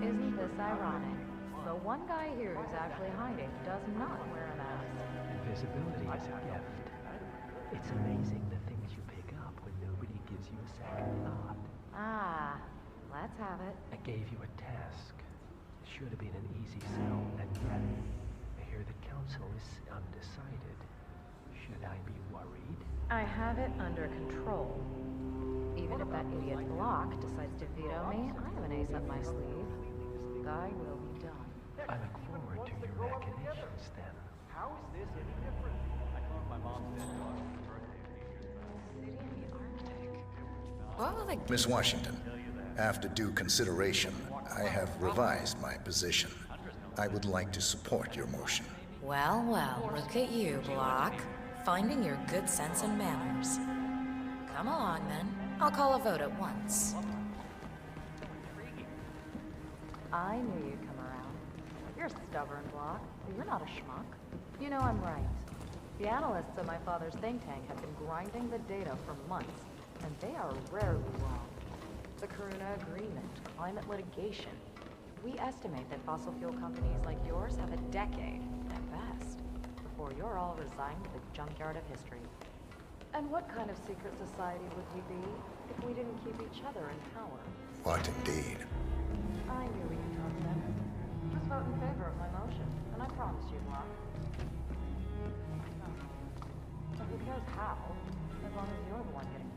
isn't this ironic? The one guy here who's actually hiding does not wear a mask. Invisibility is a gift. It's amazing the things you pick up when nobody gives you a second thought. Ah, let's have it. I gave you a task. It should have been an easy sell, and yet I hear the council is undecided. Should I be worried? I have it under control. Even if that idiot Block decides to veto me, I have an ace up my sleeve. The guy will be done. I look forward to your machinations then. How is this any different? I called my mom's dead daughter's birthday. City in the Arctic. What will they... Miss Washington, after due consideration, I have revised my position. I would like to support your motion. Well, well, look at you, Block. Finding your good sense and manners. Come along, then. I'll call a vote at once. I knew you'd come around. You're a stubborn, Block, but you're not a schmuck. You know I'm right. The analysts at my father's think tank have been grinding the data for months, and they are rarely wrong. The Karuna Agreement, climate litigation. We estimate that fossil fuel companies like yours have a decade, at best, before you're all resigned to the junkyard of history. And what kind of secret society would we be if we didn't keep each other in power? What indeed? I knew we could talk then. Just vote in favor of my motion, and I promise you, Block. So who cares how, as long as you're the one getting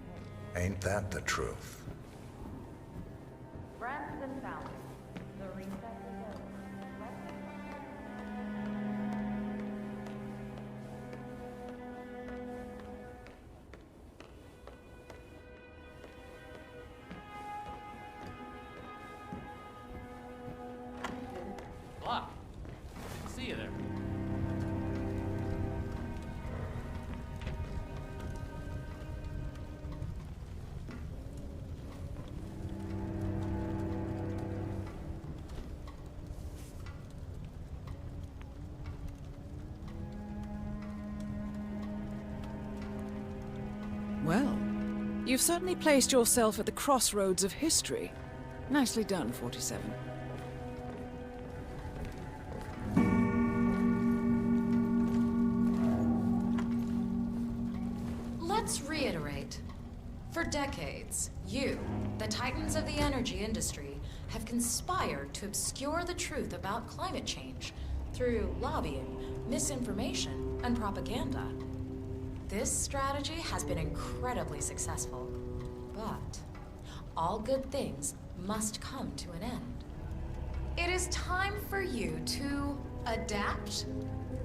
paid. Ain't that the truth? Branson Founder. The recess is over. Block. Didn't see you there. Well, you've certainly placed yourself at the crossroads of history. Nicely done, 47. Let's reiterate. For decades, you, the titans of the energy industry, have conspired to obscure the truth about climate change through lobbying, misinformation, and propaganda. This strategy has been incredibly successful, but all good things must come to an end. It is time for you to adapt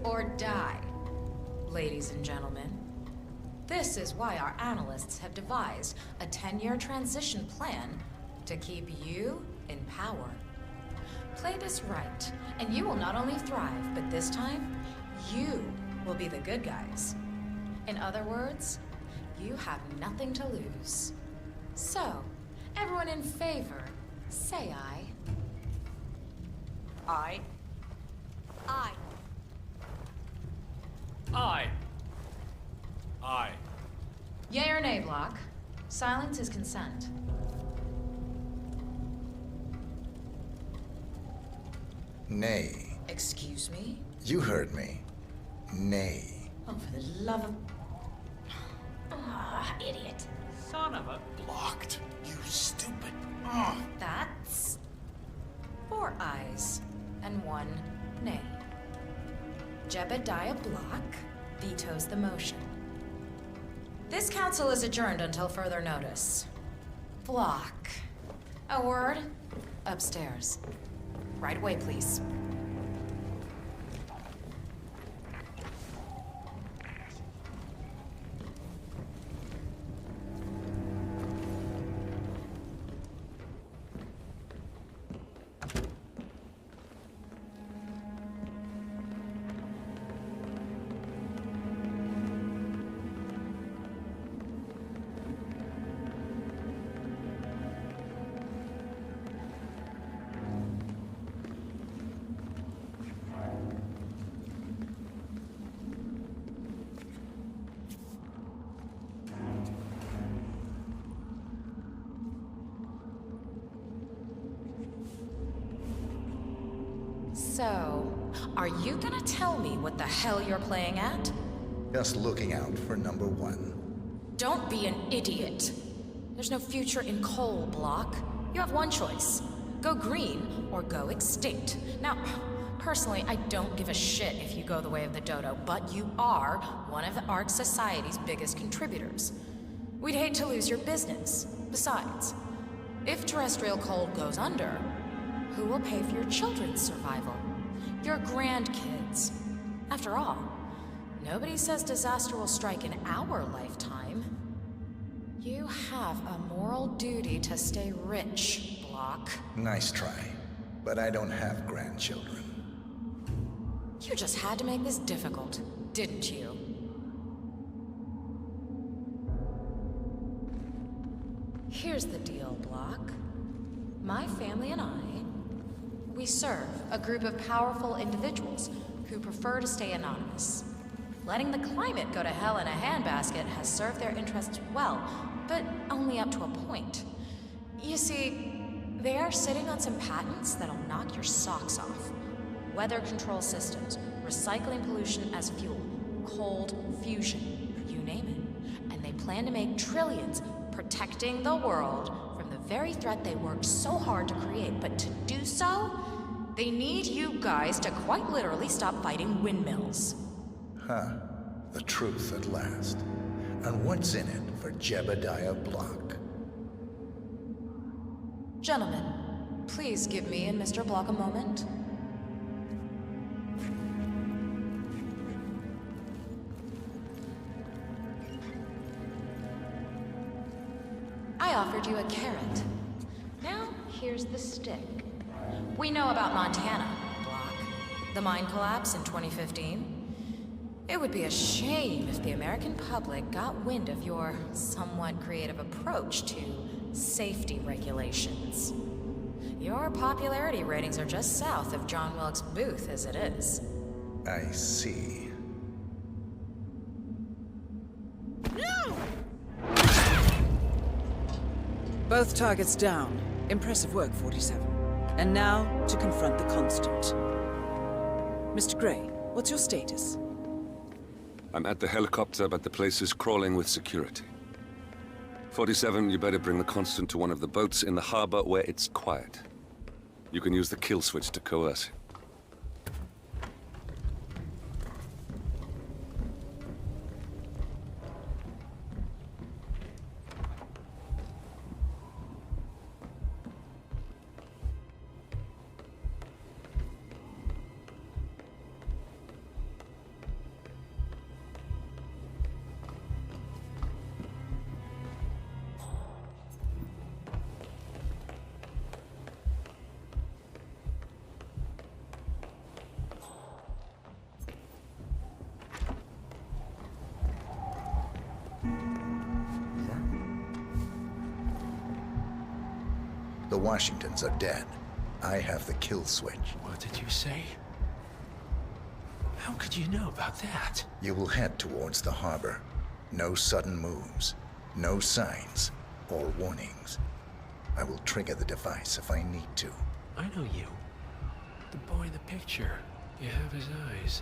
or die, ladies and gentlemen. This is why our analysts have devised a 10-year transition plan to keep you in power. Play this right, and you will not only thrive, but this time, you will be the good guys. In other words, you have nothing to lose. So, everyone in favor, say aye. Aye. Aye. Aye. Aye. Yay or nay, Block? Silence is consent. Nay. Excuse me? You heard me. Nay. Oh, for the love of... Ah, idiot. Son of a... Blocked. You stupid. That's 4 ayes and 1 nay. Jebediah Block vetoes the motion. This council is adjourned until further notice. Block. A word? Upstairs. Right away, please. So, are you gonna tell me what the hell you're playing at? Just looking out for number 1. Don't be an idiot. There's no future in coal, Block. You have one choice. Go green or go extinct. Now, personally, I don't give a shit if you go the way of the dodo, but you are one of the Ark Society's biggest contributors. We'd hate to lose your business. Besides, if terrestrial coal goes under, who will pay for your children's survival? Your grandkids. After all, nobody says disaster will strike in our lifetime. You have a moral duty to stay rich, Block. Nice try. But I don't have grandchildren. You just had to make this difficult, didn't you? Here's the deal, Block. My family and I, we serve a group of powerful individuals who prefer to stay anonymous. Letting the climate go to hell in a handbasket has served their interests well, but only up to a point. You see, they are sitting on some patents that'll knock your socks off. Weather control systems, recycling pollution as fuel, cold fusion, you name it. And they plan to make trillions protecting the world from the very threat they worked so hard to create. But to do so, they need you guys to quite literally stop fighting windmills. Huh. The truth at last. And what's in it for Jebediah Block? Gentlemen, please give me and Mr. Block a moment. I offered you a carrot. Now, here's the stick. We know about Montana, Block. The mine collapse in 2015. It would be a shame if the American public got wind of your somewhat creative approach to safety regulations. Your popularity ratings are just south of John Wilkes Booth as it is. I see. Both targets down. Impressive work, 47. And now, to confront the Constant. Mr. Gray, what's your status? I'm at the helicopter, but the place is crawling with security. 47, you better bring the Constant to one of the boats in the harbor where it's quiet. You can use the kill switch to coerce it. The Washingtons are dead. I have the kill switch. What did you say? How could you know about that? You will head towards the harbor. No sudden moves, no signs or warnings. I will trigger the device if I need to. I know you. The boy in the picture. You have his eyes.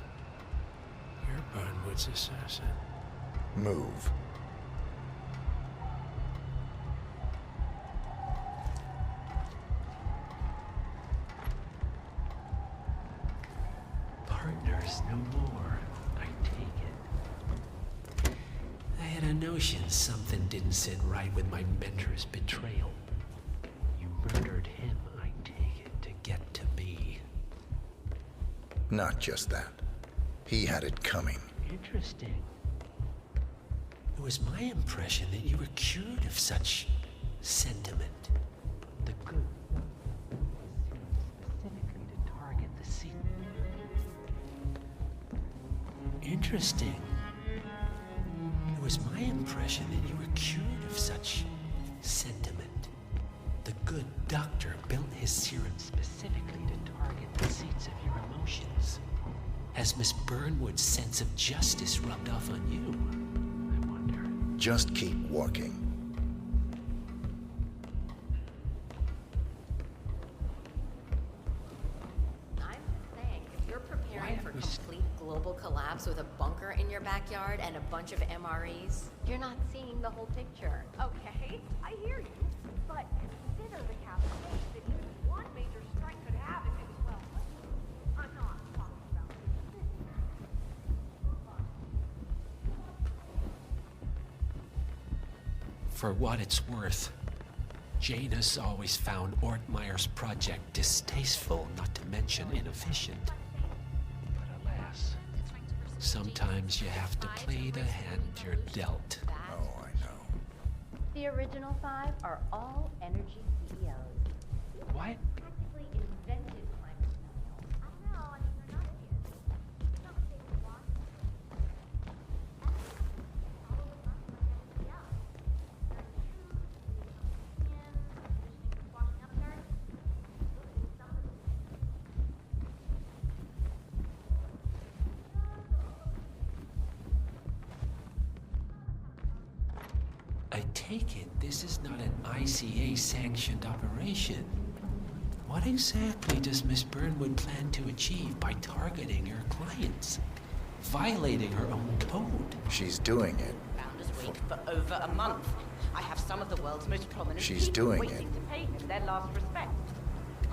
You're Burnwood's assassin. Move. Partners no more, I take it. I had a notion something didn't sit right with my mentor's betrayal. You murdered him, I take it, to get to me. Not just that. He had it coming. Interesting. It was my impression that you were cured of such sentiment. The good specifically to target the seed. Interesting. It was my impression that you were cured of such sentiment. The good doctor built his serum specifically to target the seats of your emotions. Has Miss Burnwood's sense of justice rubbed off on you? I wonder. Just keep walking. I'm saying, if you're preparing for complete global collapse with a bunker in your backyard and a bunch of MREs, you're not seeing the whole picture. Okay, I hear you. But consider the cascade that even one major strike could have if it was well planned. I'm not talking about For what it's worth, Janus always found Ortmeyer's project distasteful, not to mention inefficient. But alas, sometimes you have to play the hand you're dealt. Oh, I know. The original 5 are all energy CEOs. What? Practically invented climate denial. I know, I mean, they're not idiots. It's not like they can watch I take it this is not an ICA-sanctioned operation. What exactly does Miss Burnwood plan to achieve by targeting her clients? Violating her own code? She's doing it. Founders Week for over a month. I have some of the world's most prominent She's people doing waiting it. to pay him their last respect.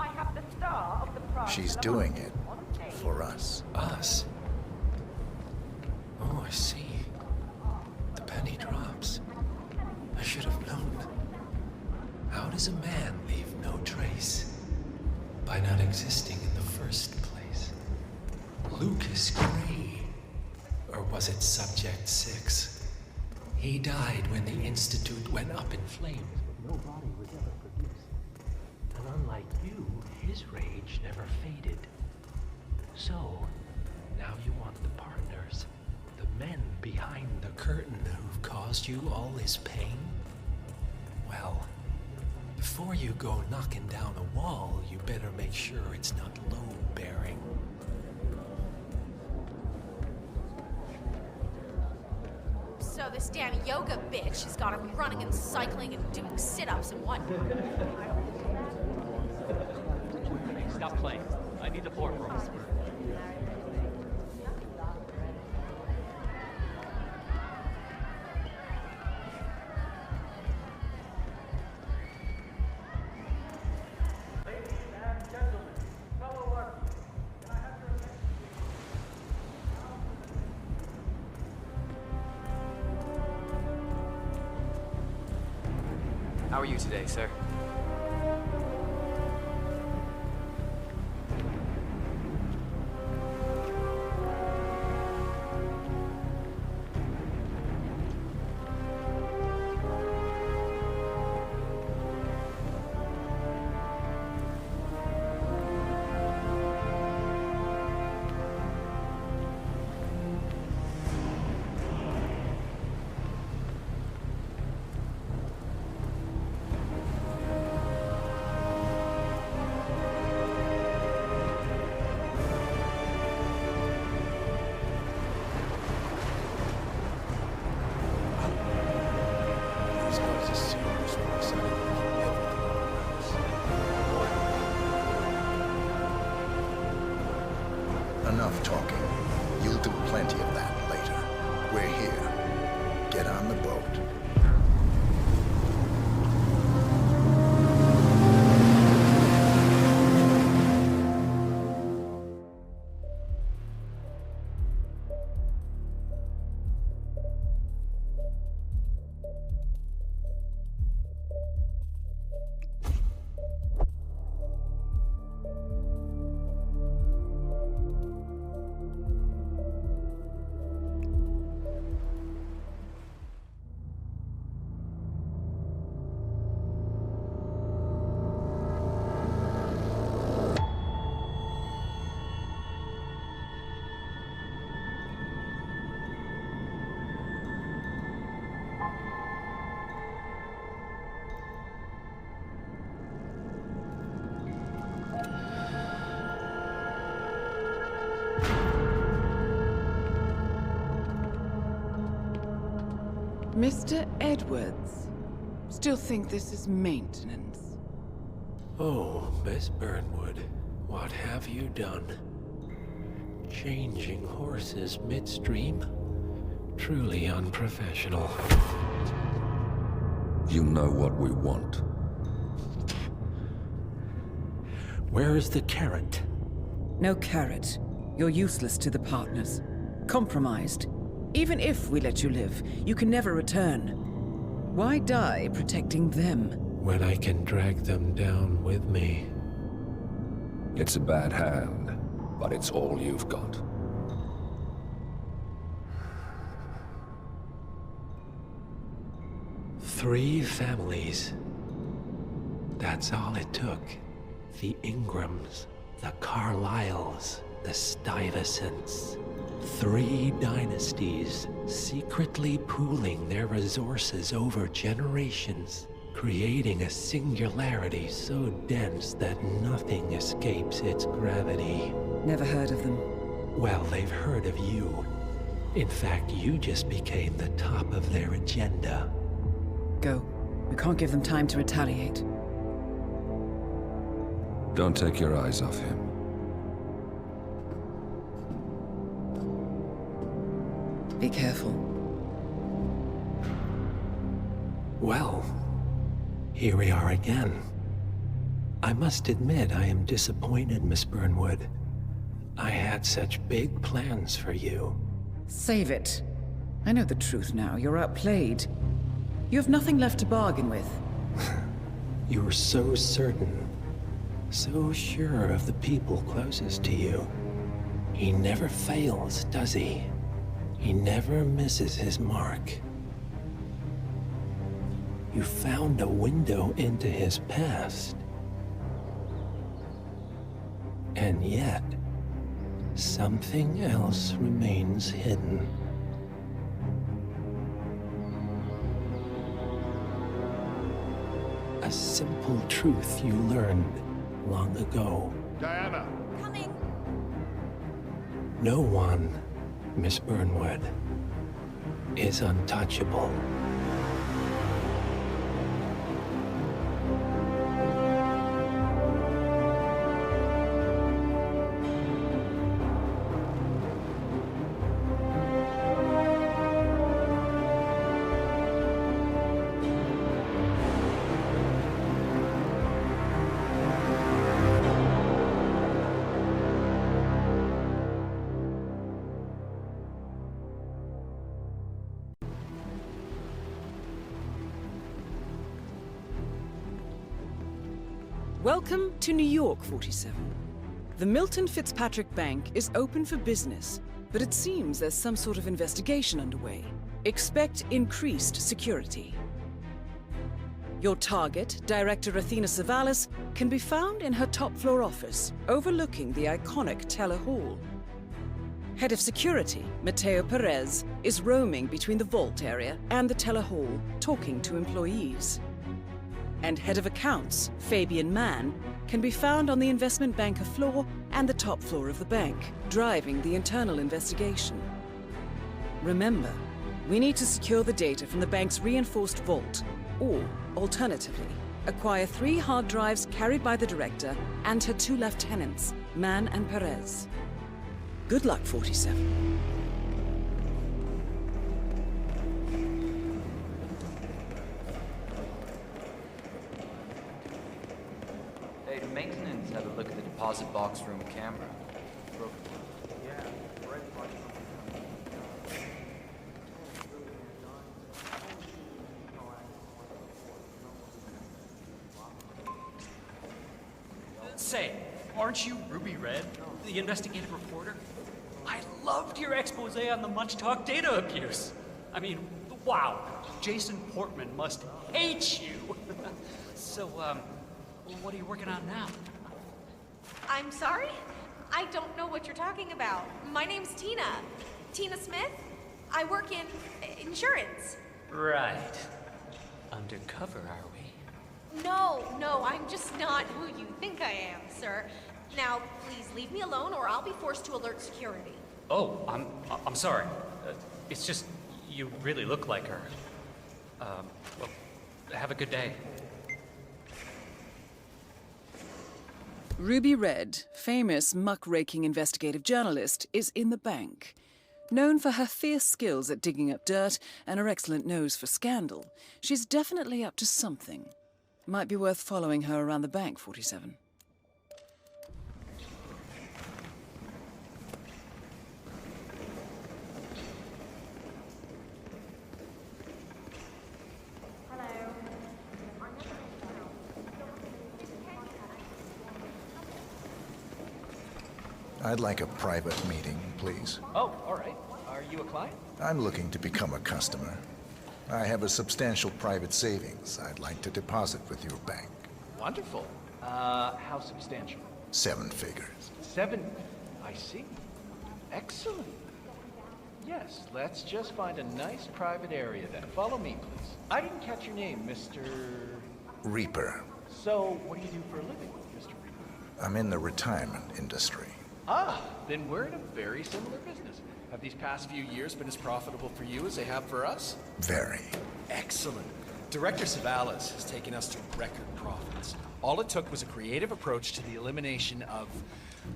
I have the star of the prize. She's doing it for us. Us? Oh, I see. The penny drops. I should have known. How does a man leave no trace? By not existing in the first place. Lucas Gray. Or was it Subject 6? He died when the Institute went up in flames, but no body was ever produced. And unlike you, his rage never faded. So, now you want the partners, the men behind the curtain who've caused you all this pain? Well, before you go knocking down a wall, you better make sure it's not load-bearing. So this damn yoga bitch has got him running and cycling and doing sit-ups and whatnot. Stop playing. I need the boardroom. How are you today, sir? Enough talking. You'll do plenty of that later. We're here. Get on the boat. Mr. Edwards, still think this is maintenance? Oh, Miss Burnwood, what have you done? Changing horses midstream? Truly unprofessional. You know what we want. Where is the carrot? No carrot. You're useless to the partners. Compromised. Even if we let you live, you can never return. Why die protecting them? When I can drag them down with me. It's a bad hand, but it's all you've got. Three families. That's all it took. The Ingrams, the Carlyles, the Stuyvesants. 3 dynasties, secretly pooling their resources over generations, creating a singularity so dense that nothing escapes its gravity. Never heard of them. Well, they've heard of you. In fact, you just became the top of their agenda. Go. We can't give them time to retaliate. Don't take your eyes off him. Be careful. Well, here we are again. I must admit I am disappointed, Miss Burnwood. I had such big plans for you. Save it. I know the truth now. You're outplayed. You have nothing left to bargain with. You were so certain, so sure of the people closest to you. He never fails, does he? He never misses his mark. You found a window into his past. And yet, something else remains hidden. A simple truth you learned long ago. Diana! Coming! No one, Miss Burnwood, is untouchable. Welcome to New York, 47. The Milton Fitzpatrick Bank is open for business, but it seems there's some sort of investigation underway. Expect increased security. Your target, Director Athena Savalas, can be found in her top-floor office, overlooking the iconic Teller Hall. Head of Security, Mateo Perez, is roaming between the vault area and the Teller Hall, talking to employees. And Head of Accounts, Fabian Mann, can be found on the investment banker floor and the top floor of the bank, driving the internal investigation. Remember, we need to secure the data from the bank's reinforced vault, or, alternatively, acquire 3 hard drives carried by the director and her 2 lieutenants, Mann and Perez. Good luck, 47. Hey, maintenance had a look at the deposit box room camera. Say, aren't you Ruby Red, the investigative reporter? I loved your expose on the much-talked data abuse. I mean, wow, Jason Portman must hate you. So, what are you working on now? I'm sorry? I don't know what you're talking about. My name's Tina. Tina Smith. I work in insurance. Right. Undercover, are we? No, I'm just not who you think I am, sir. Now, please leave me alone or I'll be forced to alert security. Oh, I'm sorry. It's just, you really look like her. Well, have a good day. Ruby Red, famous muckraking investigative journalist, is in the bank. Known for her fierce skills at digging up dirt and her excellent nose for scandal, she's definitely up to something. Might be worth following her around the bank, 47. I'd like a private meeting, please. Oh, all right. Are you a client? I'm looking to become a customer. I have a substantial private savings I'd like to deposit with your bank. Wonderful. How substantial? 7 figures. 7. I see. Excellent. Yes, let's just find a nice private area then. Follow me, please. I didn't catch your name, Mr. Reaper. So, what do you do for a living, Mr. Reaper? I'm in the retirement industry. Ah, then we're in a very similar business. Have these past few years been as profitable for you as they have for us? Very. Excellent. Director Savalas has taken us to record profits. All it took was a creative approach to the elimination of,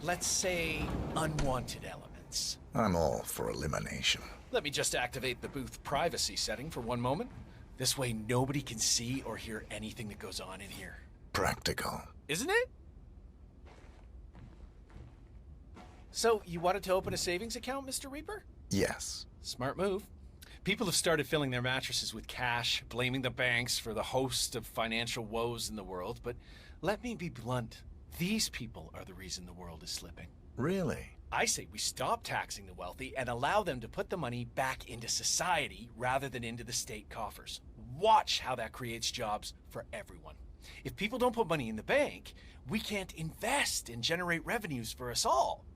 let's say, unwanted elements. I'm all for elimination. Let me just activate the booth privacy setting for one moment. This way nobody can see or hear anything that goes on in here. Practical. Isn't it? So, you wanted to open a savings account, Mr. Reaper? Yes. Smart move. People have started filling their mattresses with cash, blaming the banks for the host of financial woes in the world, but let me be blunt. These people are the reason the world is slipping. Really? I say we stop taxing the wealthy and allow them to put the money back into society rather than into the state coffers. Watch how that creates jobs for everyone. If people don't put money in the bank, we can't invest and generate revenues for us all.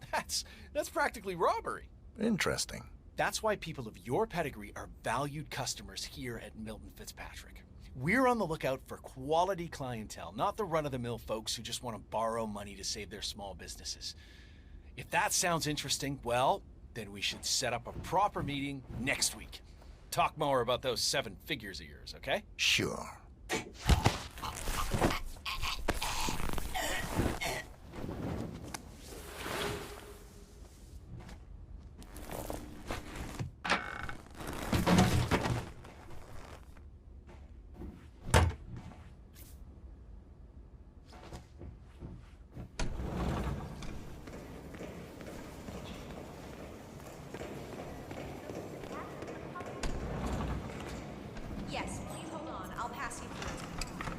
That's practically robbery. Interesting. That's why people of your pedigree are valued customers here at Milton Fitzpatrick. We're on the lookout for quality clientele, not the run-of-the-mill folks who just want to borrow money to save their small businesses. If that sounds interesting, well, then we should set up a proper meeting next week. Talk more about those 7 figures of yours, okay? Sure. Yes, please hold on. I'll pass you through.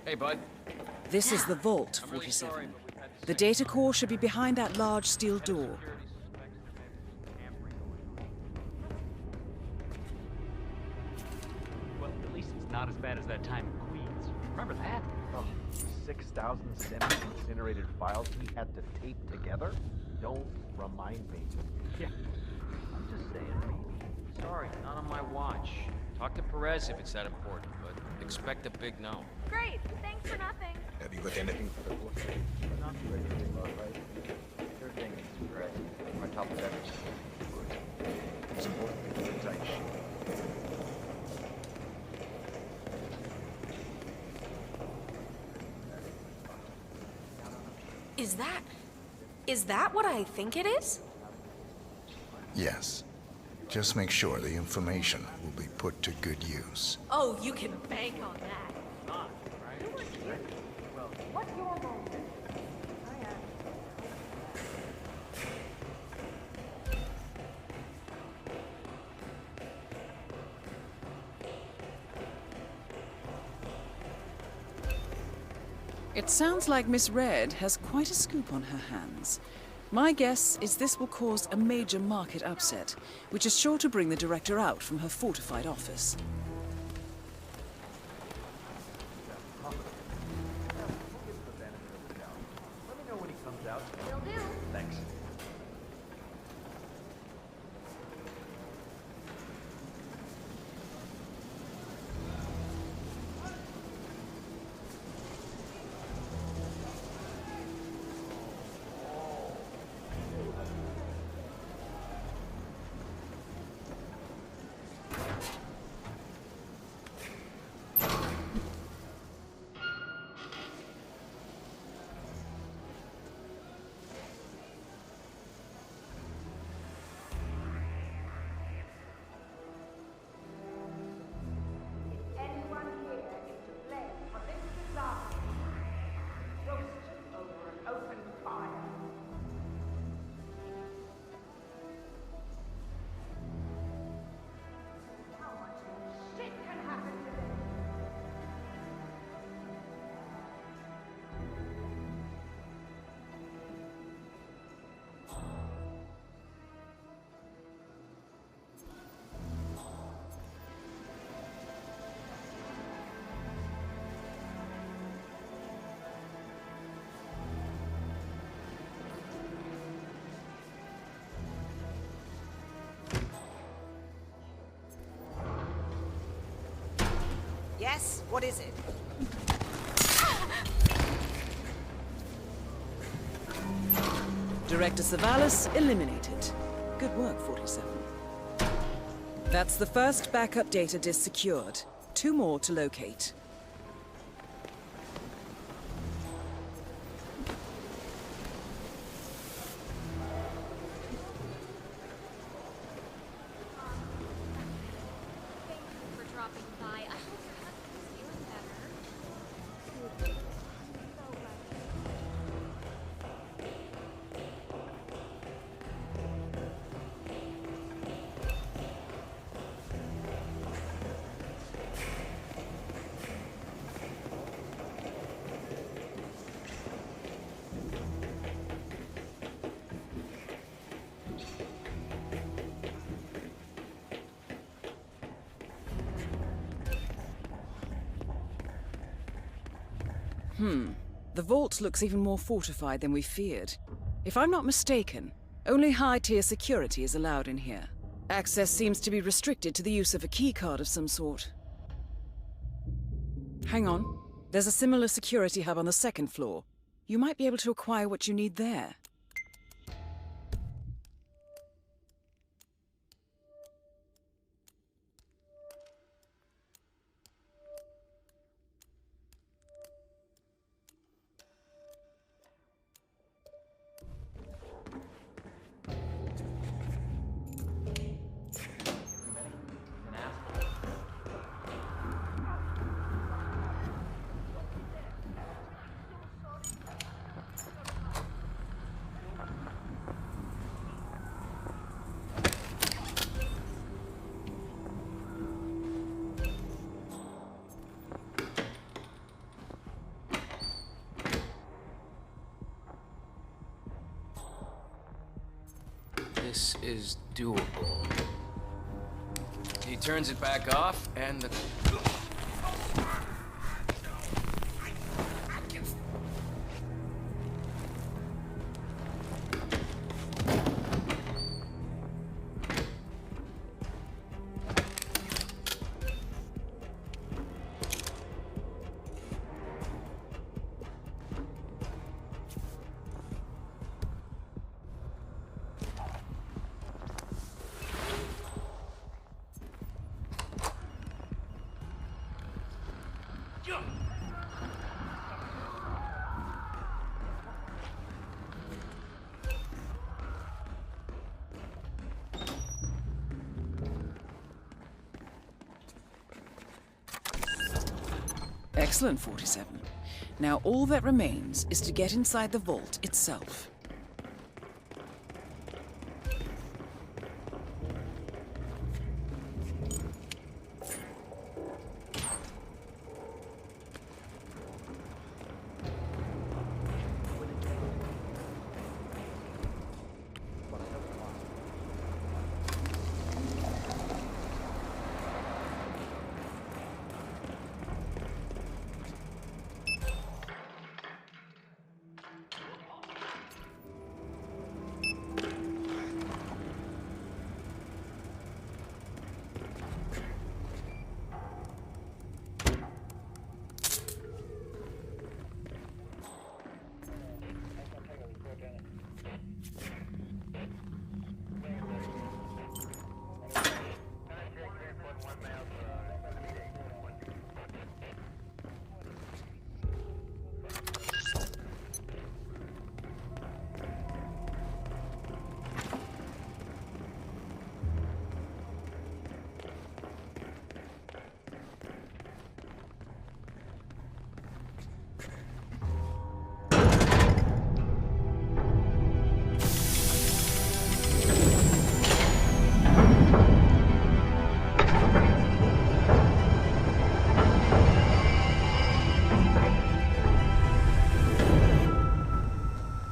Hey, bud. This is the vault, 47. The data core should be behind that large steel door. Well, at least it's not as bad as that time in Queens. Remember that? Oh, 6,000 semi-incinerated files we had to tape together? Don't remind me. Yeah. I'm just saying, maybe. Sorry, not on my watch. Talk to Perez if it's that important, but expect a big no. Great, thanks for nothing. Have you got anything for the book? Not ready to leave, all right? Sure thing, Mr. Perez. On top of everything. Good. It's important to get a tight sheet. Is that what I think it is? Yes. Just make sure the information will be put to good use. Oh, you can bank on that. What's your role? It sounds like Miss Red has quite a scoop on her hands. My guess is this will cause a major market upset, which is sure to bring the director out from her fortified office. Let me know when he comes out. Will do. Thanks. Yes? What is it? Director Savalas eliminated. Good work, 47. That's the first backup data disk secured. 2 more to locate. For dropping by. I hope your husband's feeling better. The vault looks even more fortified than we feared. If I'm not mistaken, only high-tier security is allowed in here. Access seems to be restricted to the use of a keycard of some sort. Hang on. There's a similar security hub on the 2nd floor. You might be able to acquire what you need there. This is doable. He turns it back off, and the... Excellent, 47. Now all that remains is to get inside the vault itself.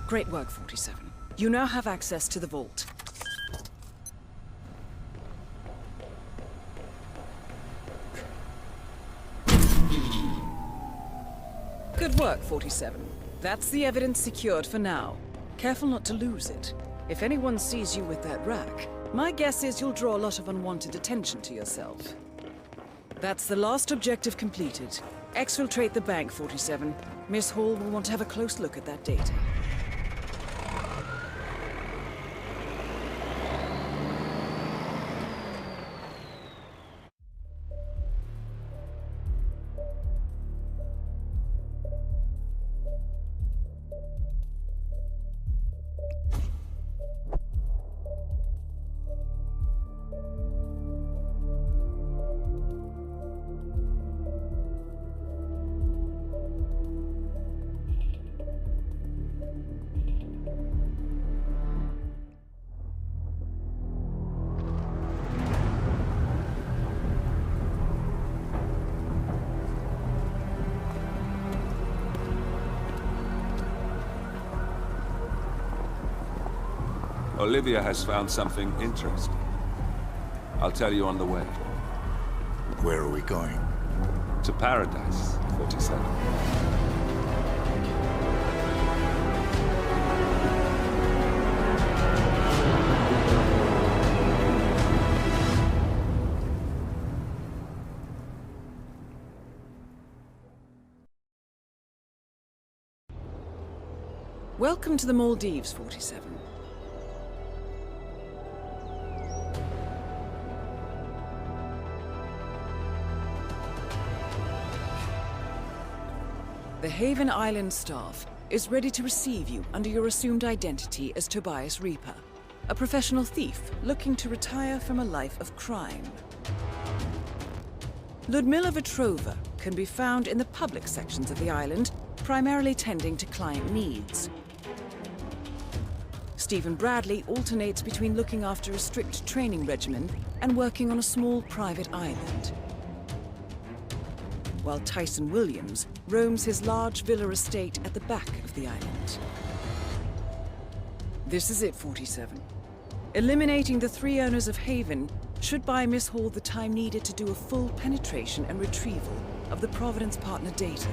Great work, 47. You now have access to the vault. Good work, 47. That's the evidence secured for now. Careful not to lose it. If anyone sees you with that rack, my guess is you'll draw a lot of unwanted attention to yourself. That's the last objective completed. Exfiltrate the bank, 47. Miss Hall will want to have a close look at that data. Olivia has found something interesting. I'll tell you on the way. Where are we going? To paradise, 47. Welcome to the Maldives, 47. The Haven Island staff is ready to receive you under your assumed identity as Tobias Reaper, a professional thief looking to retire from a life of crime. Ludmilla Vetrova can be found in the public sections of the island, primarily tending to client needs. Stephen Bradley alternates between looking after a strict training regimen and working on a small private island, while Tyson Williams roams his large villa estate at the back of the island. This is it, 47. Eliminating the 3 owners of Haven should buy Miss Hall the time needed to do a full penetration and retrieval of the Providence partner data.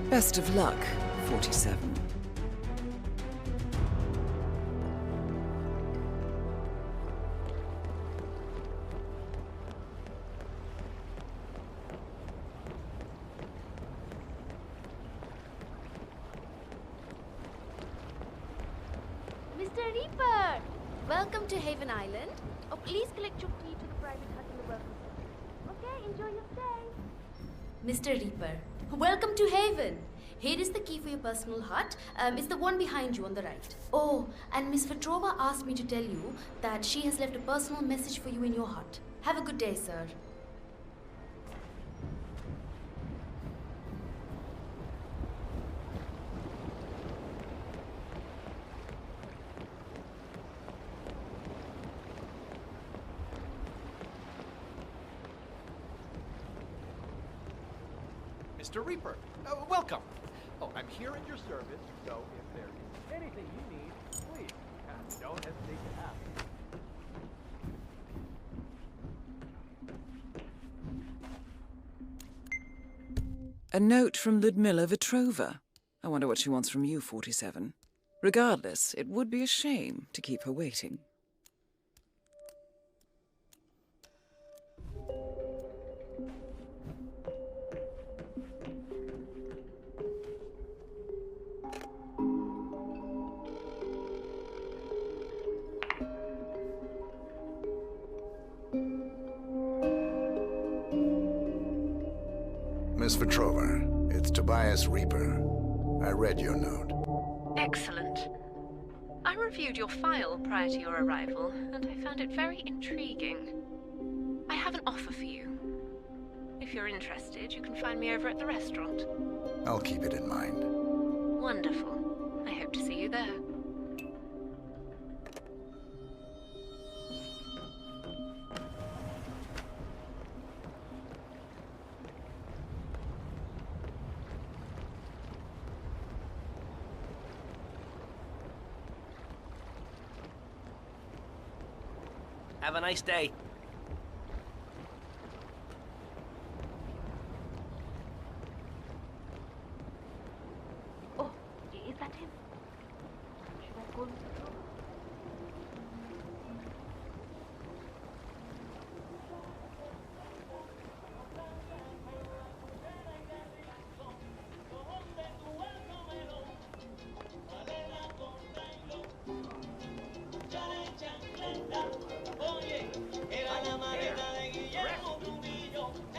Best of luck, 47. Mr. Reaper! Welcome to Haven Island. Oh, please collect your key to the private hut in the welcome center. Okay, enjoy your stay. Mr. Reaper, welcome to Haven. Here is the key for your personal hut. It's the one behind you on the right. Oh, and Miss Petrova asked me to tell you that she has left a personal message for you in your hut. Have a good day, sir. Mr. Reaper, welcome. Oh, I'm here at your service, so if there is anything you need, please, don't hesitate to ask. A note from Ludmilla Vetrova. I wonder what she wants from you, 47. Regardless, it would be a shame to keep her waiting. Miss Vetrova, it's Tobias Reaper. I read your note. Excellent. I reviewed your file prior to your arrival, and I found it very intriguing. I have an offer for you. If you're interested, you can find me over at the restaurant. I'll keep it in mind. Wonderful. I hope to see you there. Have a nice day. Oh, is that him? Should I go and...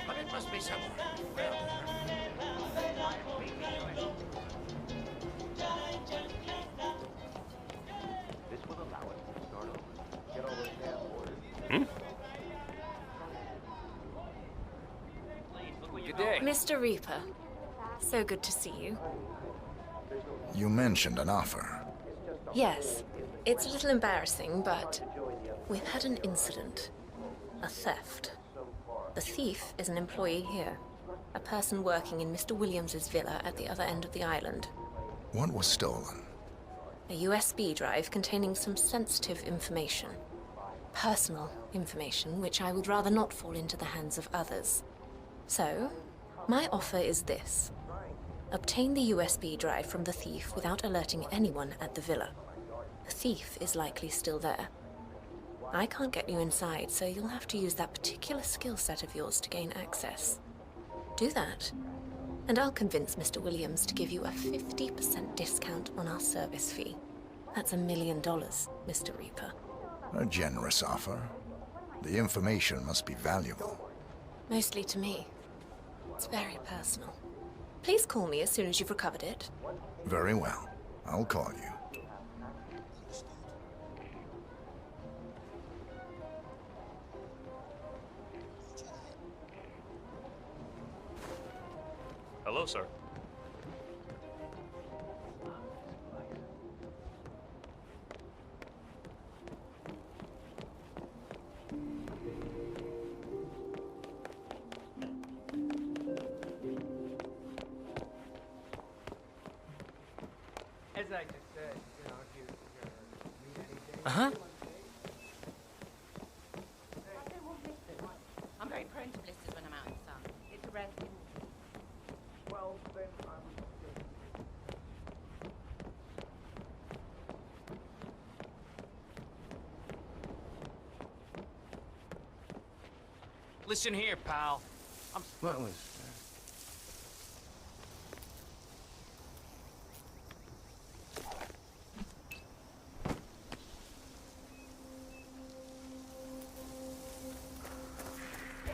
But it must be somewhere. This will allow us to start over. Get all those damn orders. Good day. Mr. Reaper, so good to see you. You mentioned an offer. Yes, it's a little embarrassing, but we've had an incident. A theft. The thief is an employee here. A person working in Mr. Williams's villa at the other end of the island. What was stolen? A USB drive containing some sensitive information. Personal information which I would rather not fall into the hands of others. So, my offer is this. Obtain the USB drive from the thief without alerting anyone at the villa. The thief is likely still there. I can't get you inside, so you'll have to use that particular skill set of yours to gain access. Do that, and I'll convince Mr. Williams to give you a 50% discount on our service fee. That's $1 million, Mr. Reaper. A generous offer. The information must be valuable. Mostly to me. It's very personal. Please call me as soon as you've recovered it. Very well. I'll call you. Hello, sir. I just said, you know, if you need anything. Uh-huh. I'm very prone to blisters when I'm out in the sun. It's a rare thing. Well, then I would Listen here, pal. What was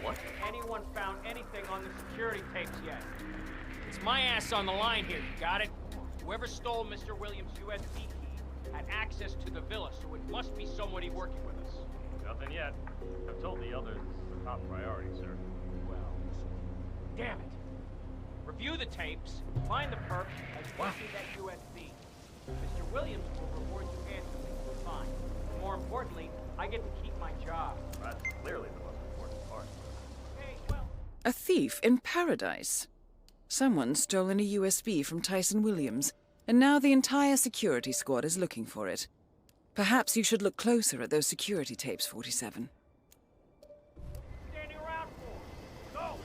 What? Anyone found anything on the security tapes yet? It's my ass on the line here, you got it? Whoever stole Mr. Williams' USB key had access to the villa, so it must be somebody working with us. Nothing yet. I've told the others it's a top priority, sir. Well, damn it. Review the tapes, find the perp, and get me that USB. Mr. Williams will reward you handsomely for fine. More importantly, I get to keep my job. That's clearly the most important part. Hey, well... A thief in paradise. Someone's stolen a USB from Tyson Williams, and now the entire security squad is looking for it. Perhaps you should look closer at those security tapes, 47. Standing around for? Go!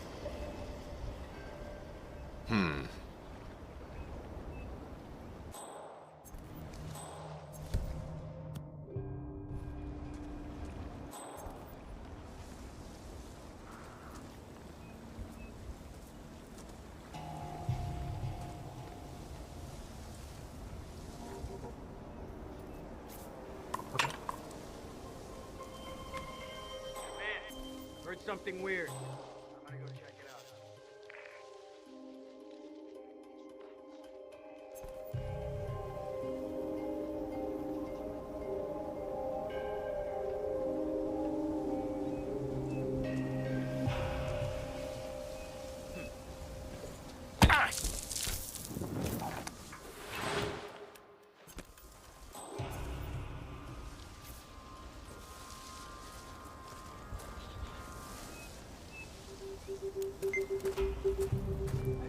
Heard something weird. I'm gonna go check it out.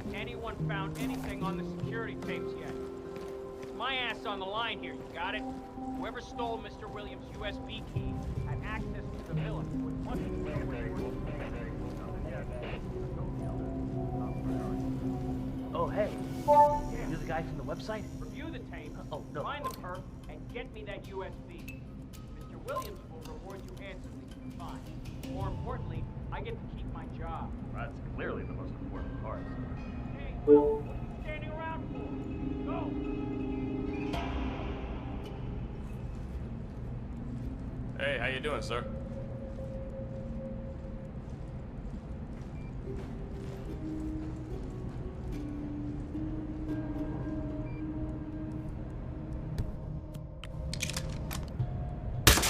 Has anyone found anything on the security tapes yet? It's my ass on the line here, you got it? Whoever stole Mr. Williams' USB key had access to the villa, so it must be somewhere. Oh, hey. You're the guy from the website? Review the tape, find the perp, and get me that USB. Mr. Williams will reward you handsomely for fine. More importantly, I get to keep my job. That's clearly the most important part. Hey, well, standing around for? Go! Hey, how you doing, sir?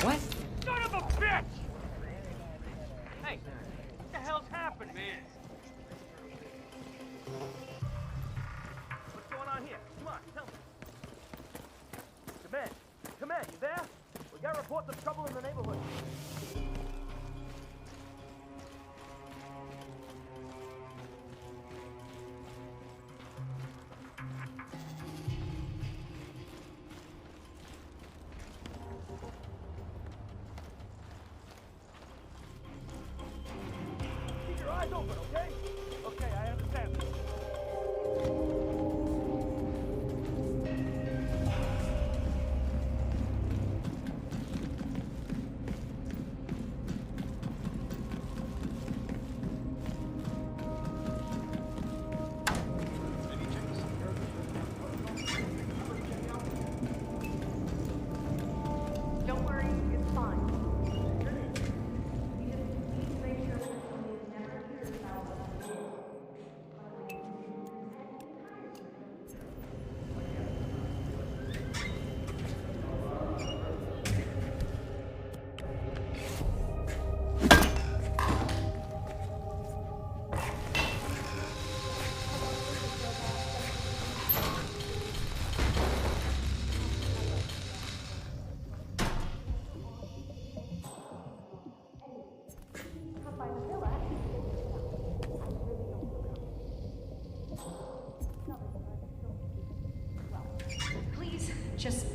What? Son of a bitch! Hey, what the hell's happened, man? What's going on here? Come on, tell me. Command, Command, you there? We got reports of trouble in the neighborhood. Keep your eyes open, okay? Okay, I understand.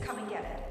come and get it.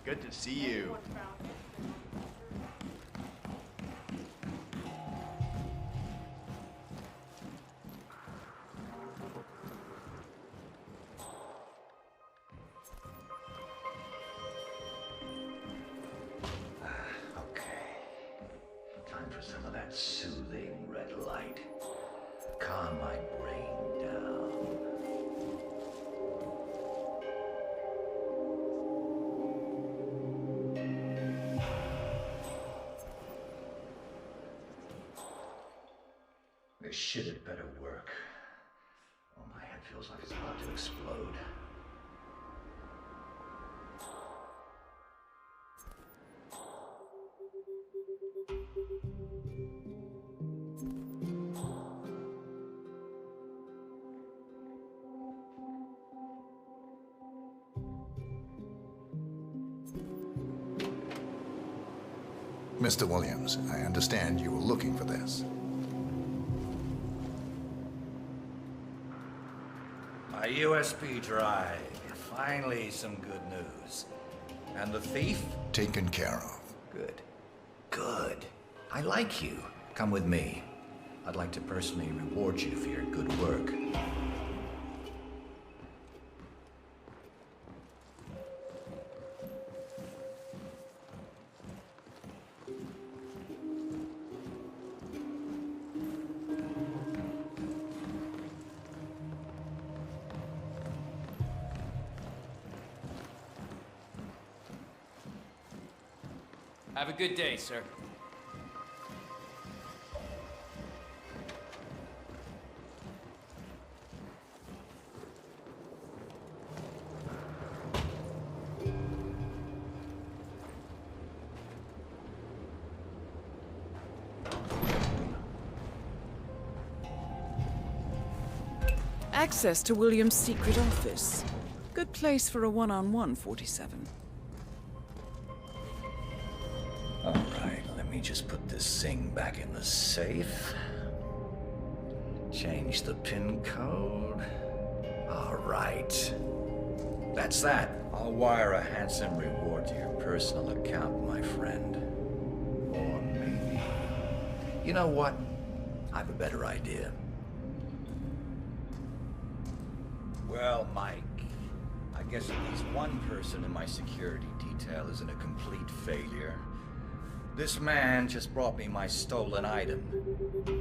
Good to see you. Time for some of that soothing red light. Calm my brain down. This shit had better work. Oh, my head feels like it's about to explode. Mr. Williams, I understand you were looking for this. My USB drive. Finally, some good news. And the thief? Taken care of. Good. Good. I like you. Come with me. I'd like to personally reward you for your good work. Have a good day, sir. Access to William's secret office. Good place for a one-on-one, 47. All right, let me just put this thing back in the safe. Change the PIN code. All right. That's that. I'll wire a handsome reward to your personal account, my friend. Or maybe... You know what? I have a better idea. Well, Mike, I guess at least one person in my security detail isn't a complete failure. This man just brought me my stolen item.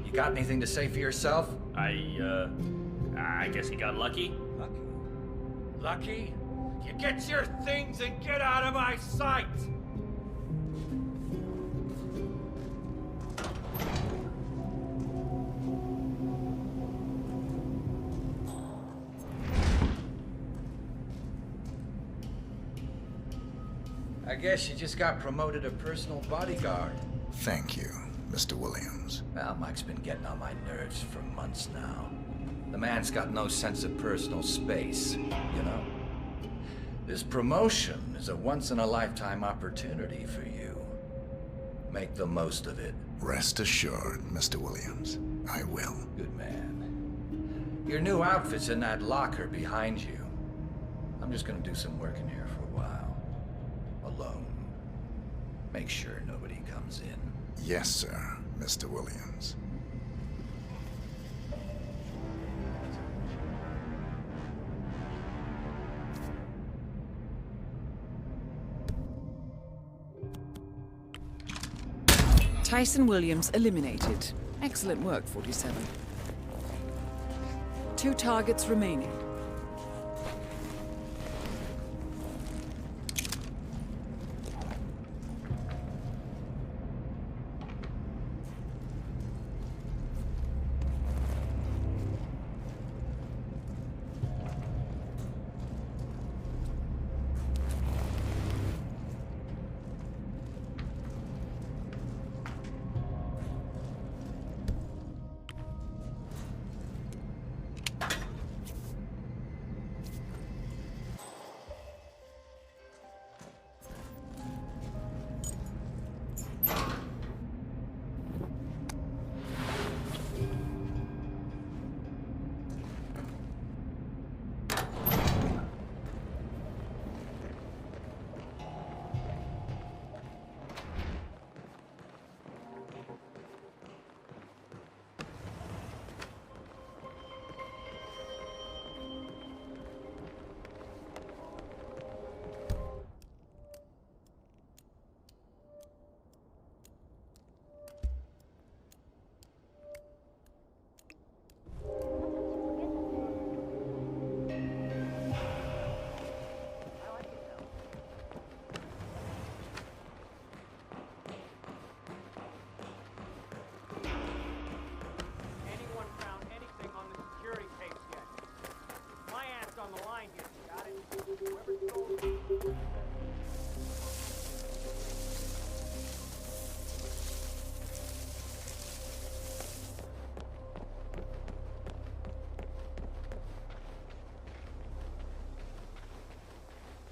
You got anything to say for yourself? I guess he got lucky. Lucky? Lucky? You get your things and get out of my sight! I guess you just got promoted to personal bodyguard. Thank you, Mr. Williams. Well, Mike's been getting on my nerves for months now. The man's got no sense of personal space, you know? This promotion is a once-in-a-lifetime opportunity for you. Make the most of it. Rest assured, Mr. Williams. I will. Good man. Your new outfit's in that locker behind you. I'm just gonna do some work in here for a while. Alone. Make sure nobody comes in. Yes, sir, Mr. Williams. Tyson Williams eliminated. Excellent work, 47. 2 targets remaining.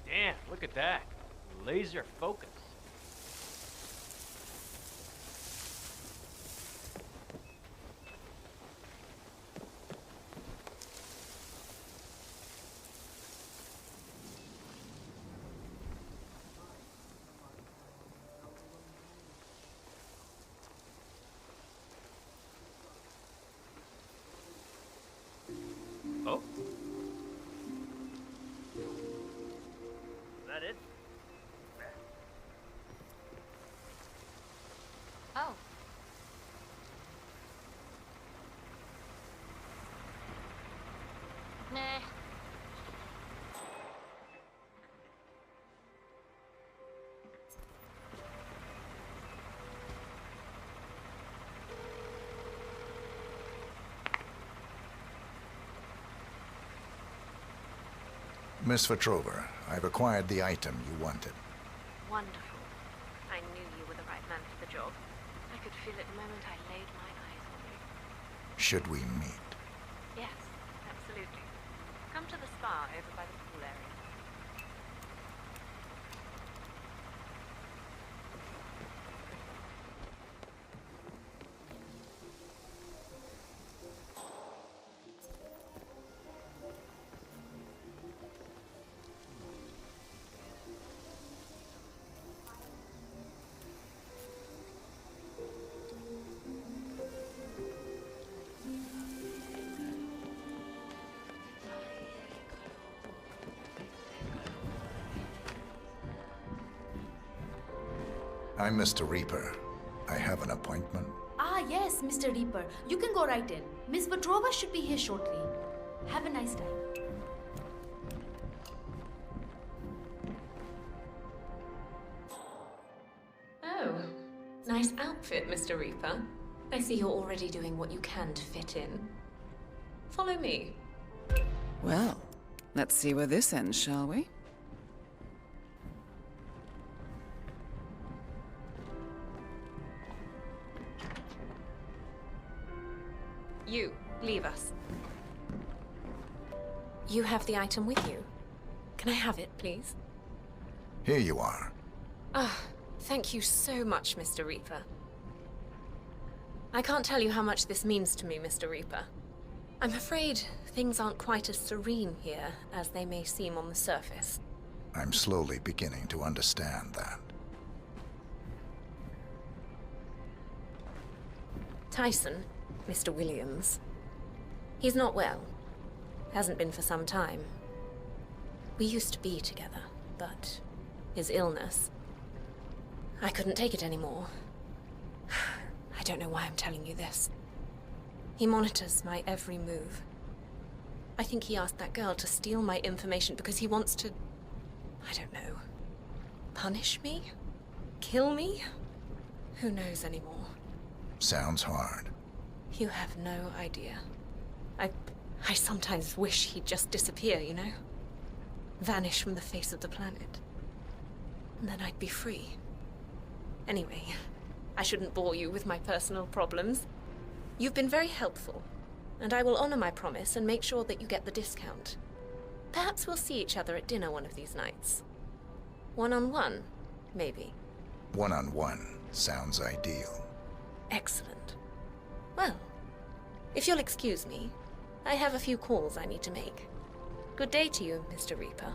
Damn, look at that. Laser focus. Oh. Is that it? Oh. Nah. Miss Petrova, I've acquired the item you wanted. Wonderful. I knew you were the right man for the job. I could feel it the moment I laid my eyes on you. Should we meet? Yes, absolutely. Come to the spa over by the pool area. I'm Mr. Reaper. I have an appointment. Ah, yes, Mr. Reaper. You can go right in. Miss Petrova should be here shortly. Have a nice time. Oh, nice outfit, Mr. Reaper. I see you're already doing what you can to fit in. Follow me. Well, let's see where this ends, shall we? You, leave us. You have the item with you. Can I have it, please? Here you are. Ah, thank you so much, Mr. Reaper. I can't tell you how much this means to me, Mr. Reaper. I'm afraid things aren't quite as serene here as they may seem on the surface. I'm slowly beginning to understand that. Tyson, Mr. Williams, he's not well. Hasn't been for some time. We used to be together, but his illness... I couldn't take it anymore. I don't know why I'm telling you this. He monitors my every move. I think he asked that girl to steal my information because he wants to... I don't know. Punish me? Kill me? Who knows anymore? Sounds hard. You have no idea. I sometimes wish he'd just disappear, you know? Vanish from the face of the planet. And then I'd be free. Anyway, I shouldn't bore you with my personal problems. You've been very helpful, and I will honor my promise and make sure that you get the discount. Perhaps we'll see each other at dinner one of these nights. One-on-one, maybe. One-on-one sounds ideal. Excellent. Well, if you'll excuse me, I have a few calls I need to make. Good day to you, Mr. Reaper.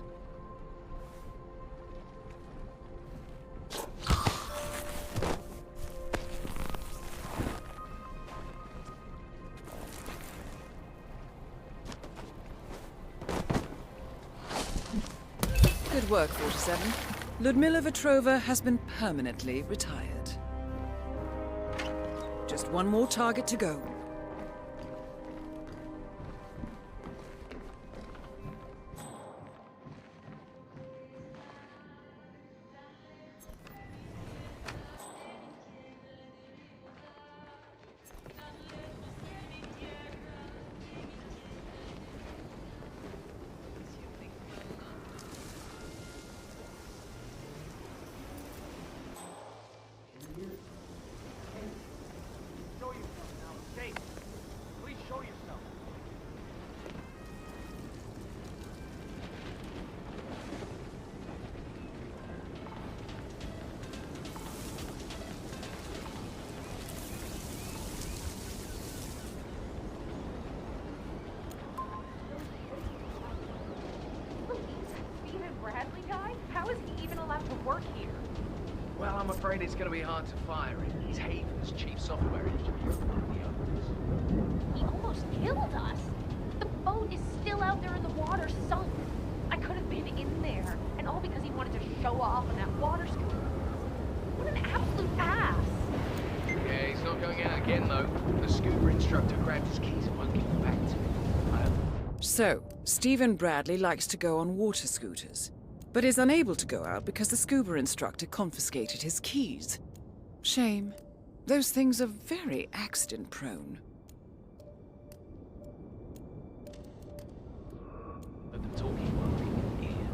Good work, 47. Ludmila Vetrova has been permanently retired. Just one more target to go. Well, I'm afraid it's going to be hard to fire him. He's Haven's chief software engineer, among the others. He almost killed us. The boat is still out there in the water, sunk. I could have been in there, and all because he wanted to show off on that water scooter. What an absolute ass! Yeah, he's not going out again, though. The scuba instructor grabbed his keys and won't give them back to me. So, Stephen Bradley likes to go on water scooters, but is unable to go out because the scuba instructor confiscated his keys. Shame. Those things are very accident-prone. Let them talking while we can hear.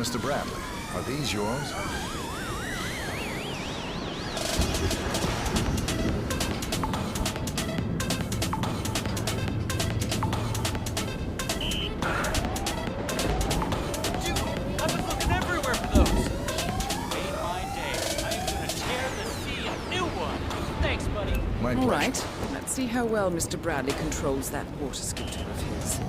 Mr. Bradley, are these yours? I've been looking everywhere for those. Made my day. I'm gonna tear the sea a new one. Thanks, buddy. All right. Let's see how well Mr. Bradley controls that water scooter of his.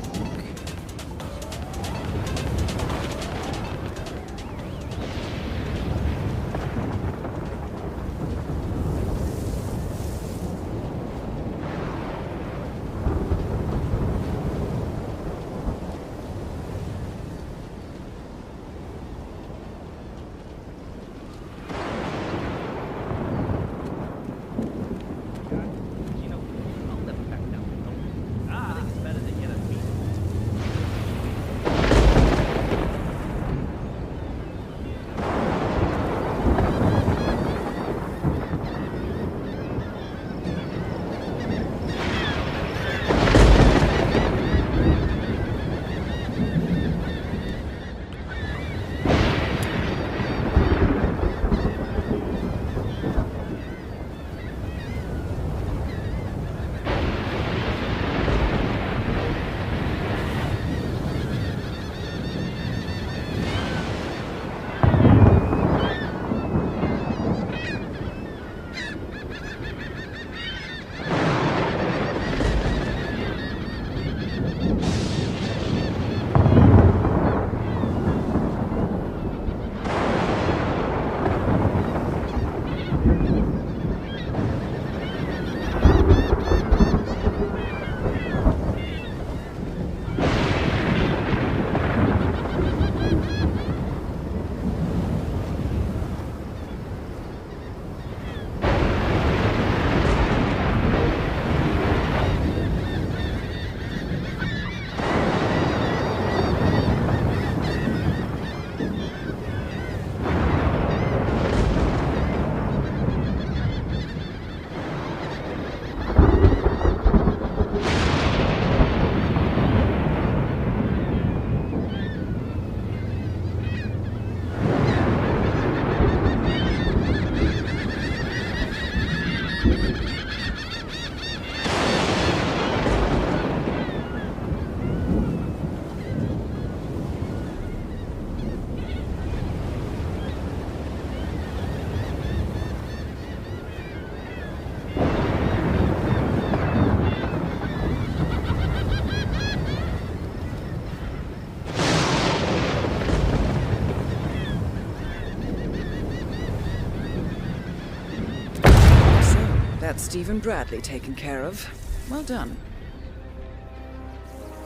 That's Stephen Bradley taken care of. Well done.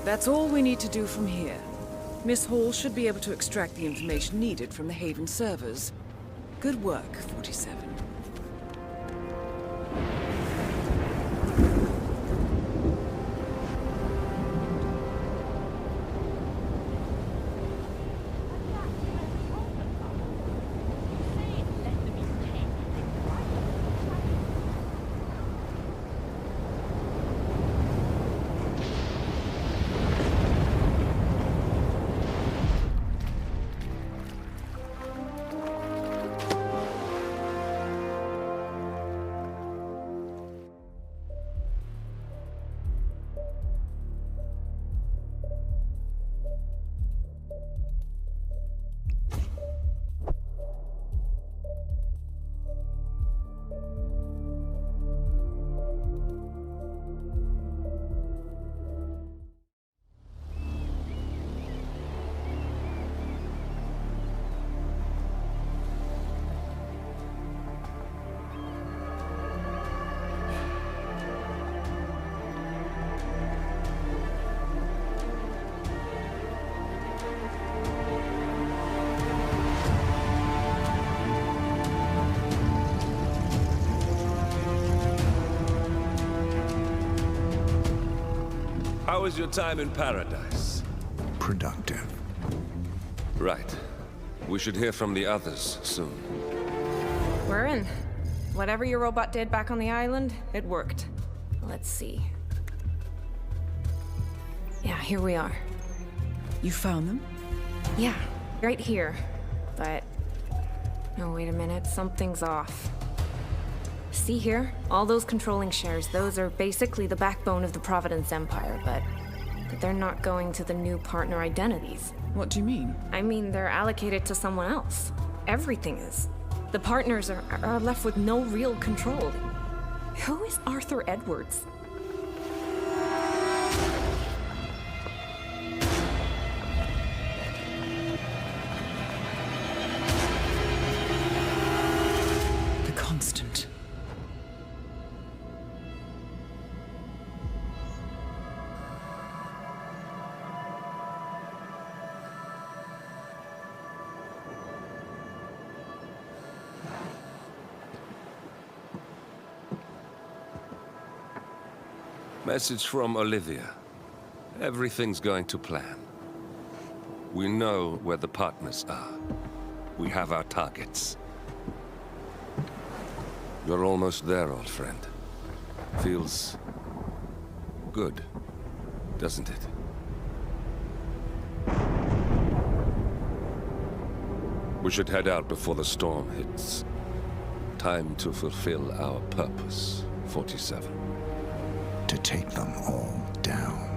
That's all we need to do from here. Miss Hall should be able to extract the information needed from the Haven servers. Good work, 47. How was your time in paradise? Productive. Right. We should hear from the others soon. We're in. Whatever your robot did back on the island, it worked. Let's see. Yeah, here we are. You found them? Yeah. Right here. But... oh, wait a minute. Something's off. See here? All those controlling shares, those are basically the backbone of the Providence Empire, but they're not going to the new partner identities. What do you mean? I mean, they're allocated to someone else. Everything is. The partners are left with no real control. Who is Arthur Edwards? The Constant. Message from Olivia. Everything's going to plan. We know where the partners are. We have our targets. You're almost there, old friend. Feels good, doesn't it? We should head out before the storm hits. Time to fulfill our purpose, 47. To take them all down.